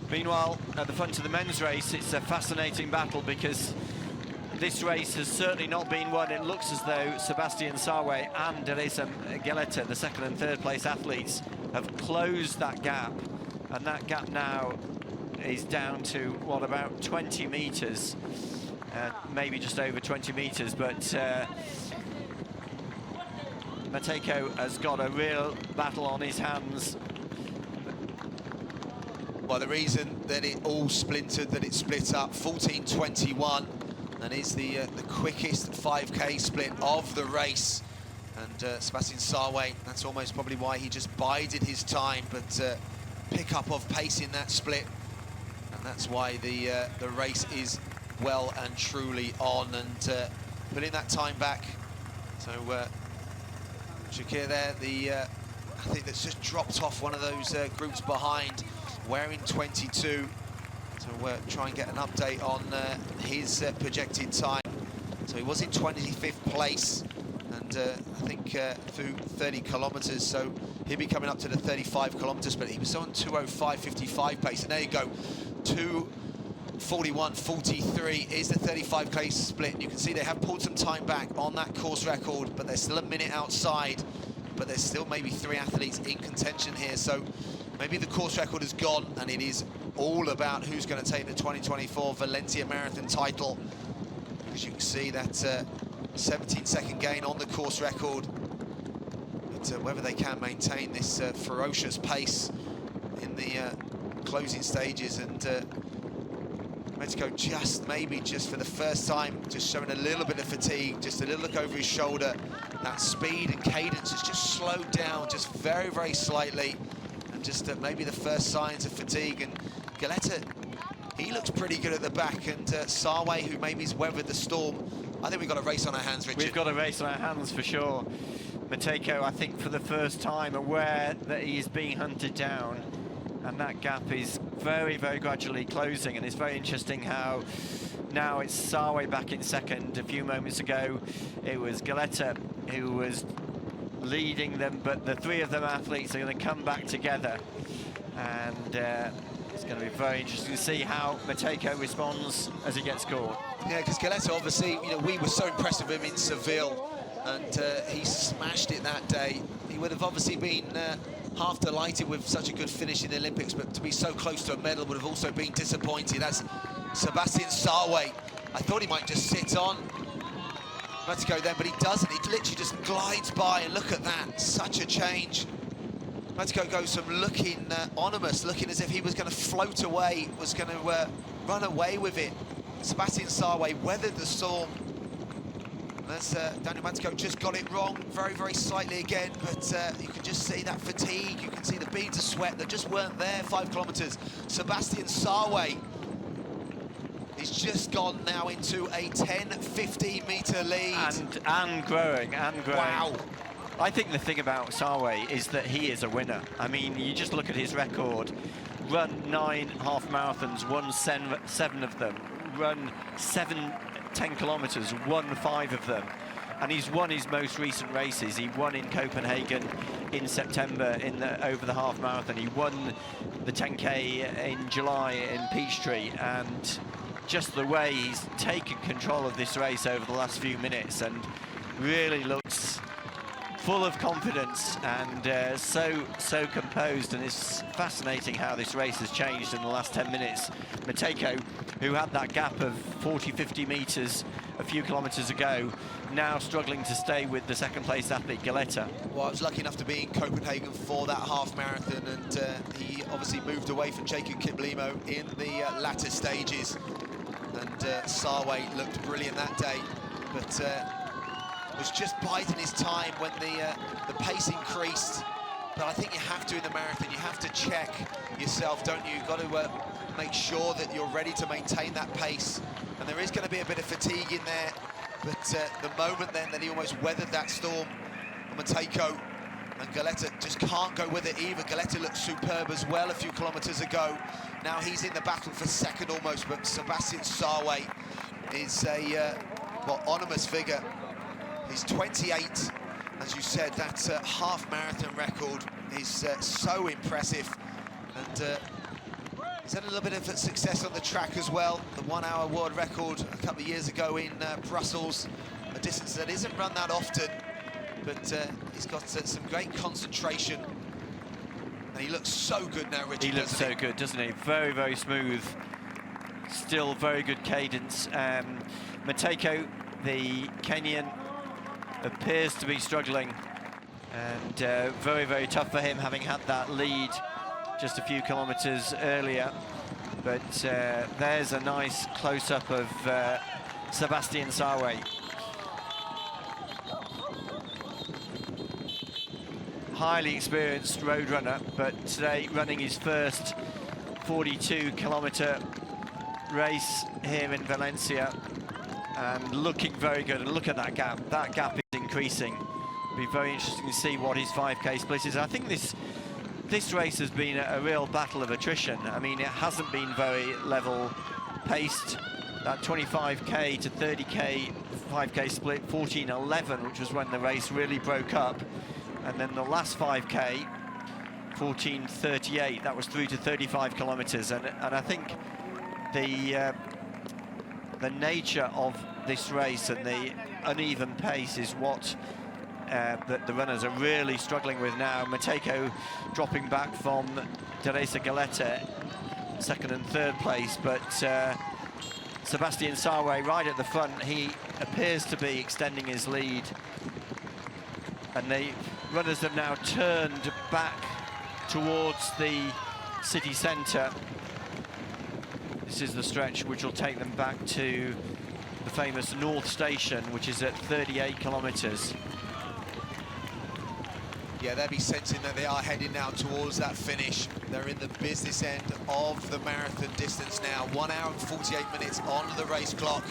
Meanwhile, at the front of the men's race, it's a fascinating battle because this race has certainly not been won. It looks as though Sebastian Sawe and Deresa Geleta, the second and third place athletes, have closed that gap, and that gap now is down to, what, about 20 metres, maybe just over 20 metres, but Matejko has got a real battle on his hands.
Well, the reason that it all splintered, that it split up, 14:21, and is the quickest 5K split of the race. And Sebastian Sawe, that's almost probably why he just bided his time, but pick up of pace in that split. And that's why the race is well and truly on, and putting that time back. So Shakir there, the athlete that's just dropped off one of those groups behind, wearing 22. So we'll try and get an update on his projected time. So he was in 25th place, and I think through 30 kilometres, so he'll be coming up to the 35 kilometres, but he was on 2:05.55 pace, and there you go, 2:41.43 is the 35K split. And you can see they have pulled some time back on that course record, but they're still a minute outside, but there's still maybe three athletes in contention here, so maybe the course record is gone, and it is all about who's going to take the 2024 Valencia Marathon title. Because you can see that 17-second gain on the course record. But whether they can maintain this ferocious pace in the closing stages, and Matejko just for the first time, just showing a little bit of fatigue, just a little look over his shoulder. That speed and cadence has just slowed down, just very, very slightly. And just maybe the first signs of fatigue. And Geleta, he looks pretty good at the back, and Sawe, who maybe's weathered the storm. I think we've got a race on our hands, Richard.
We've got a race on our hands for sure. Matejko, I think for the first time, aware that he is being hunted down, and that gap is very, very gradually closing. And it's very interesting how now it's Sawe back in second. A few moments ago, it was Geleta who was leading them, but the three of them athletes are going to come back together, and it's going to be very interesting to see how Matejko responds as he gets scored.
Yeah, because Geleta, obviously, you know, we were so impressed with him in Seville, and he smashed it that day. He would have obviously been half delighted with such a good finish in the Olympics, but to be so close to a medal would have also been disappointed. That's Sebastian Sawe. I thought he might just sit on Matejko then, but he doesn't. He literally just glides by, and look at that, such a change. Matejko goes from looking ominous, looking as if he was going to float away, was going to run away with it. Sebastian Sawe weathered the storm. That's Daniel Matejko just got it wrong, very, very slightly again, but you can just see that fatigue, you can see the beads of sweat that just weren't there. 5 kilometres. Sebastian Sawe He's just gone now into a 10-15 metre lead.
And growing.
Wow.
I think the thing about Sarway is that he is a winner. I mean, you just look at his record. Run 9 half marathons, won 7 of them. Run 10 kilometres, won 5 of them. And he's won his most recent races. He won in Copenhagen in September over the half marathon. He won the 10K in July in Peachtree. And just the way he's taken control of this race over the last few minutes and really looks full of confidence and so composed. And it's fascinating how this race has changed in the last 10 minutes. Matejko, who had that gap of 40-50 metres a few kilometres ago, now struggling to stay with the second place athlete Galetta.
Well, I was lucky enough to be in Copenhagen for that half marathon, and he obviously moved away from Jacob Kiplimo in the latter stages. And Sarway looked brilliant that day, but was just biding his time when the pace increased. But I think you have to in the marathon, you have to check yourself, don't you? You've got to make sure that you're ready to maintain that pace. And there is going to be a bit of fatigue in there, but the moment then that he almost weathered that storm, Matejko and Galetta just can't go with it either. Galetta looked superb as well a few kilometres ago. Now he's in the battle for second almost, but Sebastian Sarway is a ominous figure. He's 28, as you said. That half marathon record is so impressive, and he's had a little bit of success on the track as well. The 1 hour world record a couple of years ago in Brussels, a distance that isn't run that often, but he's got some great concentration, and he looks so good now, Richard.
He looks so good, doesn't he? Very, very smooth, still very good cadence. Matejko, the Kenyan, appears to be struggling, and very, very tough for him, having had that lead just a few kilometres earlier. But there's a nice close-up of Sebastian Sarway. Highly experienced road runner, but today running his first 42-kilometre race here in Valencia, and looking very good. And look at that gap. That gap is increasing. It'll be very interesting to see what his 5K split is. I think this race has been a real battle of attrition. I mean, it hasn't been very level paced. That 25K to 30K 5K split, 14:11, which was when the race really broke up. And then the last 5K, 14:38, that was through to 35 kilometres. And I think the nature of this race and the uneven pace is what that the runners are really struggling with now. Matejko dropping back from Teresa Galetta, second and third place, but Sebastian Sarway right at the front. He appears to be extending his lead, and the runners have now turned back towards the city centre. This is the stretch which will take them back to the famous North Station, which is at 38 kilometres.
Yeah, they'll be sensing that they are heading now towards that finish. They're in the business end of the marathon distance now. 1 hour and 48 minutes on the race clock.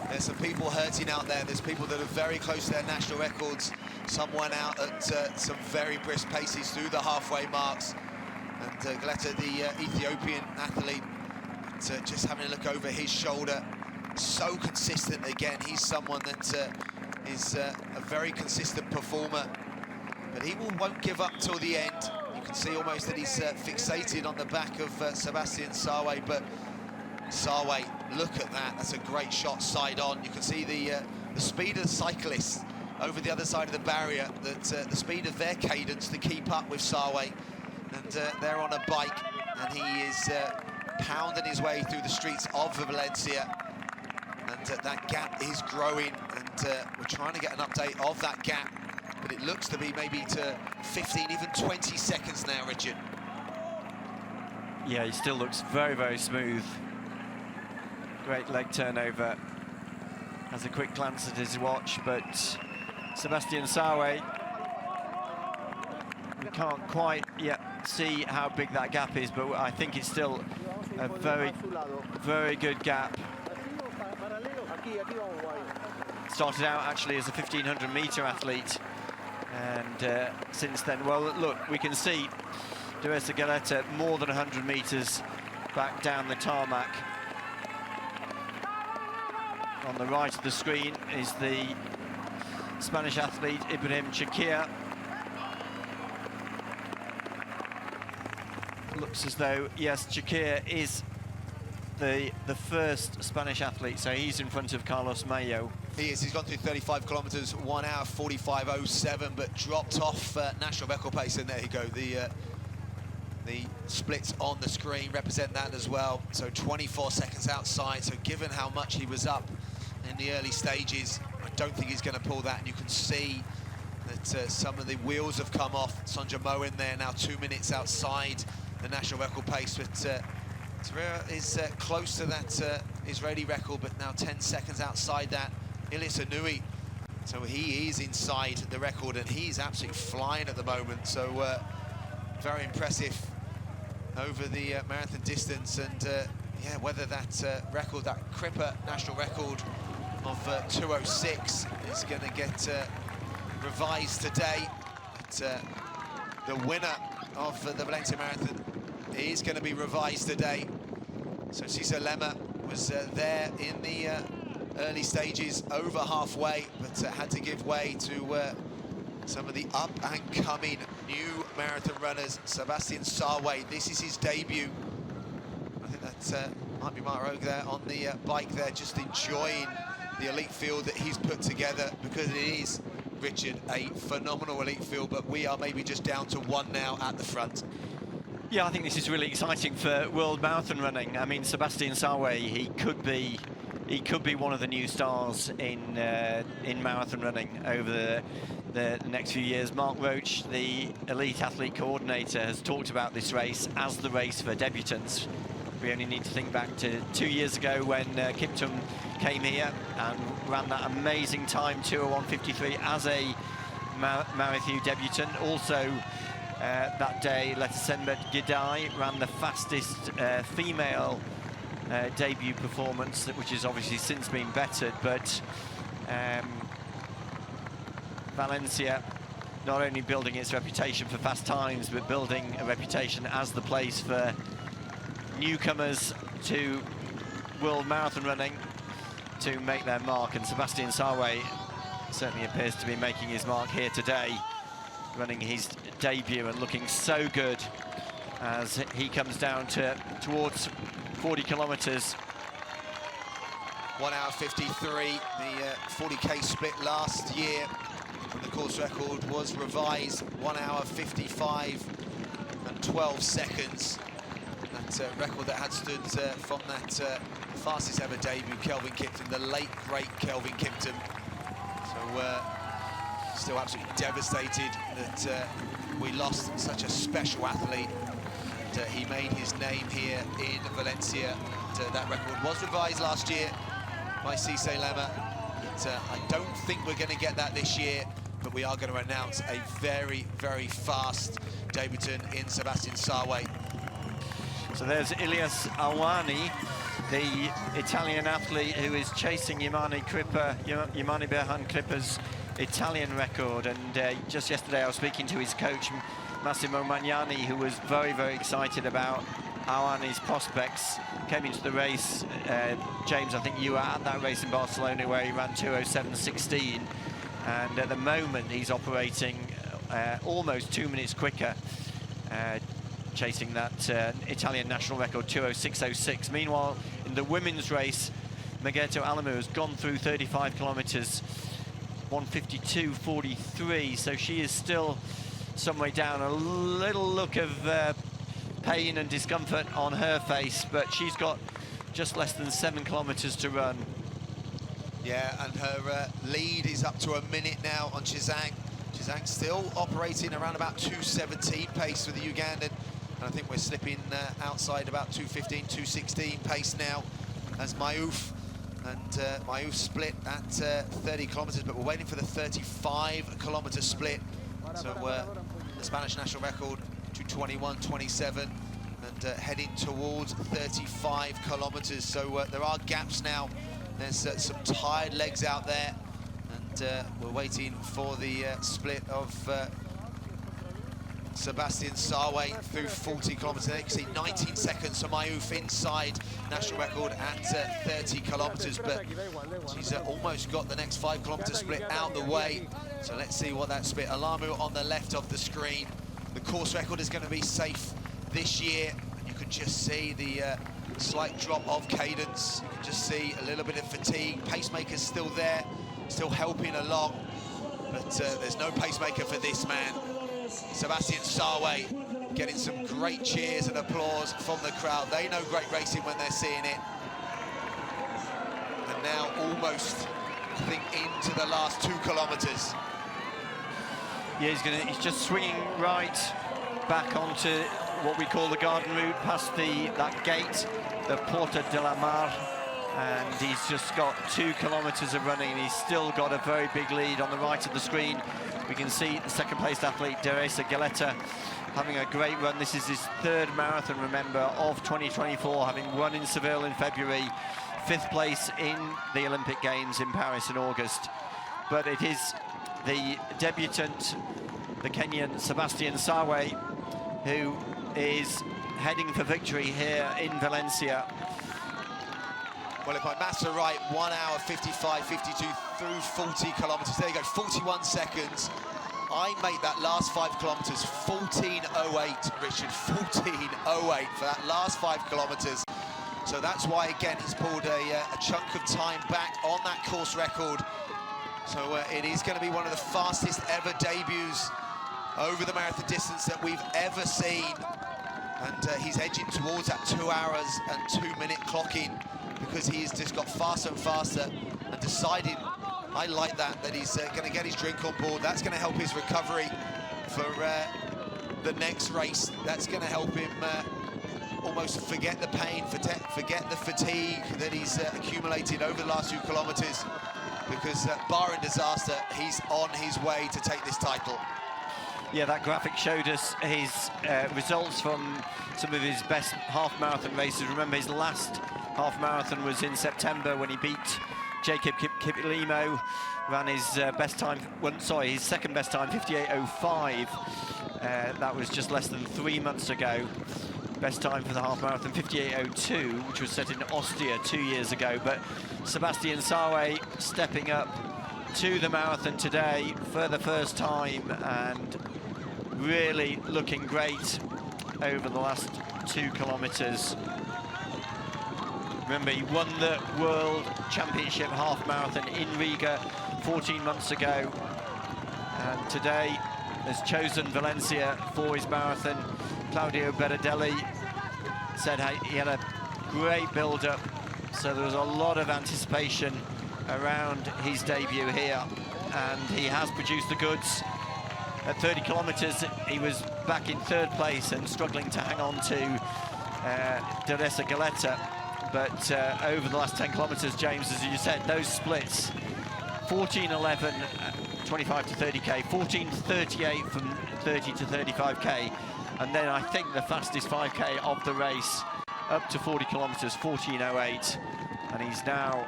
There's some people hurting out there. There's people that are very close to their national records. Some went out at some very brisk paces through the halfway marks. And Galetta, the Ethiopian athlete, just having a look over his shoulder. So consistent again. He's someone that is a very consistent performer. But he won't give up till the end. You can see almost that he's fixated on the back of Sebastian Sarway. But Sarway, look at that. That's a great shot side on. You can see the speed of the cyclists over the other side of the barrier, that the speed of their cadence to keep up with Sarway. And they're on a bike, and he is pounding his way through the streets of Valencia. And that gap is growing, and we're trying to get an update of that gap. But it looks to be maybe to 15, even 20 seconds now, Richard.
Yeah, he still looks very, very smooth. Great leg turnover. Has a quick glance at his watch, but Sebastian Sarway, we can't quite yet see how big that gap is, but I think it's still a very, very good gap. Started out actually as a 1500 meter athlete, and since then, well, look, we can see Teresa Galeta more than 100 meters back down the tarmac. On the right of the screen is the Spanish athlete Ibrahim Chakir. Looks as though, yes, Chakir is the first Spanish athlete, so he's in front of Carlos Mayo.
He is. He's gone through 35 kilometres, 1 hour 45:07, but dropped off national record pace. And there you go. The splits on the screen represent that as well. So 24 seconds outside. So given how much he was up in the early stages, I don't think he's going to pull that. And you can see that some of the wheels have come off. Sonja Mo in there now, 2 minutes outside the national record pace. But Teresa is close to that Israeli record, but now 10 seconds outside that. Ilyas Anui, so he is inside the record, and he's absolutely flying at the moment. So very impressive over the marathon distance. And yeah, whether that record, that Cripper national record of 2:06 is going to get revised today. But the winner of the Valencia Marathon is going to be revised today. So Cesar Lema was there in the early stages, over halfway, but had to give way to some of the up-and-coming new marathon runners. Sebastian Sarway, this is his debut. I think that might be Mark Rogue there on the bike there, just enjoying the elite field that he's put together, because it is, Richard, a phenomenal elite field, but we are maybe just down to one now at the front.
Yeah, I think this is really exciting for world marathon running. I mean, Sebastian Sarway, he could be one of the new stars in marathon running over the next few years. Mark Roach, the elite athlete coordinator, has talked about this race as the race for debutants. We only need to think back to 2 years ago when Kiptum came here and ran that amazing time, 2:01:53, as a Marathon debutant. Also, that day, Letesenbet Gidai ran the fastest female debut performance, which has obviously since been bettered. But Valencia not only building its reputation for fast times, but building a reputation as the place for newcomers to world marathon running to make their mark. And Sebastian Sarway certainly appears to be making his mark here today, running his debut and looking so good as he comes down towards 40 kilometers.
1 hour 53, the 40k split last year from the course record was revised, 1 hour 55 and 12 seconds. That record that had stood from that fastest ever debut, Kelvin Kiptum, the late great Kelvin Kiptum. So still absolutely devastated that we lost such a special athlete. He made his name here in Valencia. That record was revised last year by Cesar Lema. I don't think we're going to get that this year, but we are going to announce a very, very fast debutant in Sebastian Sarway.
So there's Ilyas Awani, the Italian athlete who is chasing Yamani Berhan Cripper's Italian record. And just yesterday I was speaking to his coach, Massimo Magnani, who was very, very excited about Awani's prospects. Came into the race, James, I think you were at that race in Barcelona where he ran 2:07:16, and at the moment he's operating almost 2 minutes quicker, chasing that Italian national record 2:06:06. Meanwhile, in the women's race, Mageto Alamu has gone through 35 kilometers, 1:52:43, so she is still some way down. A little look of pain and discomfort on her face, but she's got just less than 7 kilometers to run.
Yeah, and her lead is up to a minute now on Chizang. Chizang still operating around about 2:17 pace for the Ugandan. And I think we're slipping outside about 2:15, 2:16 pace now as Mayouf. And Mayouf split at 30 kilometers, but we're waiting for the 35-kilometer split. So the Spanish national record, 2:21:27. and heading towards 35 kilometers. So there are gaps now. There's some tired legs out there, and we're waiting for the split of Sebastian Sawe through 40 kilometers. There you can see 19 seconds for Mayouf inside national record at 30 kilometers, but she's almost got the next 5 kilometer split out the way. So let's see what that split. Alamu on the left of the screen. The course record is going to be safe this year. You can just see the slight drop of cadence. You can just see a little bit of fatigue. Pacemaker's still there, still helping along, but there's no pacemaker for this man. Sebastian Sawe getting some great cheers and applause from the crowd. They know great racing when they're seeing it. And now almost, I think, into the last 2 kilometers.
Yeah, he's just swinging right back onto what we call the garden route, past that gate, the Porta de la Mar, and he's just got 2 kilometers of running, and he's still got a very big lead on the right of the screen. We can see the second-placed athlete, Teresa Galetta, having a great run. This is his 3rd marathon, remember, of 2024, having won in Seville in February, 5th place in the Olympic Games in Paris in August. But it is the debutant, the Kenyan Sebastian Sawe, who is heading for victory here in Valencia.
Well, if my maths are right, 1 hour 55, 52 through 40 kilometers. There you go, 41 seconds. I made that last 5 kilometers 14:08, Richard, 14:08 for that last 5 kilometers. So that's why, again, he's pulled a chunk of time back on that course record. So it is going to be one of the fastest ever debuts over the marathon distance that we've ever seen. And he's edging towards that 2 hours and 2 minute clocking, because he's just got faster and faster and decided, I like that he's going to get his drink on board. That's going to help his recovery for the next race. That's going to help him almost forget the pain, forget the fatigue that he's accumulated over the last 2 kilometers, because barring disaster, he's on his way to take this title.
Yeah, that graphic showed us his results from some of his best half-marathon races. Remember, his last half-marathon was in September when he beat Jacob Kiplimo, ran his best time, his second best time, 58:05. That was just less than 3 months ago. Best time for the half-marathon, 58:02, which was set in Ostia 2 years ago. But Sebastian Sawe stepping up to the marathon today for the first time, and really looking great over the last 2 kilometers. Remember, he won the World Championship half marathon in Riga 14 months ago, and today has chosen Valencia for his marathon. Claudio Berardelli said he had a great build-up, so there was a lot of anticipation around his debut here, and he has produced the goods. At 30 kilometers, he was back in 3rd place and struggling to hang on to Teresa Galetta. But over the last 10 kilometers, James, as you said, those splits, 14:11, 25 to 30k, 14:38 from 30 to 35k, and then I think the fastest 5k of the race, up to 40 kilometers, 14:08, and he's now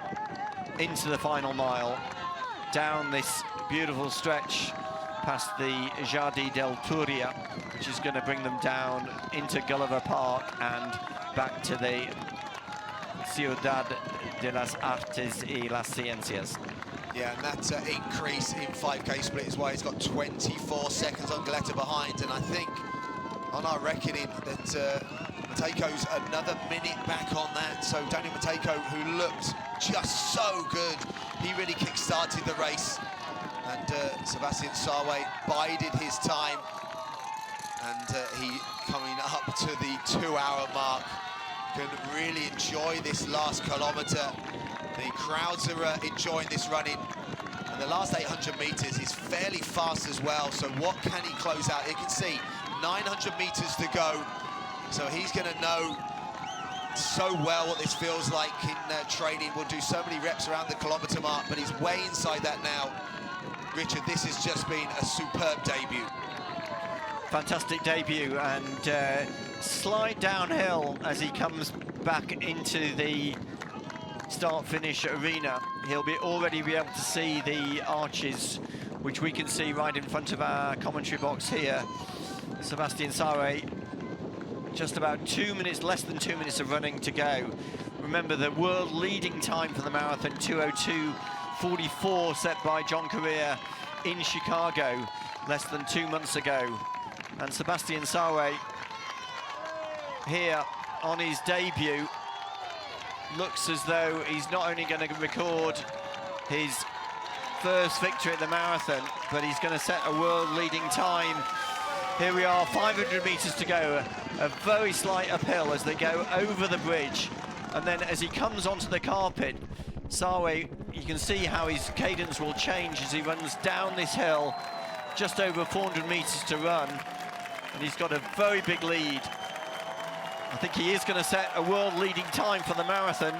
into the final mile, down this beautiful stretch past the Jardim del Turia, which is going to bring them down into Gulliver Park and back to the Ciudad de las Artes y las Ciencias.
Yeah, and that increase in 5k split is why he's got 24 seconds on Galetta behind, and I think on our reckoning that Mateko's another minute back on that. So Daniel Mateko, who looked just so good, he really kick-started the race, and Sebastian Sawe bided his time, and he coming up to the 2 hour mark, can really enjoy this last kilometre. The crowds are enjoying this running, and the last 800 meters is fairly fast as well. So what can he close out? You can see 900 meters to go, so he's going to know so well what this feels like in training. We'll do so many reps around the kilometre mark, but he's way inside that now. Richard, this has just been a superb debut.
fantastic debut, and slight downhill as he comes back into the start-finish arena. He'll already be able to see the arches, which we can see right in front of our commentary box here. Sebastian Sarre, just about 2 minutes, less than 2 minutes of running to go. Remember, the world leading time for the marathon, 2:02:44, set by John Correa in Chicago less than 2 months ago. And Sebastian Sarre here on his debut looks as though he's not only going to record his first victory at the marathon, but he's going to set a world-leading time. Here we are, 500 meters to go, a very slight uphill as they go over the bridge, and then as he comes onto the carpet, Sarre, you can see how his cadence will change as he runs down this hill, just over 400 meters to run, and he's got a very big lead. I think he is going to set a world-leading time for the marathon.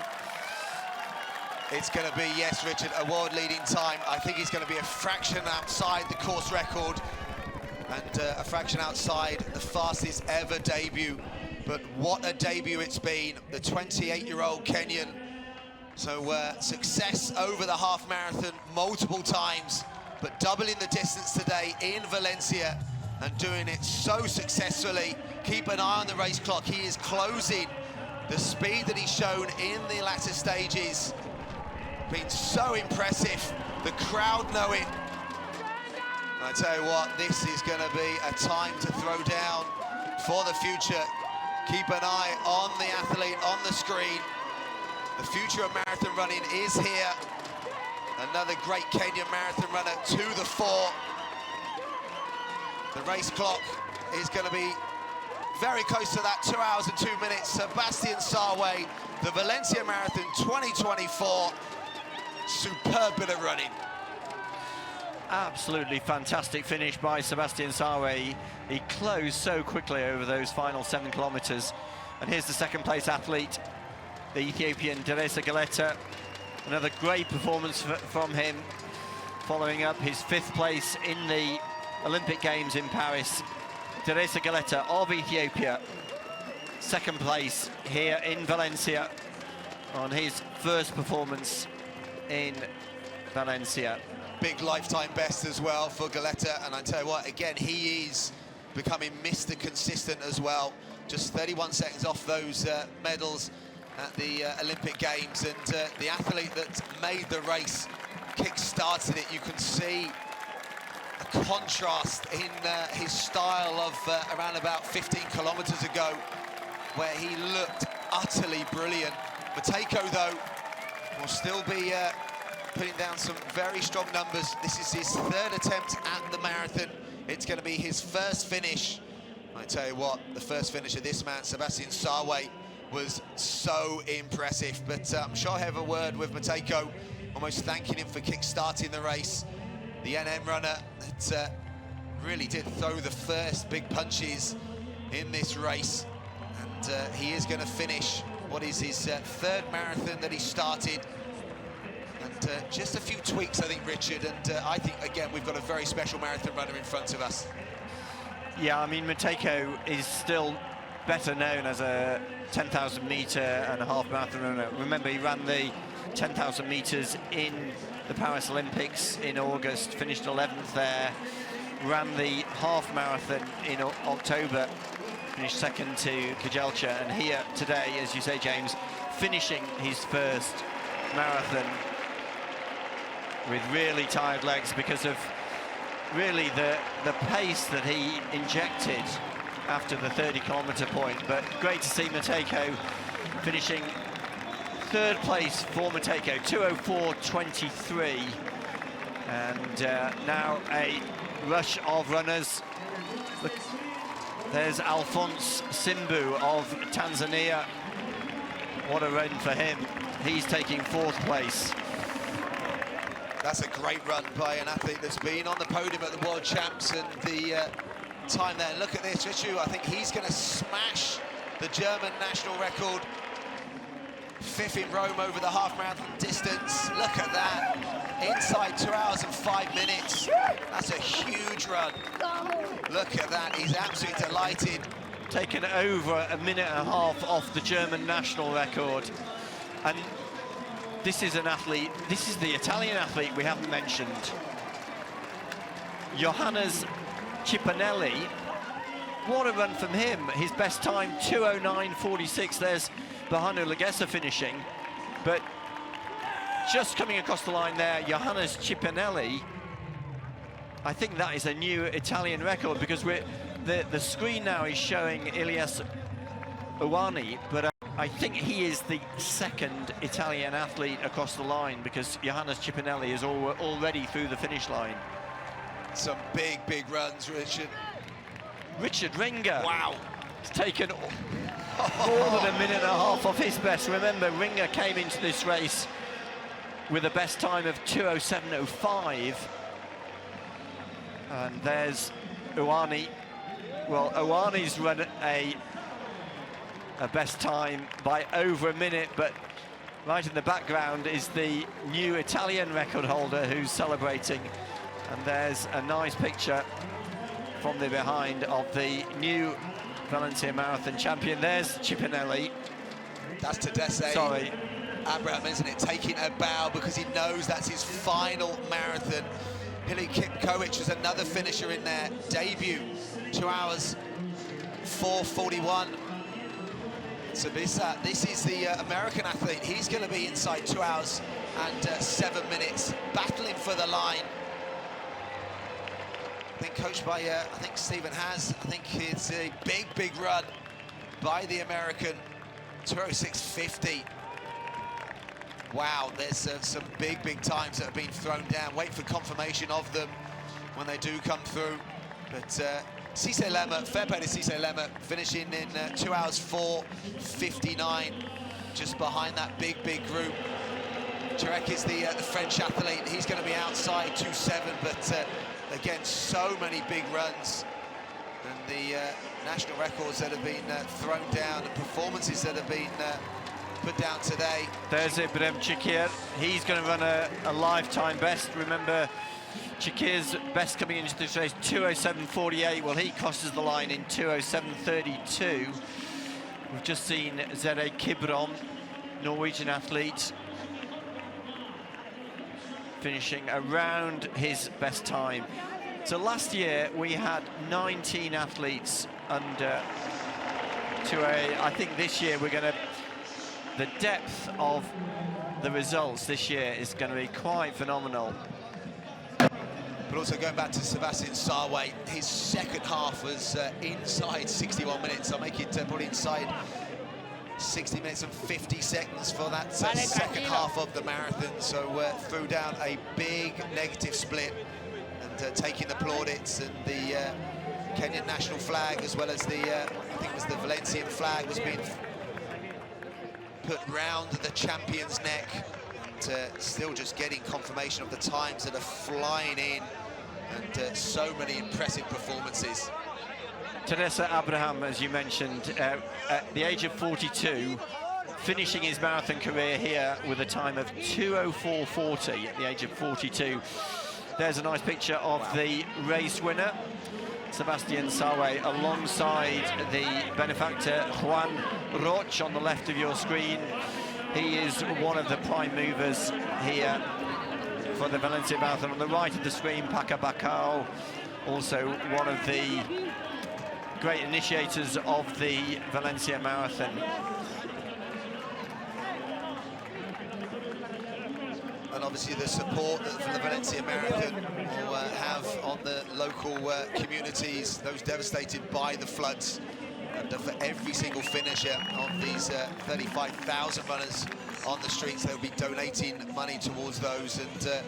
It's going to be, yes, Richard, a world-leading time. I think he's going to be a fraction outside the course record and a fraction outside the fastest ever debut. But what a debut it's been, the 28-year-old Kenyan. So success over the half marathon multiple times, but doubling the distance today in Valencia and doing it so successfully. Keep an eye on the race clock. He is closing. The speed that he's shown in the latter stages been so impressive. The crowd know it. I tell you what, this is going to be a time to throw down for the future. Keep an eye on the athlete on the screen. The future of marathon running is here. Another great Kenyan marathon runner to the fore. The race clock is going to be very close to that, 2 hours and 2 minutes. Sebastian Sarre, the Valencia Marathon 2024. Superb bit of running.
Absolutely fantastic finish by Sebastian Sarre. He closed so quickly over those final 7 kilometers. And here's the second place athlete, the Ethiopian Deresa Galeta. Another great performance from him, following up his 5th place in the Olympic Games in Paris. Deresa Galeta of Ethiopia, 2nd place here in Valencia on his first performance in Valencia.
Big lifetime best as well for Galeta, and I tell you what, again, he is becoming Mr. Consistent as well. Just 31 seconds off those medals at the Olympic Games, and the athlete that made the race kick-started it. You can see a contrast in his style of around about 15 kilometers ago, where he looked utterly brilliant. Mateko, though, will still be putting down some very strong numbers. This is his 3rd attempt at the marathon. It's going to be his first finish. I tell you what, the first finish of this man, Sebastian Sarre, was so impressive. But I'm sure I'll have a word with Mateko, almost thanking him for kick-starting the race. The NM runner that really did throw the first big punches in this race. And he is going to finish what is his 3rd marathon that he started. And just a few tweaks, I think, Richard. And I think, again, we've got a very special marathon runner in front of us.
Yeah, I mean, Mateko is still better known as a 10,000 metre and a half marathon runner. Remember, he ran the 10,000 metres in the Paris Olympics in August, finished 11th there, ran the half marathon in October, finished 2nd to Kajelcha, and here today, as you say, James, finishing his first marathon with really tired legs because of really the pace that he injected after the 30-kilometre point. But great to see Mateko finishing 3rd place for Mateko, 2:04:23, and now a rush of runners. Look, there's Alphonse Simbu of Tanzania. What a run for him. He's taking 4th place.
That's a great run by an athlete that's been on the podium at the World Champs, and the time there. Look at this, Richard. I think he's going to smash the German national record. 5th in Rome over the half marathon distance. Look at that. inside 2 hours and 5 minutes. That's a huge run. Look at that, he's absolutely delighted.
Taken over a minute and a half off the German national record. And this is an athlete, this is the Italian athlete we haven't mentioned. Johannes Cipanelli. What a run from him. His best time, 2:09.46. There's Bahanu Lagessa finishing. But just coming across the line there, Johannes Cipanelli. I think that is a new Italian record, because the screen now is showing Ilias Owani, but I think he is the second Italian athlete across the line, because Johannes Cipanelli is already through the finish line.
Some big runs, Richard.
Richard Ringer.
Wow.
He's taken more than a minute and a half off his best. Remember, Ringer came into this race with a best time of 2:07.05. And there's Owani. Well, Owani's run a best time by over a minute, but right in the background is the new Italian record holder who's celebrating. And there's a nice picture from the behind of the new Valencia Marathon champion. There's Cipanelli.
That's Tadesse.
Sorry.
Abraham, isn't it? Taking a bow because he knows that's his final marathon. Hilly Kipkovic is another finisher in their debut. 2 hours, 4:41. Sabisa, this is the American athlete. He's going to be inside 2 hours and 7 minutes, battling for the line. I think coached by, I think Stephen Has. I think it's a big run by the American. 2:06.50. Wow, there's some big times that have been thrown down. Wait for confirmation of them when they do come through. But Cisse Lemmer, fair play to Cisse Lemmer, finishing in 2 hours 4:59, just behind that big group. Turek is the French athlete. He's going to be outside 2:07, but again, so many big runs. And the national records that have been thrown down, the performances that have been put down today.
There's Ibrahim Chikir. He's going to run a lifetime best. Remember, Chikir's best coming into this race, 2:07.48. Well, he crosses the line in 2:07.32. We've just seen Zere Kibron, Norwegian athlete, finishing around his best time. So last year we had 19 athletes under 2A. I think this year we're going to, the depth of the results this year is going to be quite phenomenal.
But also going back to Sebastian Sarway, his second half was inside 61 minutes. I'll make it probably inside 60 minutes and 50 seconds for that second half of the marathon. So threw down a big negative split, and taking the plaudits and the Kenyan national flag, as well as the, I think it was the Valencian flag, was being put round the champion's neck. And still just getting confirmation of the times that are flying in, and so many impressive performances.
Tadesse Abraham, as you mentioned, at the age of 42, finishing his marathon career here with a time of 2:04.40 at the age of 42. There's a nice picture of the race winner, Sebastian Sarway, alongside the benefactor Juan Roch on the left of your screen. He is one of the prime movers here for the Valencia Marathon. On the right of the screen, Paca Bacao, also one of the great initiators of the Valencia Marathon.
And obviously the support that the Valencia Marathon will have on the local communities, those devastated by the floods. And for every single finisher of these 35,000 runners on the streets, they'll be donating money towards those. And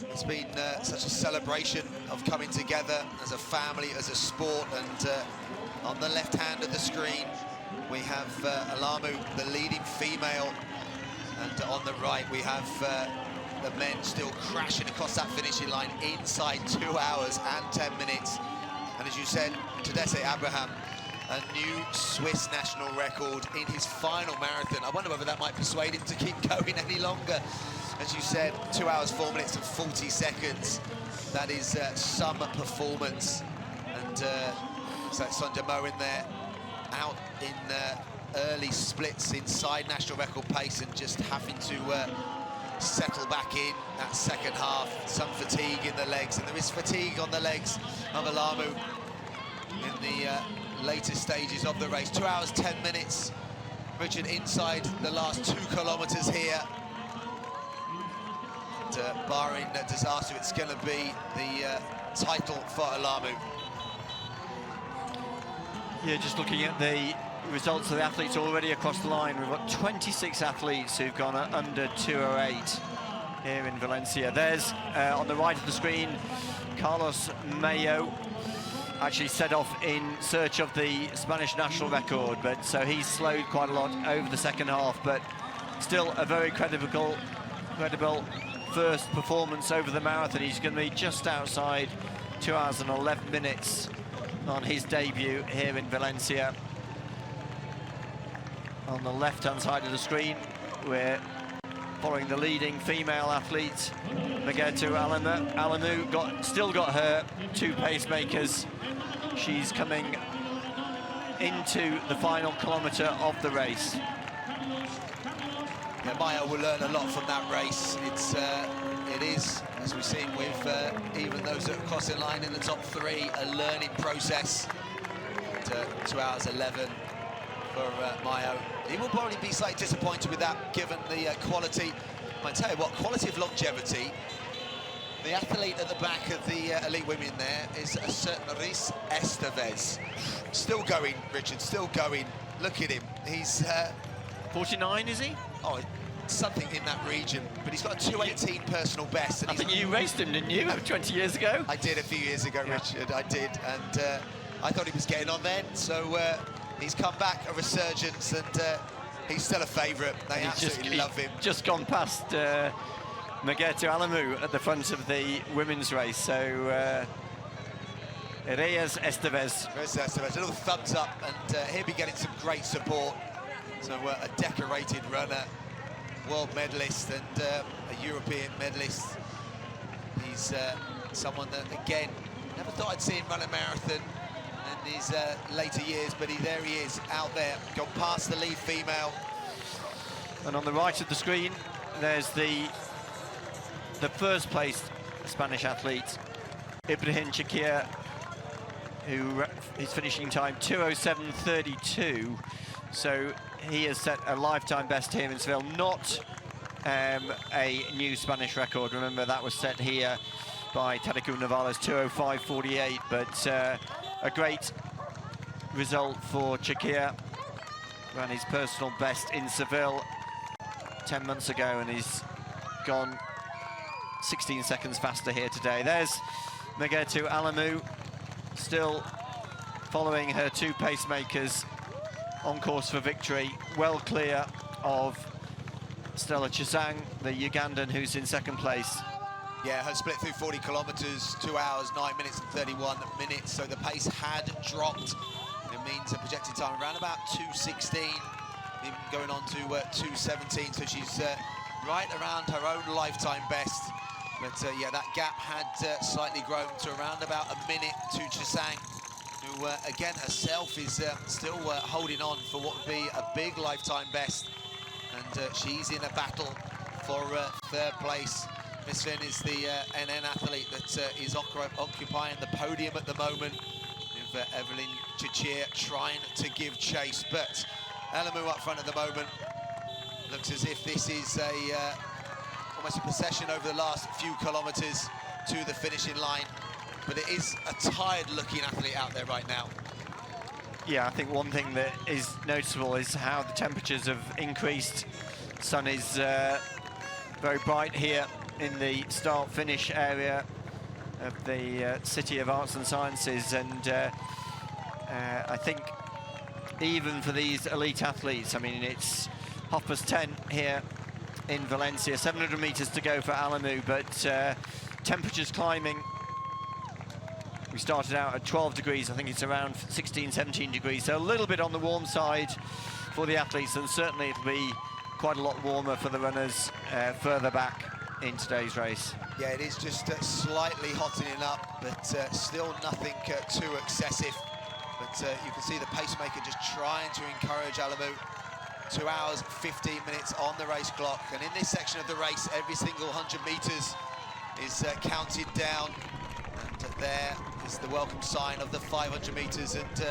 it's been such a celebration of coming together as a family, as a sport. And on the left hand of the screen, we have Alamu, the leading female. And on the right, we have the men still crashing across that finishing line inside 2 hours and 10 minutes. And as you said, Tadesse Abraham, a new Swiss national record in his final marathon. I wonder whether that might persuade him to keep going any longer. as you said, 2 hours, 4 minutes and 40 seconds. That is some performance. And so Sonja Mo in there, out in early splits inside national record pace and just having to settle back in that second half. Some fatigue in the legs, and there is fatigue on the legs of Alamu in the later stages of the race. 2 hours, 10 minutes. Richard inside the last 2 kilometers here. And, barring a disaster, it's going to be the title for Alamu.
Yeah, just looking at the results of the athletes already across the line, we've got 26 athletes who've gone under 2:08 here in Valencia. There's, on the right of the screen, Carlos Mayo actually set off in search of the Spanish national record, but so he's slowed quite a lot over the second half, but still a very credible first performance over the marathon. He's going to be just outside 2 hours and 11 minutes on his debut here in Valencia. On the left-hand side of the screen, we're following the leading female athlete, Megatu Alamu. Still got her 2 pacemakers. She's coming into the final kilometre of the race.
Yeah, Maya will learn a lot from that race. It is, as we've seen with even those that are crossing line in the top 3, a learning process. 2 hours 11 for Mayo. He will probably be slightly disappointed with that, given the quality. I tell you what, quality of longevity. The athlete at the back of the elite women there is a certain Rhys Estevez. Still going, Richard, still going. Look at him. He's
49, is he?
Oh, something in that region. But he's got a 2:18 personal best. And
I think you raced him, didn't you, 20 years ago?
I did a few years ago, yeah. Richard, I did. And I thought he was getting on then. So he's come back, a resurgence, and he's still a favourite. They absolutely love him.
Just gone past Megatu Alamu at the front of the women's race. So Reyes Estevez.
A little thumbs up, and he'll be getting some great support. So a decorated runner, world medalist, and a European medalist. He's someone that, again, never thought I'd see him run a marathon in his later years, but there he is, out there, gone past the lead female.
And on the right of the screen, there's the first place Spanish athlete, Ibrahim Chakir, who is finishing time 2:07.32. So he has set a lifetime best here in Seville, not a new Spanish record. Remember, that was set here by Tadeko Navales, 2:05.48, but a great result for Chakir. Ran his personal best in Seville 10 months ago, and he's gone 16 seconds faster here today. There's Megatu Alamu, still following her 2 pacemakers, on course for victory, well clear of Stella Chisang, the Ugandan, who's in second place.
Yeah, her split through 40 kilometres, 2 hours, 9 minutes and 31 minutes, so the pace had dropped. It means a projected time around about 2:16, even going on to 2:17, so she's right around her own lifetime best. But yeah, that gap had slightly grown to around about a minute to Chisang, who again herself is still holding on for what would be a big lifetime best, and she's in a battle for 3rd place. Miss Finn is the NN athlete that is occupying the podium at the moment, with Evelyn Chachir trying to give chase, but Alamu up front at the moment. Looks as if this is almost a procession over the last few kilometres to the finishing line. But it is a tired-looking athlete out there right now.
Yeah, I think one thing that is noticeable is how the temperatures have increased. Sun is very bright here in the start-finish area of the City of Arts and Sciences, and I think even for these elite athletes, I mean, it's 10:30 here in Valencia, 700 metres to go for Alamu, but temperatures climbing. We started out at 12 degrees, I think it's around 16, 17 degrees, so a little bit on the warm side for the athletes, and certainly it'll be quite a lot warmer for the runners further back in today's race.
Yeah, it is just slightly hottening up, but still nothing too excessive. But you can see the pacemaker just trying to encourage Alamu. 2 hours, 15 minutes on the race clock. And in this section of the race, every single 100 meters is counted down. And there is the welcome sign of the 500 meters. And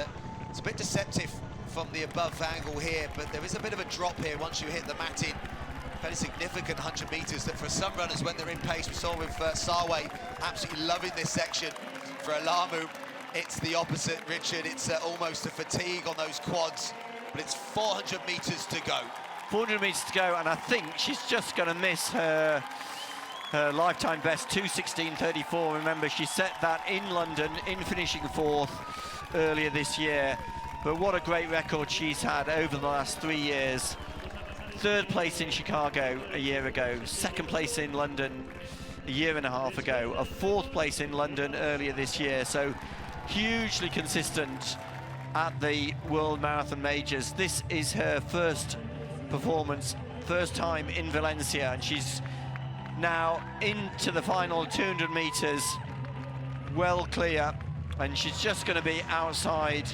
it's a bit deceptive from the above angle here, but there is a bit of a drop here once you hit the matting. Fairly significant 100 meters that for some runners, when they're in pace, we saw with Sarway absolutely loving this section. For Alamu, it's the opposite, Richard. It's almost a fatigue on those quads, but it's 400 meters to go.
400 meters to go, and I think she's just going to miss her lifetime best, 2:16:34. Remember, she set that in London, in finishing 4th earlier this year. But what a great record she's had over the last 3 years. 3rd place in Chicago a year ago, 2nd place in London a year and a half ago, a 4th place in London earlier this year. So hugely consistent at the World Marathon Majors. This is her first performance, first time in Valencia, and she's now into the final 200 meters, well clear, and she's just going to be outside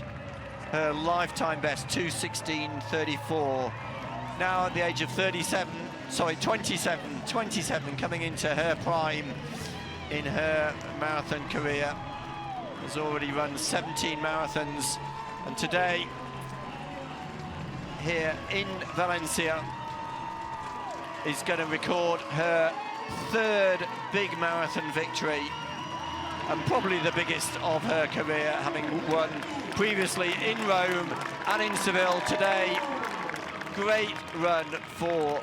her lifetime best, 2:16:34. Now at the age of 27, coming into her prime in her marathon career. Has already run 17 marathons, and today here in Valencia is going to record her 3rd big marathon victory, and probably the biggest of her career, having won previously in Rome and in Seville. Today, great run for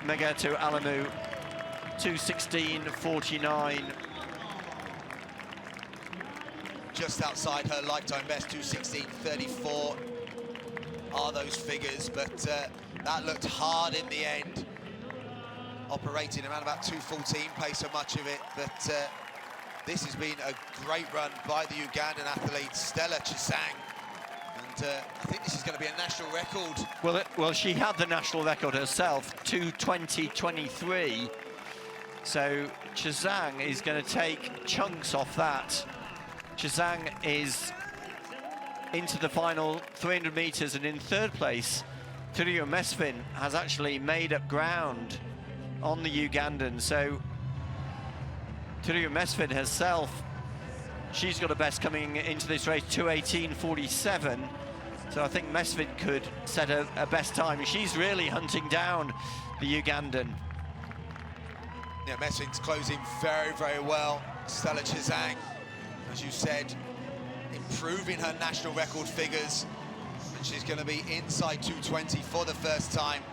Megatu Alamu, 2:16:49.
Just outside her lifetime best, 2:16:34 are those figures, but that looked hard in the end. Operating around about 2:14 pace so much of it, but this has been a great run by the Ugandan athlete, Stella Chisang. And I think this is going to be a national record.
Well, she had the national record herself, 2:20:23. So Chisang is going to take chunks off that. Chisang is into the final 300 meters, and in 3rd place, Turio Mesfin has actually made up ground on the Ugandan. So Turio Mesfin herself, she's got a best coming into this race, 2:18:47. So I think Mesfin could set a best time. She's really hunting down the Ugandan.
Yeah, Mesfin's closing very, very well. Stella Chisang, as you said, improving her national record figures, and she's going to be inside 2:20 for the first time.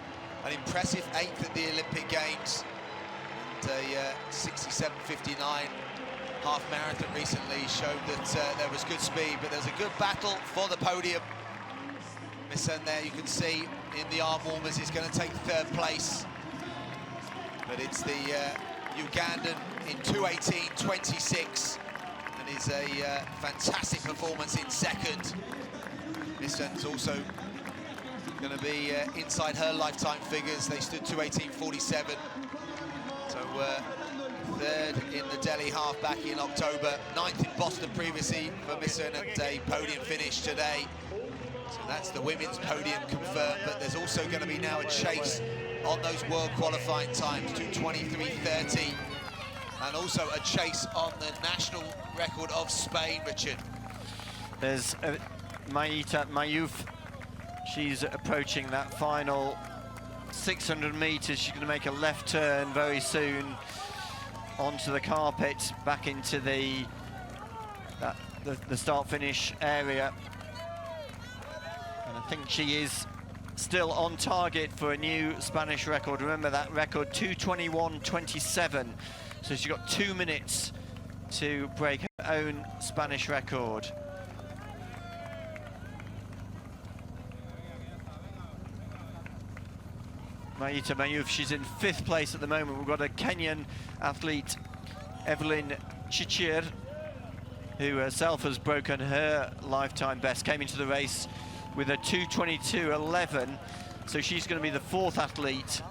An impressive 8th at the Olympic Games, and a 67:59 half marathon recently showed that there was good speed, but there's a good battle for the podium. Missen there, you can see in the arm warmers, is going to take 3rd place, but it's the Ugandan in 2:18:26. And is a fantastic performance in 2nd. Missen's also going to be inside her lifetime figures. They stood 2:18:47. So 3rd in the Delhi half back in October, 9th in Boston previously for Missen, and a podium finish today. So that's the women's podium confirmed, but there's also going to be now a chase on those world qualifying times, 2:23:30. And also a chase on the national record of Spain, Richard.
There's Maïta Mayouf. She's approaching that final 600 meters. She's going to make a left turn very soon onto the carpet, back into the start-finish area. And I think she is still on target for a new Spanish record. Remember that record, 2:21:27. So she's got 2 minutes to break her own Spanish record. Maïta Mayouf, she's in 5th place at the moment. We've got a Kenyan athlete, Evelyn Chichir, who herself has broken her lifetime best, came into the race with a 2:22:11. So she's going to be the 4th athlete,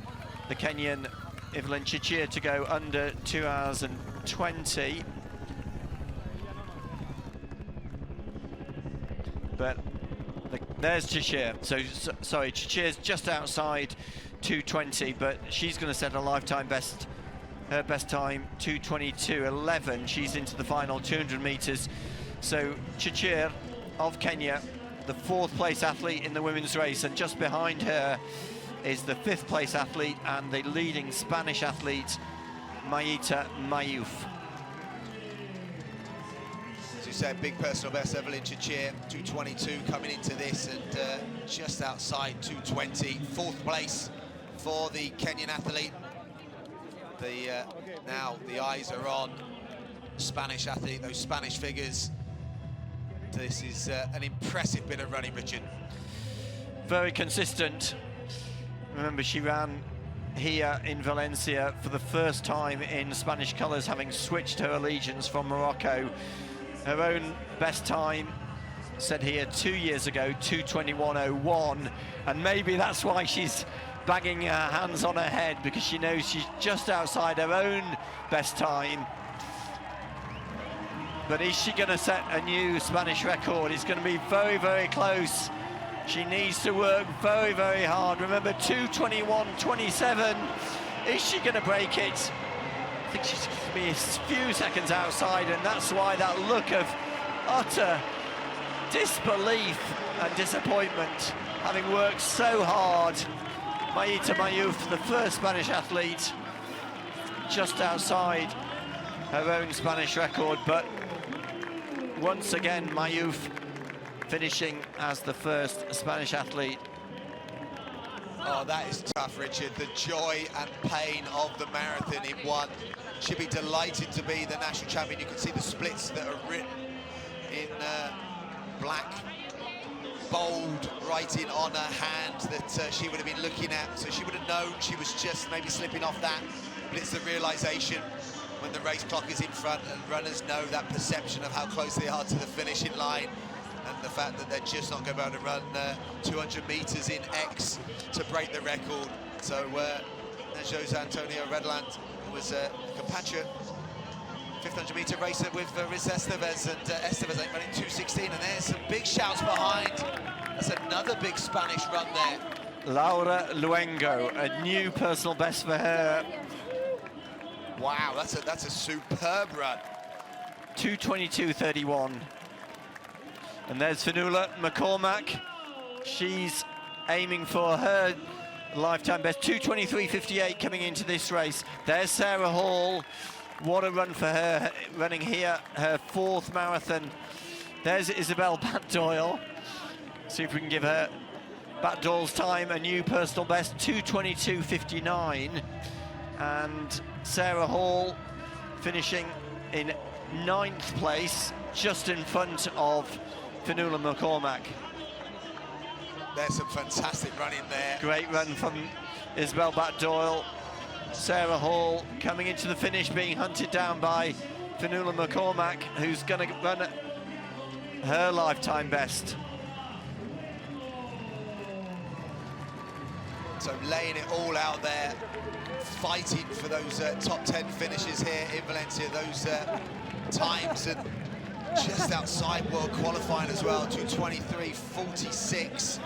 the Kenyan Evelyn Chichir, to go under 2 hours and 20. But there's Chichir. Sorry, Chichir's just outside 2:20, but she's going to set a lifetime best. Her best time, 2:22.11. She's into the final 200 meters. So Chichir of Kenya, the 4th place athlete in the women's race, and just behind her is the 5th place athlete and the leading Spanish athlete, Mayita Mayuf.
As you said, big personal best, Evelyn Chichir, 2:22 coming into this, and just outside 2:20. 4th place for the Kenyan athlete. Now the eyes are on Spanish athlete, those Spanish figures. This is an impressive bit of running, Richard.
Very consistent. Remember, she ran here in Valencia for the first time in Spanish colours, having switched her allegiance from Morocco. Her own best time set here 2 years ago, 2:21.01, and maybe that's why she's banging her hands on her head, because she knows she's just outside her own best time. But is she going to set a new Spanish record? It's going to be very, very close. She needs to work very, very hard. Remember, 2:21.27. Is she going to break it? I think she's going to be a few seconds outside, and that's why that look of utter disbelief and disappointment, having worked so hard. Mayita Mayuf, the 1st Spanish athlete, just outside her own Spanish record, but once again Mayuf finishing as the 1st Spanish athlete.
Oh, that is tough, Richard. The joy and pain of the marathon in one. She'll be delighted to be the national champion. You can see the splits that are written in black, bold writing on her hand that she would have been looking at, so she would have known she was just maybe slipping off that. But it's the realization when the race clock is in front and runners know that perception of how close they are to the finishing line, and the fact that they're just not going to be able to run 200 meters in X to break the record. So Jose Antonio Redland, who was a compatriot 500 meter racer with Riz Estevez, and Estevez ain't running 2:16, and there's some big shouts behind. That's another big Spanish run there.
Laura Luengo, a new personal best for her.
Wow, that's a superb run.
2:22.31. And there's Fionnuala McCormack. She's aiming for her lifetime best, 2:23.58 coming into this race. There's Sarah Hall. What a run for her, running here, her 4th marathon. There's Isabel Bat-Doyle. See if we can give her Bat-Doyle's time a new personal best, 2:22.59. And Sarah Hall finishing in 9th place, just in front of Fionnuala McCormack.
There's some fantastic running there.
Great run from Isabel Bat-Doyle. Sarah Hall coming into the finish, being hunted down by Fionnuala McCormack, who's going to run her lifetime best.
So laying it all out there, fighting for those top 10 finishes here in Valencia, those times, and just outside world qualifying as well, 2:23.46.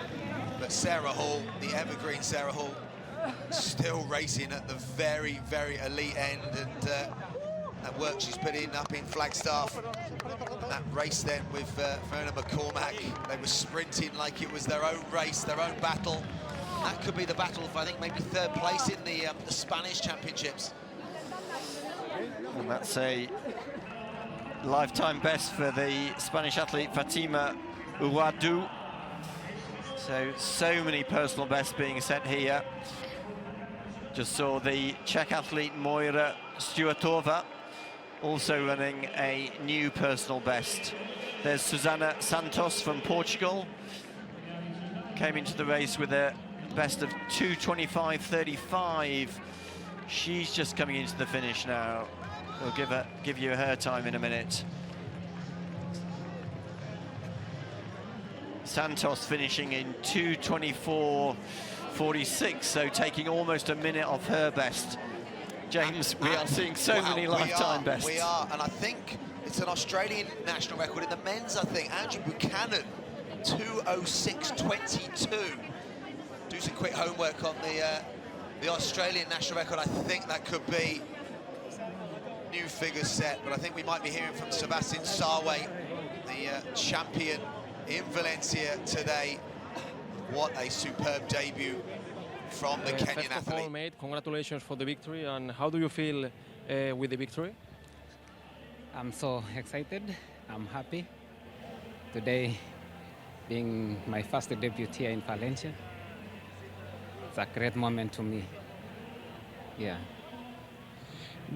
But Sarah Hall, the evergreen Sarah Hall, still racing at the very, very elite end, and that work she's put in up in Flagstaff. And that race then with Fionnuala McCormack, they were sprinting like it was their own race, their own battle. That could be the battle for, I think, maybe 3rd place in the Spanish Championships.
And that's a lifetime best for the Spanish athlete Fatima Uwadu. So many personal bests being set here. Just saw the Czech athlete Moira Stuartova also running a new personal best. There's Susana Santos from Portugal. Came into the race with a best of 2:25.35. She's just coming into the finish now. We'll give you her time in a minute. Santos finishing in 2:24.56. 1:46, so taking almost a minute off her best. James, we are seeing so many lifetime bests.
We are, and I think it's an Australian national record in the men's, I think. Andrew Buchanan, 2:06.22. Do some quick homework on the Australian national record. I think that could be new figures set, but I think we might be hearing from Sebastian Sawe, the champion in Valencia today. What a superb debut from the Kenyan
First of
athlete.
all, mate, congratulations for the victory. And how do you feel with the victory?
I'm so excited. I'm happy. Today being my first debut here in Valencia. It's a great moment to me. Yeah.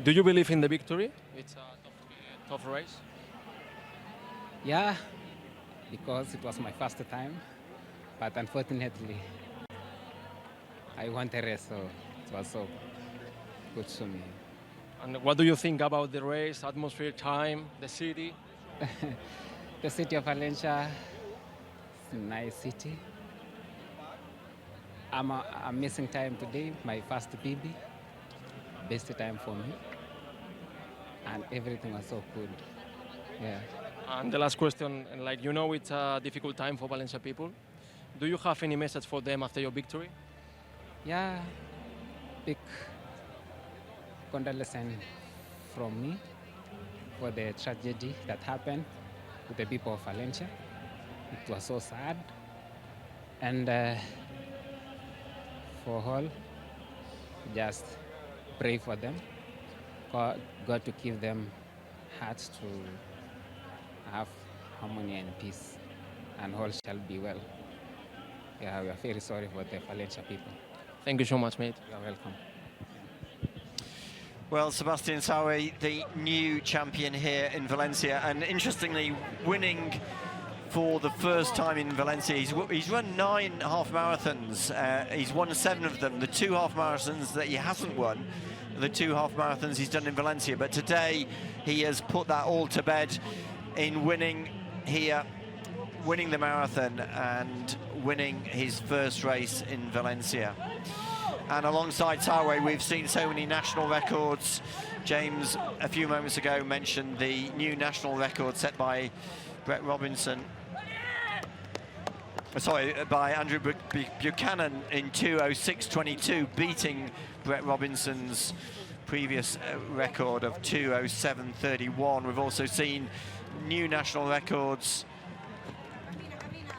Do you believe in the victory? It's a tough race.
Yeah, because it was my first time. But unfortunately, I won the race, so it was so good to me.
And what do you think about the race, atmosphere, time, the city?
The city of Valencia is a nice city. I'm missing time today, my first PB. Best time for me. And everything was so good. Yeah.
And the last question, like you know, it's a difficult time for Valencia people. Do you have any message for them after your victory?
Yeah, big condolences from me for the tragedy that happened to the people of Valencia. It was so sad. And for all, just pray for them. God to give them hearts to have harmony and peace, and all shall be well. Yeah, we are very sorry for the Valencia people.
Thank you so much, mate.
You are welcome.
Well, Sebastian Sawe, the new champion here in Valencia, and interestingly, winning for the first time in Valencia. He's run 9 half marathons. He's won 7 of them. The 2 half marathons that he hasn't won, the 2 half marathons he's done in Valencia. But today, he has put that all to bed in winning here, winning the marathon and winning his first race in Valencia. And alongside Sawe, we've seen so many national records. James, a few moments ago, mentioned the new national record set by Brett Robinson. Sorry, by Andrew Buchanan in 2:06.22, beating Brett Robinson's previous record of 2:07.31. We've also seen new national records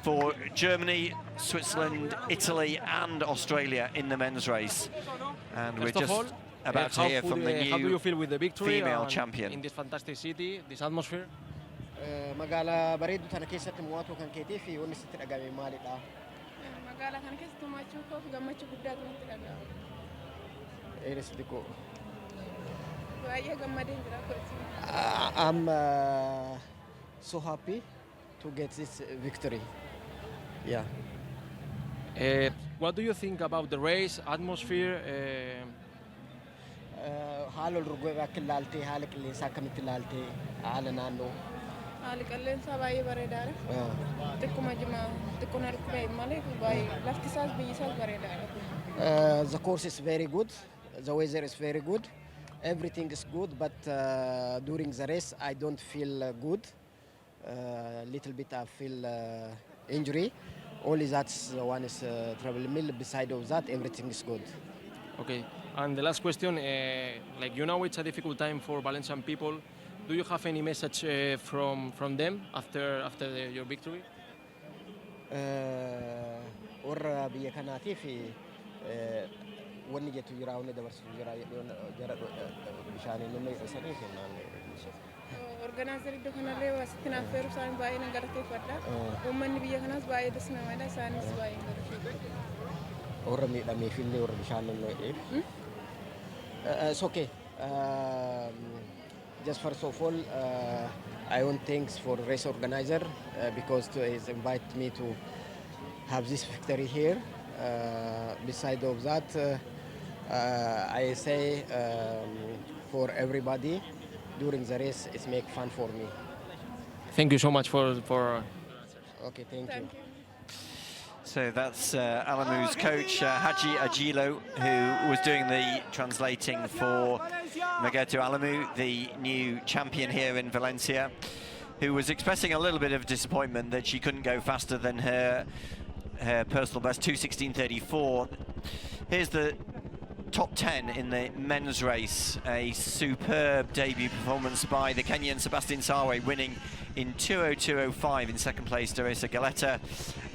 for Germany, Switzerland, Italy and Australia in the men's race. And we're just about to hear from the
how do you
new
feel with the victory
female champion.
in this fantastic city, this atmosphere?
Magaalaa bareedduu tana keessatti mo'atuu kan keetii fi wanni sitti dhagahame maalidha?
Magaalaa kana keessatti mo'achuu koof gammachuu guddaatu natti dhagahama.
Eeris xiqqoo.
Baay'ee gammadeen jira kooti.
I'm so happy to get this victory. Yeah.
What do you think about the race, atmosphere?
Haala ol dorgommii akka ilaaltee, haala qilleensaa akkamitti ilaaltee, haala naannoo.
Haali qilleensaa baay'ee bareedaadha. Xiqquma jimaa xiqqoon harkubee malee baay'ee lafti isaas biyyi isaas bareedaadha.
The course is very good. The weather is very good. Everything is good, but during the race I don't feel good. Little bit I feel injury. Only that's one is trouble mill. Beside of that, everything is good.
Okay. And the last question, like you know, it's a difficult time for Valencian people. Do you have any message from them after your victory?
Warra biyya kanaatiif wanni jettu jira, wanni dabarsu jira, jara bishaaniin inni sanii kennaan.
Organizer iddoo kanallee wasitti naaf feeru isaanii baay'ee nan galateeffadha. Uummanni biyya kanaas baay'ee das namadha, isaanis baay'ee galateeffadha.
Warra miidhameefillee warra bishaan inni it's okay. Just first of all, I want thanks for race organizer because he's invited me to have this victory here. Beside of that, I say for everybody during the race, it's make fun for me.
Thank you so much for
Okay, thank you.
So that's Alamu's coach, Haji Ajilo, who was doing the translating for Magetu Alamu, the new champion here in Valencia, who was expressing a little bit of disappointment that she couldn't go faster than her personal best, 2:16.34. Here's the top 10 in the men's race. A superb debut performance by the Kenyan Sebastian Sawe, winning in 2:02.05. In second place, Teresa Galetta,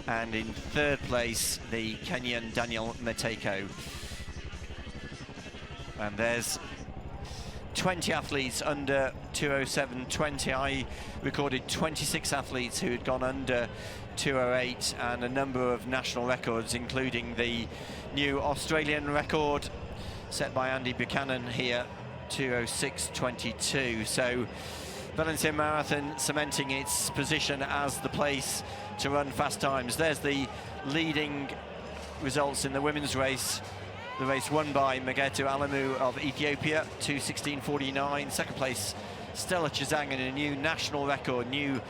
and in third place, the Kenyan Daniel Mateko. And there's 20 athletes under 2:07.20. I recorded 26 athletes who had gone under 2:08, and a number of national records, including the new Australian record set by Andy Buchanan here, 2:06.22. So Valencia Marathon cementing its position as the place to run fast times. There's the leading results in the women's race. The race won by Magetu Alamu of Ethiopia, 2:16.49. Second place, Stella Chizang, in a new national record, new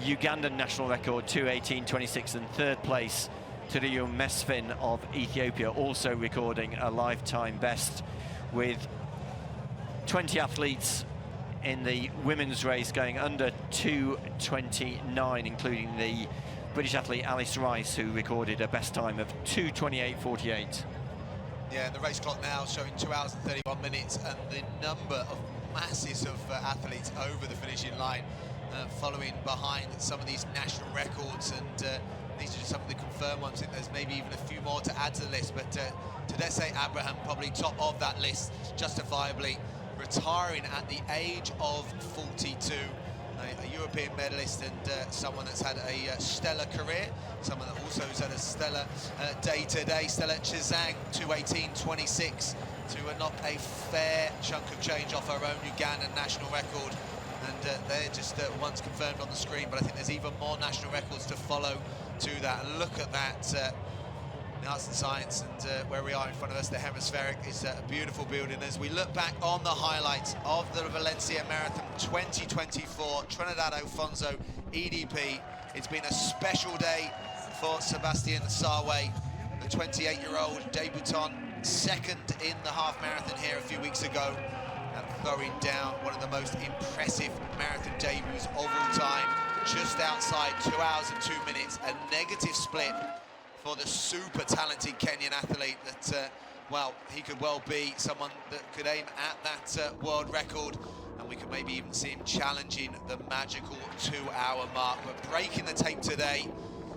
Ugandan national record, 2:18.26. And third place, Turiyu Mesfin of Ethiopia, also recording a lifetime best, with 20 athletes in the women's race going under 2:29, including the British athlete Alice Rice, who recorded a best time of 2:28.48.
Yeah, the race clock now showing 2 hours and 31 minutes, and the number of masses of athletes over the finishing line, following behind some of these national records, and these are just some of the confirmed ones. I think there's maybe even a few more to add to the list, but Tadesse Abraham probably top of that list, justifiably, retiring at the age of 42. A European medalist, and someone that's had a stellar career, someone that also has had a stellar day today. Stella Chizang, 2:18.26, to knock a fair chunk of change off her own Ugandan national record. And they're just once confirmed on the screen, but I think there's even more national records to follow to that. And look at that, in arts and science, and where we are in front of us, the hemispheric is a beautiful building. As we look back on the highlights of the Valencia Marathon 2024, Trinidad Alfonso EDP, it's been a special day for Sebastian Sawe, the 28-year-old debutant, second in the half marathon here a few weeks ago, and throwing down one of the most impressive marathon debuts of all time, just outside 2 hours and 2 minutes, a negative split for the super talented Kenyan athlete that, well, he could well be someone that could aim at that world record, and we could maybe even see him challenging the magical 2-hour mark. But breaking the tape today,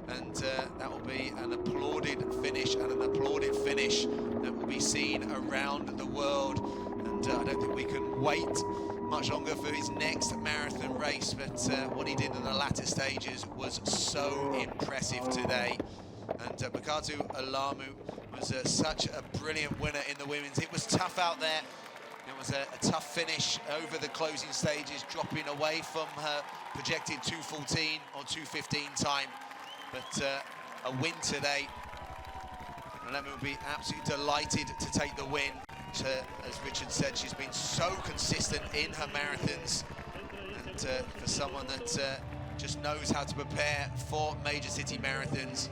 and that will be an applauded finish, and an applauded finish that will be seen around the world. And I don't think we can wait much longer for his next marathon race, but what he did in the latter stages was so impressive today. And Magetu Alamu was such a brilliant winner in the women's. It was tough out there. It was a tough finish over the closing stages, dropping away from her projected 2:14 or 2:15 time. But a win today. Alamu will be absolutely delighted to take the win. As Richard said, she's been so consistent in her marathons. And for someone that just knows how to prepare for major city marathons,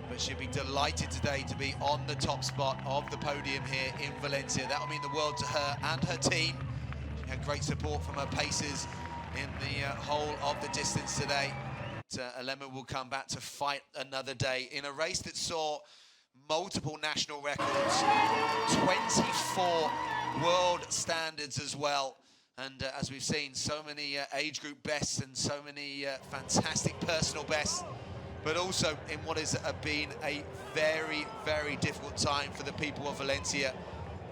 but she'll be delighted today to be on the top spot of the podium here in Valencia. That'll mean the world to her and her team. She had great support from her pacers in the whole of the distance today. Alamu will come back to fight another day in a race that saw multiple national records, 24 world standards as well. And as we've seen, so many age group bests and so many fantastic personal bests, but also in what has been a very, very difficult time for the people of Valencia.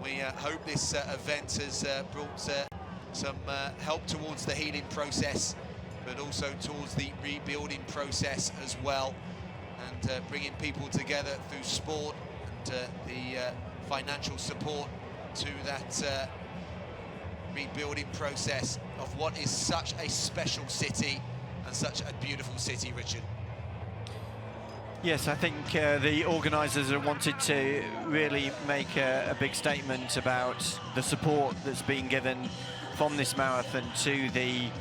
We hope this event has brought some help towards the healing process, but also towards the rebuilding process as well, and bringing people together through sport and the financial support to that rebuilding process of what is such a special city and such a beautiful city, Richard.
Yes, I think the organisers have wanted to really make a big statement about the support that's being given from this marathon to the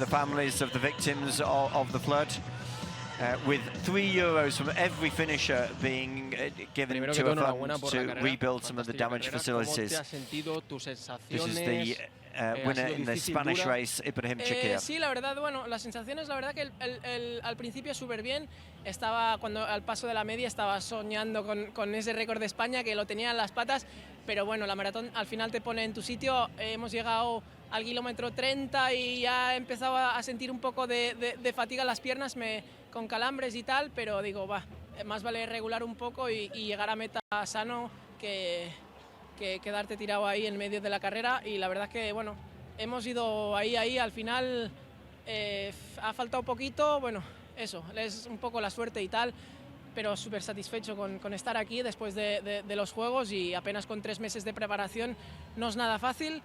families of the victims of the flood. with €3 from every finisher being given to a fund to rebuild some of the damaged facilities. This is the winner in the Spanish race, Ibrahim Chakir.
Sí, la verdad, bueno, las sensaciones, la verdad que al principio súper bien. Estaba, cuando al paso de la media, estaba soñando con ese récord de España, que lo tenía en las patas, pero bueno, la maratón al final te pone en tu sitio. Hemos llegado al kilómetro 30 y ya he empezado a sentir un poco de fatiga en las piernas, con calambres y tal, pero digo, va, más vale regular un poco y llegar a meta sano que quedarte tirado ahí en medio de la carrera. Y la verdad que, bueno, hemos ido ahí, al final ha faltado poquito, bueno, eso, es un poco la suerte y tal, pero súper satisfecho con estar aquí después de los Juegos, y apenas con 3 meses de preparación no es nada fácil.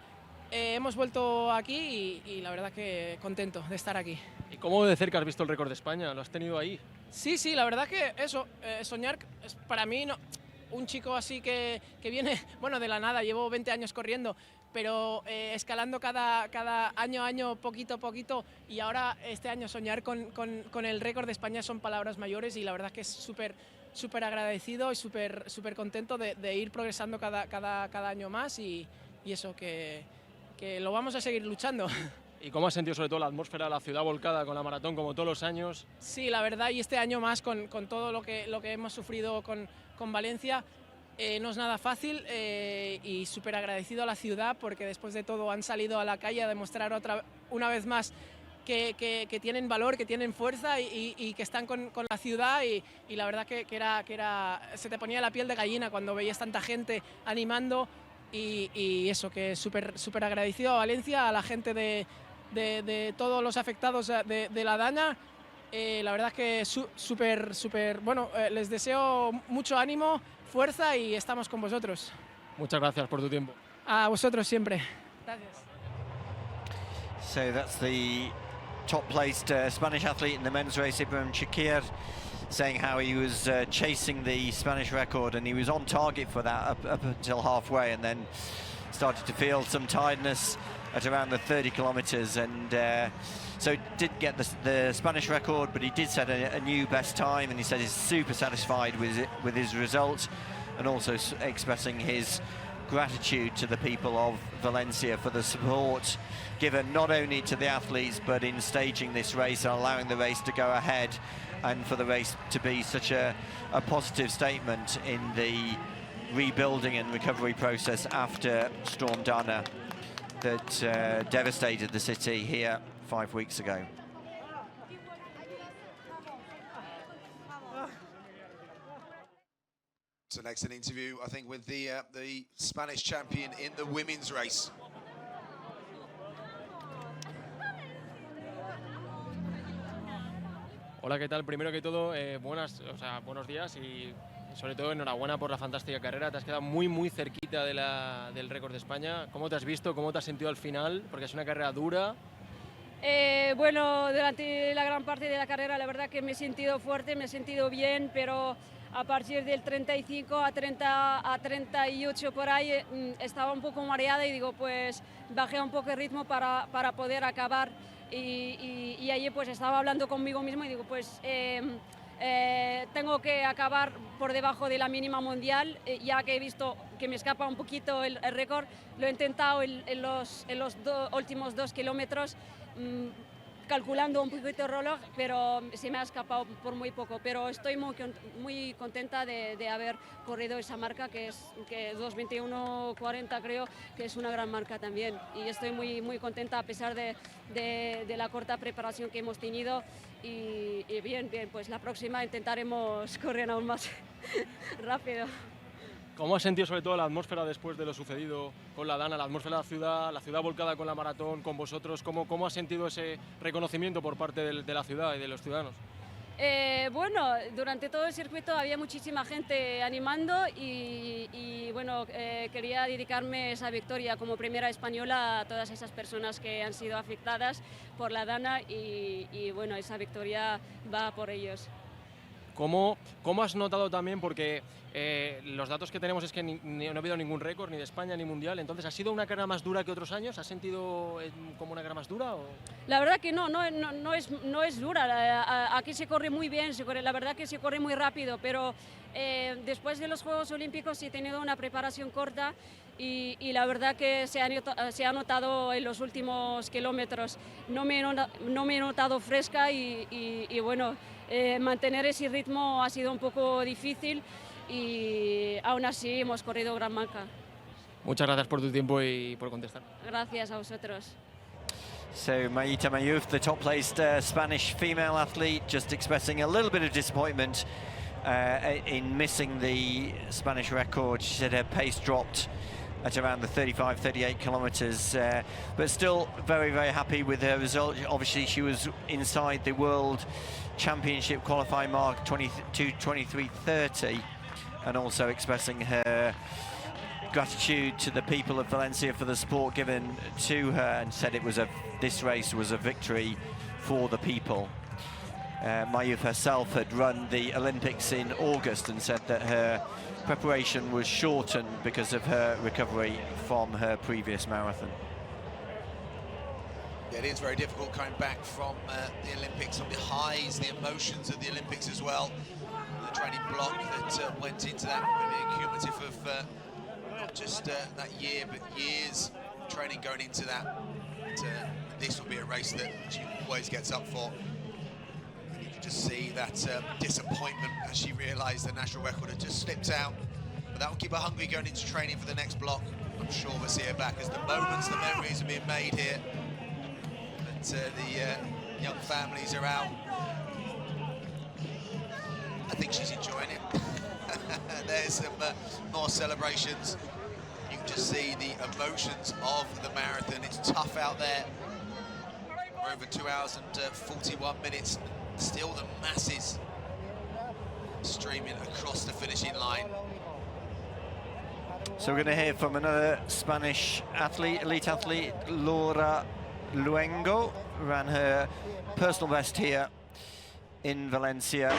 Hemos vuelto aquí y la verdad que contento de estar aquí.
¿Y cómo de cerca has visto el récord de España? ¿Lo has tenido ahí?
Sí, la verdad que eso, soñar, para mí, no, un chico así que viene, bueno, de la nada, llevo 20 años corriendo, pero escalando cada año, poquito a poquito, y ahora este año soñar con el récord de España son palabras mayores, y la verdad que es súper agradecido y súper contento de ir progresando cada año más, y eso, que lo vamos a seguir luchando.
¿Y cómo has sentido sobre todo la atmósfera, la ciudad volcada con la maratón como todos los años?
Sí, la verdad, y este año más con todo lo que hemos sufrido con Valencia, no es nada fácil, y súper agradecido a la ciudad, porque después de todo han salido a la calle a demostrar una vez más que tienen valor, que tienen fuerza y que están con la ciudad, y la verdad que se te ponía la piel de gallina cuando veías tanta gente animando. Y eso, que súper agradecido a Valencia, a la gente de todos los afectados de la daña. La verdad que súper, bueno, les deseo mucho ánimo, fuerza, y estamos con vosotros.
Muchas gracias por tu tiempo.
A vosotros siempre. Gracias.
So that's the top-placed Spanish athlete in the men's race, Ibrahim Chakir, saying how he was chasing the Spanish record, and he was on target for that up until halfway, and then started to feel some tiredness at around the 30 kilometers, and so didn't get the Spanish record, but he did set a new best time, and he said he's super satisfied with his result, and also expressing his gratitude to the people of Valencia for the support given not only to the athletes but in staging this race and allowing the race to go ahead, and for the race to be such a positive statement in the rebuilding and recovery process after Storm Dana that devastated the city here 5 weeks ago.
So next an interview, I think, with the Spanish champion in the women's race.
Hola, ¿qué tal? Primero que todo, buenos días, y sobre todo enhorabuena por la fantástica carrera. Te has quedado muy cerquita del récord de España. ¿Cómo te has visto? ¿Cómo te has sentido al final? Porque es una carrera dura.
Bueno, durante la gran parte de la carrera la verdad que me he sentido fuerte, me he sentido bien, pero a partir del 35 a 38 por ahí estaba un poco mareada, y digo, pues bajé un poco el ritmo para poder acabar, y allí pues estaba hablando conmigo mismo y digo, pues tengo que acabar por debajo de la mínima mundial, ya que he visto que me escapa un poquito el récord. Lo he intentado en los últimos 2 kilómetros, calculando un poquito el reloj, pero se me ha escapado por muy poco. Pero estoy muy contenta de haber corrido esa marca, que es 2:21:40, creo que es una gran marca también. Y estoy muy contenta a pesar de la corta preparación que hemos tenido. Y bien, pues la próxima intentaremos correr aún más rápido.
¿Cómo has sentido sobre todo la atmósfera después de lo sucedido con la Dana, la atmósfera de la ciudad volcada con la maratón, con vosotros? ¿Cómo has sentido ese reconocimiento por parte de la ciudad y de los ciudadanos?
Bueno, durante todo el circuito había muchísima gente animando, y bueno, quería dedicarme esa victoria como primera española a todas esas personas que han sido afectadas por la Dana, y bueno, esa victoria va por ellos.
¿Cómo has notado también, porque los datos que tenemos es que no ha habido ningún récord, ni de España ni mundial, entonces ¿ha sido una carrera más dura que otros años? ¿Has sentido como una carrera más dura? O?
La verdad que no es dura, aquí se corre muy bien, la verdad que se corre muy rápido, pero después de los Juegos Olímpicos he tenido una preparación corta y la verdad que se ha notado en los últimos kilómetros. No me he notado fresca y bueno, mantener ese ritmo ha sido un poco difícil y aún así hemos corrido gran marca.
Muchas gracias por tu tiempo y por contestar.
Gracias a vosotros.
So Mayita Mayuf, the top-placed Spanish female athlete, just expressing a little bit of disappointment in missing the Spanish record. She said her pace dropped at around the 35-38 kilometers, but still very, very happy with her result. Obviously, she was inside the World Championship qualifying mark 22:23:30, and also expressing her gratitude to the people of Valencia for the support given to her, and said this race was a victory for the people. Mayuf herself had run the Olympics in August and said that her preparation was shortened because of her recovery from her previous marathon.
Yeah, it is very difficult coming back from the Olympics, on the highs, the emotions of the Olympics as well. The training block that went into that, really cumulative of not just that year, but years of training going into that. This will be a race that she always gets up for. And you can just see that disappointment as she realised the national record had just slipped out. But that will keep her hungry going into training for the next block. I'm sure we'll see her back as the moments, the memories are being made here. But the young families are out. I think she's enjoying it. There's some more celebrations. You can just see the emotions of the marathon. It's tough out there. We're over 2 hours and 41 minutes. Still the masses streaming across the finishing line.
So we're going to hear from another Spanish athlete, elite athlete, Laura Luengo, ran her personal best here in Valencia.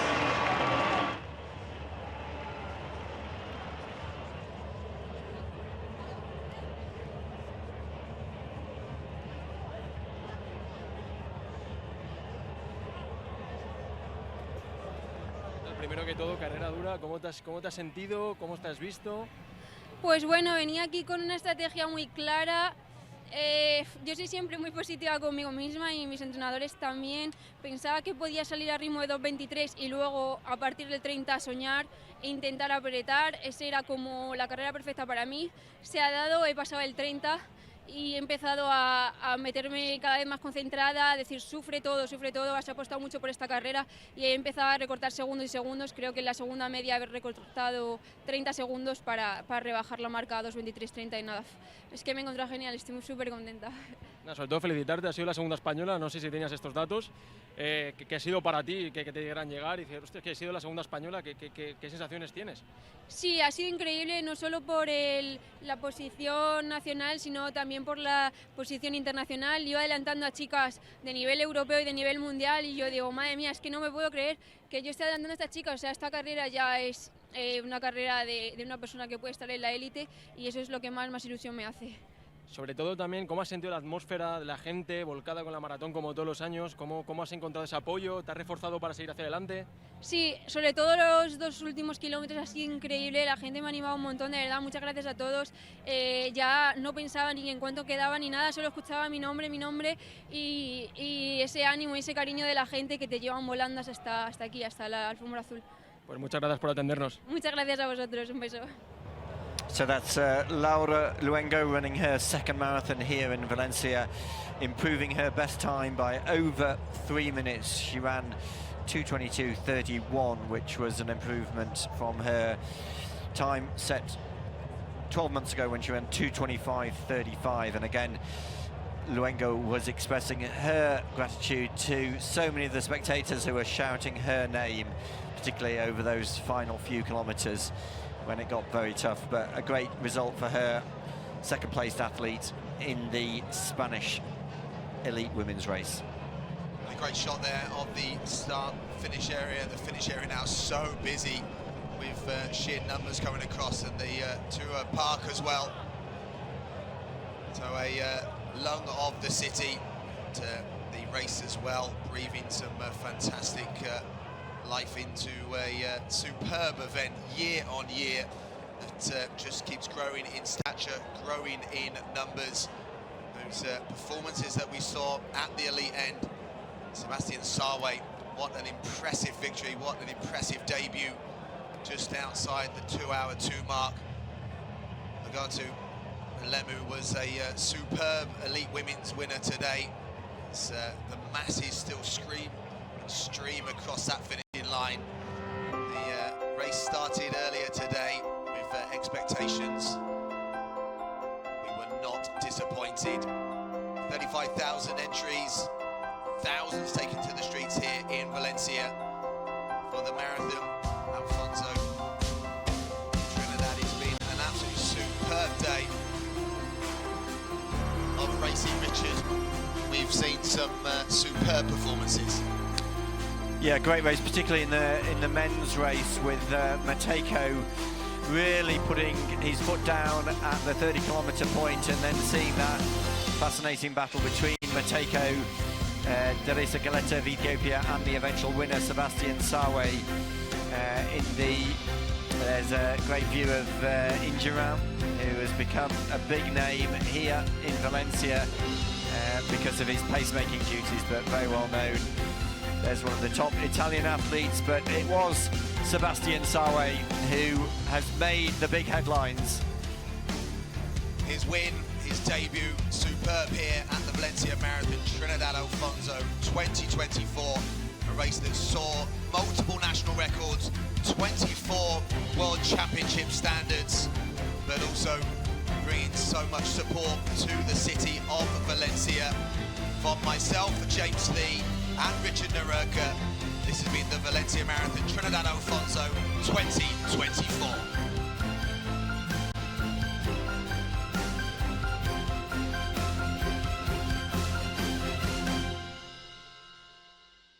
Primero que todo, carrera dura, ¿cómo te has sentido? ¿Cómo te has visto?
Pues bueno, venía aquí con una estrategia muy clara. Yo soy siempre muy positiva conmigo misma y mis entrenadores también. Pensaba que podía salir a ritmo de 2:23 y luego a partir del 30 soñar e intentar apretar. Esa era como la carrera perfecta para mí. Se ha dado, he pasado el 30 y he empezado a meterme cada vez más concentrada, a decir sufre todo, has apostado mucho por esta carrera y he empezado a recortar segundos y segundos. Creo que en la segunda media he recortado 30 segundos para rebajar la marca a 2:23:30 y nada, es que me he encontrado genial, estoy súper contenta.
Sobre todo felicitarte, has sido la segunda española, no sé si tenías estos datos, que ha sido para ti, que te llegaran llegar y decir, hostia, que he sido la segunda española, ¿qué sensaciones tienes?
Sí, ha sido increíble, no solo por la posición nacional, sino también por la posición internacional. Yo adelantando a chicas de nivel europeo y de nivel mundial y yo digo, madre mía, es que no me puedo creer que yo esté adelantando a esta chica, o sea, esta carrera ya es una carrera de una persona que puede estar en la élite y eso es lo que más ilusión me hace.
Sobre todo también, ¿cómo has sentido la atmósfera de la gente volcada con la maratón como todos los años? ¿Cómo has encontrado ese apoyo? ¿Te has reforzado para seguir hacia adelante?
Sí, sobre todo los 2 últimos kilómetros ha sido increíble, la gente me ha animado un montón, de verdad, muchas gracias a todos. Ya no pensaba ni en cuánto quedaba ni nada, solo escuchaba mi nombre y ese ánimo y ese cariño de la gente que te llevan volando hasta aquí, hasta la alfombra azul.
Pues muchas gracias por atendernos.
Muchas gracias a vosotros, un beso.
So that's Laura Luengo running her second marathon here in Valencia, improving her best time by over 3 minutes. She ran 2:22:31, which was an improvement from her time set 12 months ago when she ran 2:25:35. And again, Luengo was expressing her gratitude to so many of the spectators who were shouting her name, particularly over those final few kilometres when it got very tough. But a great result for her, second-placed athlete in the Spanish elite women's race.
A great shot there of the start finish area. The finish area now so busy with sheer numbers coming across, and the to park as well. So a lung of the city to the race as well, breathing some fantastic life into a superb event year on year that just keeps growing in stature, growing in numbers. Those performances that we saw at the elite end. Sebastian Sawe, what an impressive victory, what an impressive debut, just outside the 2-hour 2 mark. Agatu Lemu was a superb elite women's winner today. It's, the masses still scream and stream across that finishing line. The race started earlier today with expectations. We were not disappointed. 35,000 entries, thousands taken to the streets here in Valencia for the marathon. Alfonso, Trinidad, it's been an absolutely superb day of racing, Richard. We've seen some superb performances.
Yeah, great race, particularly in the men's race with Matejko really putting his foot down at the 30-kilometre point, and then seeing that fascinating battle between Matejko, Derisa Galeta of Ethiopia, and the eventual winner Sebastian Sawe. There's a great view of Ingeram, who has become a big name here in Valencia because of his pacemaking duties, but very well known. There's one of the top Italian athletes, but it was Sebastian Sawe who has made the big headlines.
His win, his debut, superb here at the Valencia Marathon, Trinidad Alfonso 2024. A race that saw multiple national records, 24 World Championship standards, but also bringing so much support to the city of Valencia. From myself, James Lee, and Richard Narurka, this has been the Valencia Marathon Trinidad Alfonso 2024.